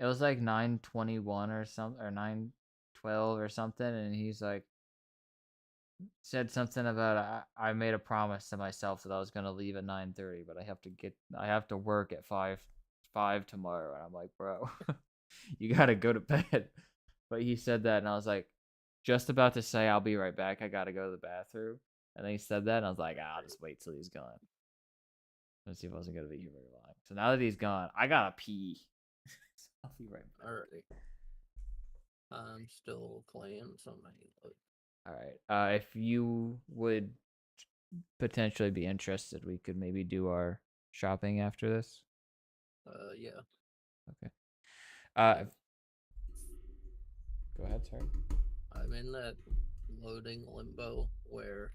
9:21 or something, or 9:12 or something, and he's like said something about I made a promise to myself that I was gonna leave at 9:30, but I have to work at 5 tomorrow, and I'm like, bro, you gotta go to bed. But he said that, and I was like, just about to say I'll be right back. I gotta go to the bathroom, and then he said that, and I was like, I'll just wait till he's gone. Let's see if I wasn't gonna be here very long. So now that he's gone, I gotta pee. So I'll be right back. Alrighty. I'm still playing something. All right. If you would potentially be interested, we could maybe do our shopping after this. Yeah. Okay. Go ahead, sorry. I'm in that loading limbo where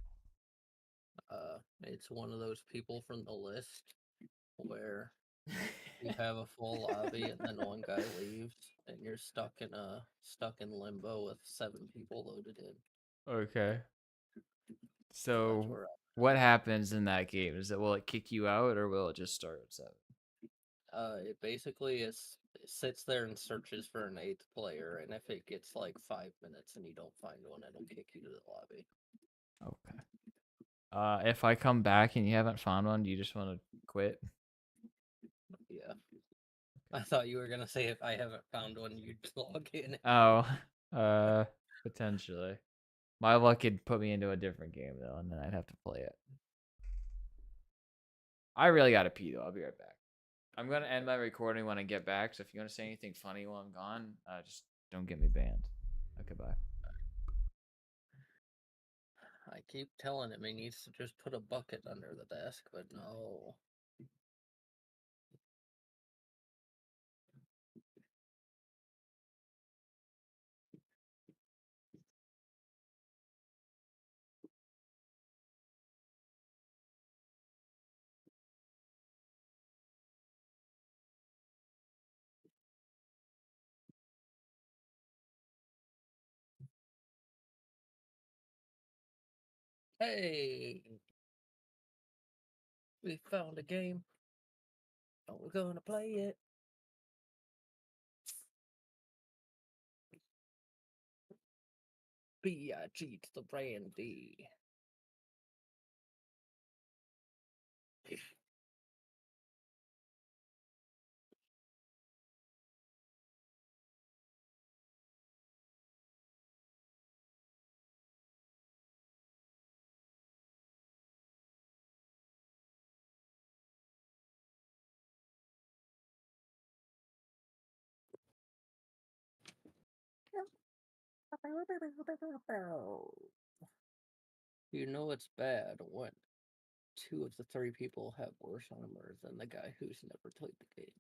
it's one of those people from the list where you have a full lobby and then one guy leaves and you're stuck in limbo with 7 people loaded in. Okay. So what happens in that game? Will it kick you out or will it just start at 7? It basically it sits there and searches for an 8th player, and if it gets like 5 minutes and you don't find one, it'll kick you to the lobby. Okay. If I come back and you haven't found one, do you just want to quit? Yeah. I thought you were gonna say if I haven't found one, you'd log in. Oh, potentially. My luck could put me into a different game though, and then I'd have to play it. I really gotta pee though. I'll be right back. I'm gonna end my recording when I get back. So if you want to say anything funny while I'm gone, just don't get me banned. Okay, bye. I keep telling him he needs to just put a bucket under the desk, but no. Hey, we found a game. And we're gonna play it. B.I.G. to the Randy. You know it's bad when 2 of the 3 people have worse armor than the guy who's never played the game.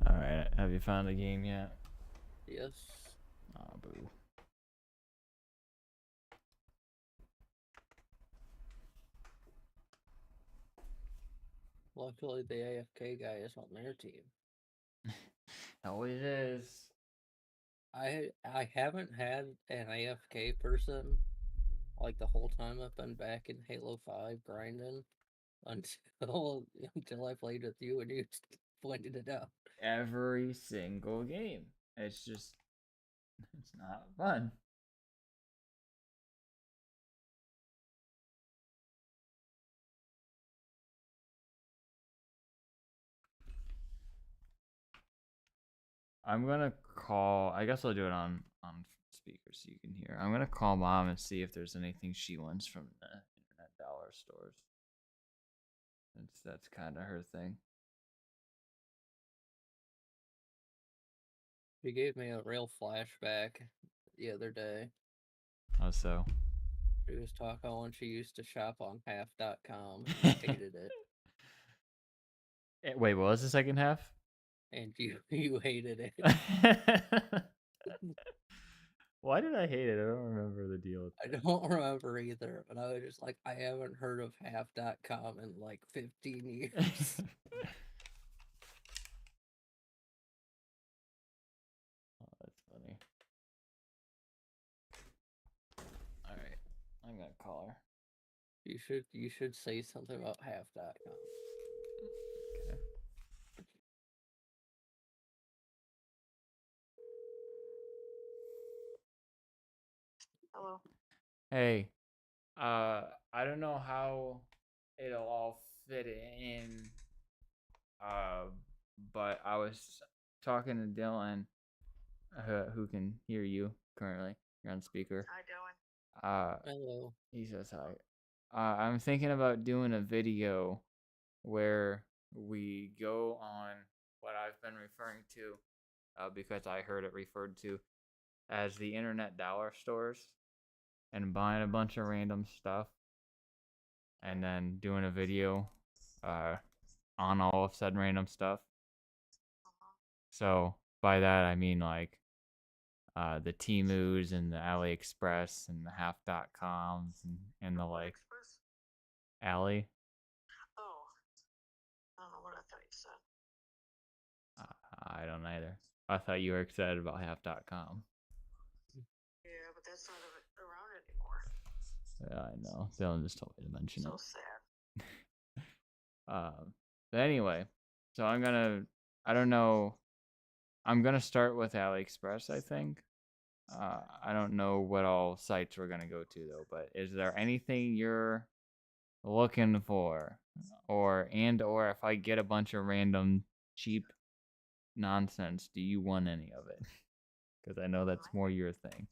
All right. Have you found a game yet? Yes. Oh, boo. Luckily, the AFK guy is on their team. Always is. I haven't had an AFK person like the whole time I've been back in Halo 5 grinding until I played with you and you pointed it out. Every single game. It's just, it's not fun. I'm gonna call. I guess I'll do it on speaker so you can hear. I'm gonna call Mom and see if there's anything she wants from the internet dollar stores. Since that's kind of her thing. She gave me a real flashback the other day. How so? She was talking when she used to shop on half.com and hated it. Wait, what was the second half? And you hated it. Why did I hate it? I don't remember the deal. I don't remember either, but I was just like, I haven't heard of half.com in like 15 years. Oh, that's funny. Alright, I'm gonna call her. You should say something about half.com. Okay. Hello. Hey, I don't know how it'll all fit in, but I was talking to Dylan, who can hear you currently. You're on speaker. How doing? Hello. He says hi. I'm thinking about doing a video where we go on what I've been referring to, because I heard it referred to as the internet dollar stores, and buying a bunch of random stuff, and then doing a video on all of said random stuff. So by that I mean like the Temus and the AliExpress and the half.coms and the like. Ali? Oh. I don't know what I thought you said. I don't either. I thought you were excited about half.com. Yeah, but that's not around anymore. Yeah, I know. Dylan just told me to mention So it. sad. But anyway, so I don't know. I'm gonna start with AliExpress, I think. I don't know what all sites we're gonna go to though, but is there anything you're looking for, or if I get a bunch of random cheap nonsense, do you want any of it? Because I know that's more your thing.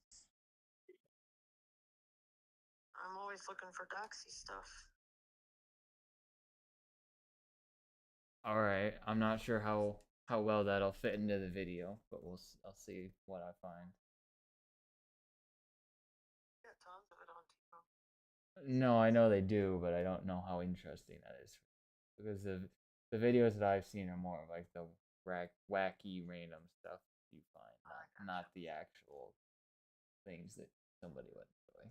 I'm always looking for Doxy stuff. All right, I'm not sure how well that'll fit into the video, but I'll see what I find. Got tons of it on Timo. No, I know they do, but I don't know how interesting that is, because the videos that I've seen are more of like the wacky random stuff you find, not the actual things that somebody would enjoy.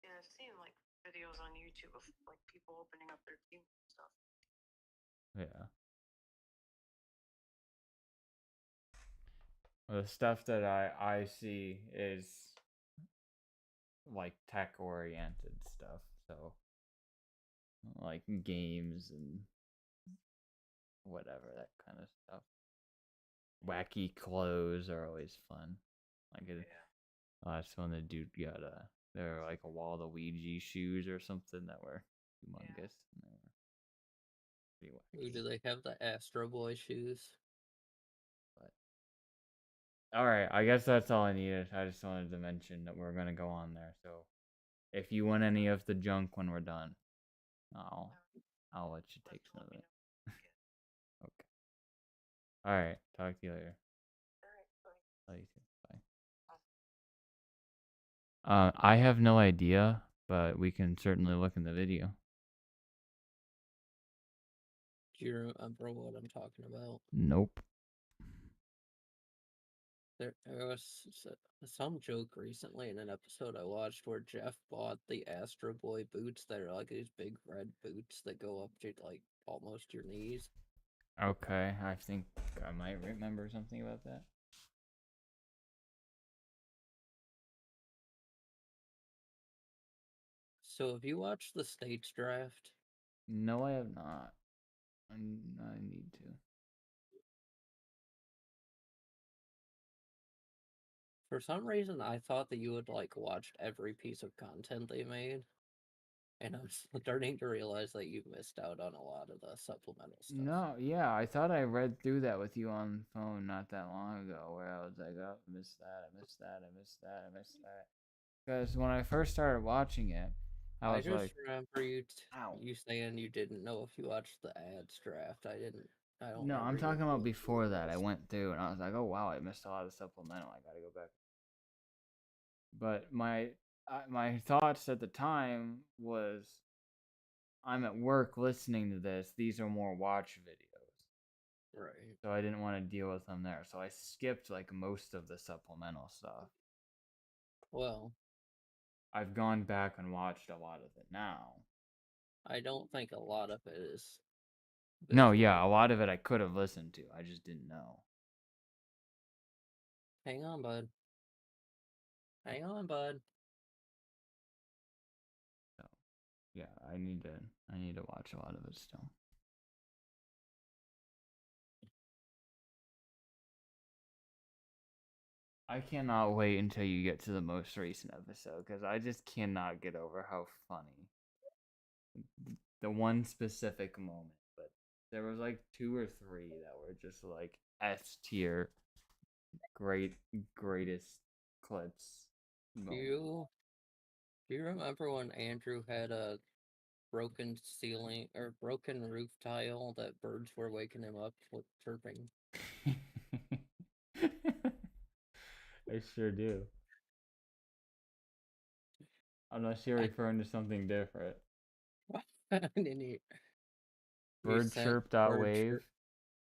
Yeah, I've seen like videos on YouTube of like people opening up their team and stuff. Yeah. The stuff that I see is like tech oriented stuff, so like games and whatever, that kind of stuff. Wacky clothes are always fun. Like last one, the dude got they were like a Waluigi shoes or something that were humongous. And they were pretty wacky. Ooh, do they have the Astro Boy shoes? All right, I guess that's all I needed. I just wanted to mention that we're gonna go on there. So, if you want any of the junk when we're done, I'll let you take some of it. Okay. All right. Talk to you later. Love you too. Bye. I have no idea, but we can certainly look in the video. Do you remember what I'm talking about? Nope. There was some joke recently in an episode I watched where Jeff bought the Astro Boy boots that are like these big red boots that go up to like almost your knees. Okay, I think I might remember something about that. So have you watched the States Draft? No, I have not. I need to. For some reason, I thought that you had like watched every piece of content they made, and I'm starting to realize that you missed out on a lot of the supplemental stuff. No, yeah, I thought I read through that with you on the phone not that long ago, where I was like, oh, I missed that, I missed that, I missed that, I missed that. Because when I first started watching it, I was just like, remember you saying you didn't know if you watched the ads draft. I don't. no, I'm remember you talking about doing before that. I went through and I was like, oh wow, I missed a lot of supplemental. I gotta go back. But my thoughts at the time was, I'm at work listening to this. These are more watch videos. Right. So I didn't want to deal with them there. So I skipped like most of the supplemental stuff. Well, I've gone back and watched a lot of it now. I don't think a lot of it is. No, yeah, a lot of it I could have listened to. I just didn't know. Hang on, bud. Hang on, bud. So, yeah, I need to watch a lot of it still. I cannot wait until you get to the most recent episode, because I just cannot get over how funny the one specific moment. But there was like 2 or 3 that were just like S tier, greatest clips. Do you remember when Andrew had a broken ceiling or broken roof tile that birds were waking him up with chirping? I sure do. Unless you're referring to something different. Bird chirp dot wave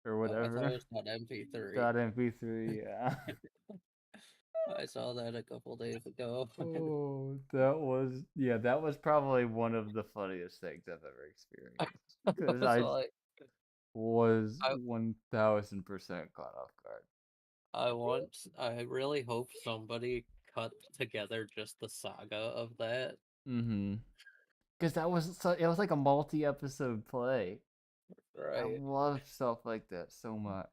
or whatever. I thought it was .mp3. .mp3, yeah. I saw that a couple days ago. Oh, that was probably one of the funniest things I've ever experienced. Because I was 1000% caught off guard. I really hope somebody cut together just the saga of that. Mm-hmm. Because it was like a multi-episode play. Right. I love stuff like that so much.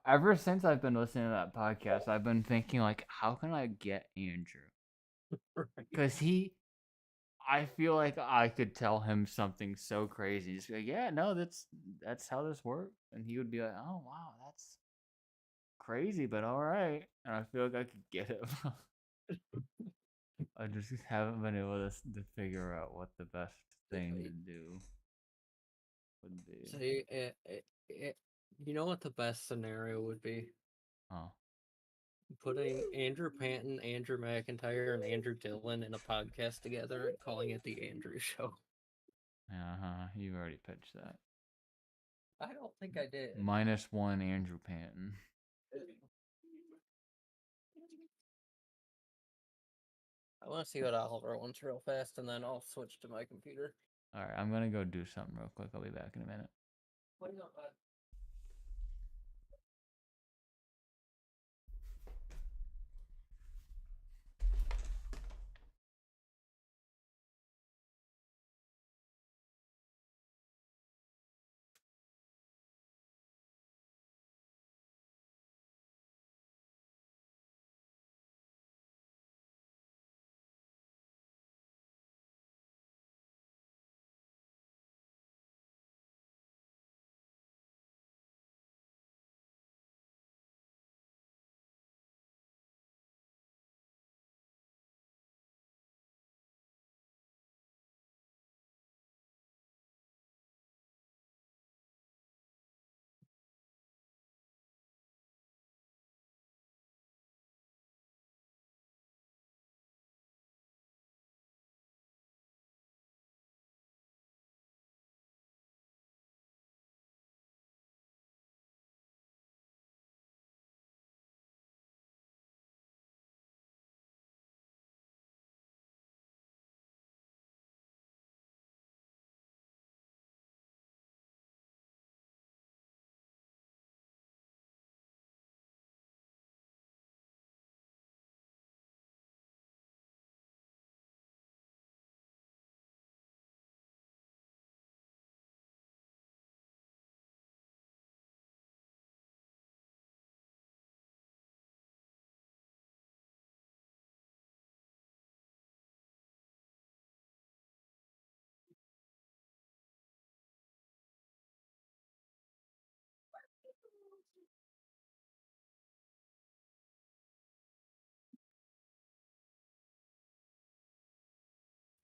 Ever since I've been listening to that podcast, I've been thinking like, how can I get Andrew? Because I feel like I could tell him something so crazy. Just be like, yeah, no, that's how this works. And he would be like, oh, wow, that's crazy, but all right. And I feel like I could get him. I just haven't been able to figure out what the best thing to do would be. See, you know what the best scenario would be? Huh. Putting Andrew Panton, Andrew McIntyre, and Andrew Dillon in a podcast together and calling it The Andrew Show. Uh-huh. You already pitched that. I don't think I did. -1 Andrew Panton. I want to see what Oliver wants real fast, and then I'll switch to my computer. Alright, I'm gonna go do something real quick. I'll be back in a minute. What do you want, bud?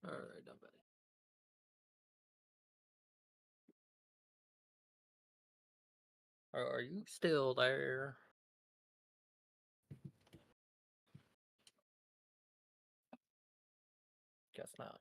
Alright, I'm back. Are you still there? Guess not.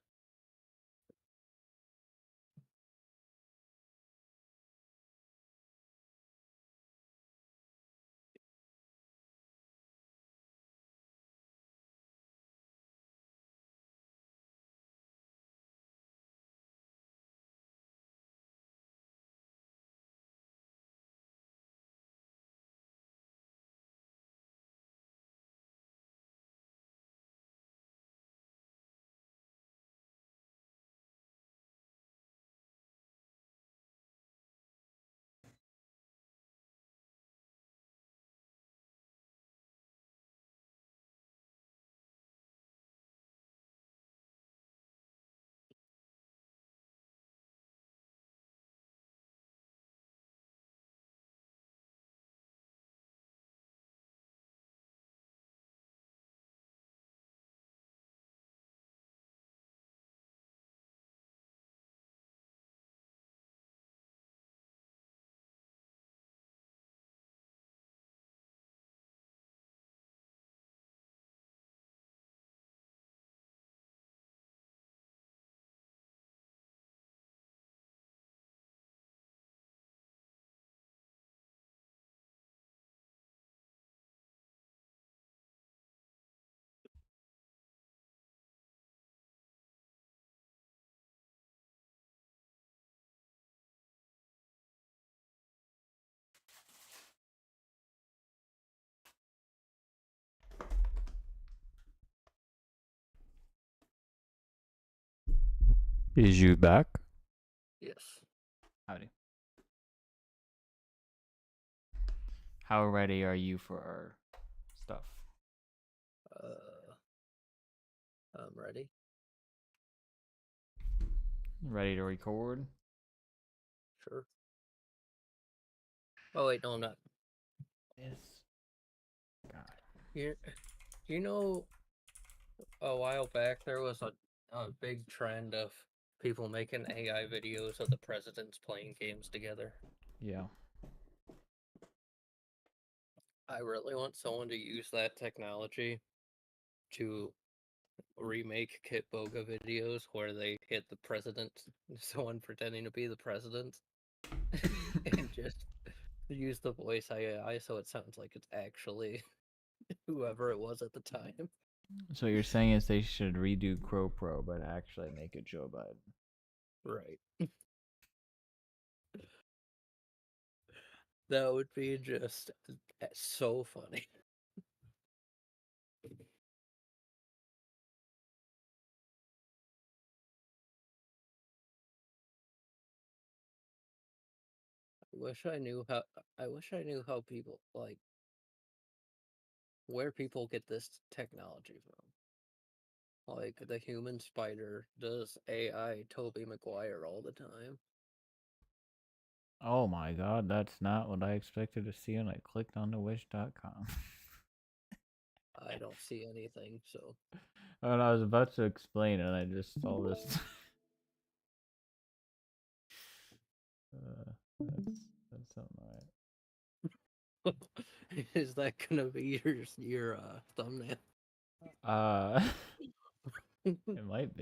Is you back? Yes. Howdy. How ready are you for our stuff? I'm ready. Ready to record? Sure. Oh wait, no, I'm not. Yes. God. You know, a while back there was a big trend of people making AI videos of the presidents playing games together. Yeah. I really want someone to use that technology to remake Kit Boga videos where they hit the president, someone pretending to be the president, and just use the voice AI so it sounds like it's actually whoever it was at the time. So what you're saying is they should redo Crow Pro, but actually make it Joe Biden. Right. That would be just so funny. I wish I knew how people like where people get this technology from. Like the human spider does AI Toby Maguire all the time. Oh my god, that's not what I expected to see when I clicked on the wish.com. I don't see anything, so And I was about to explain and I just saw this. That's something alright. is that gonna be your thumbnail? It might be.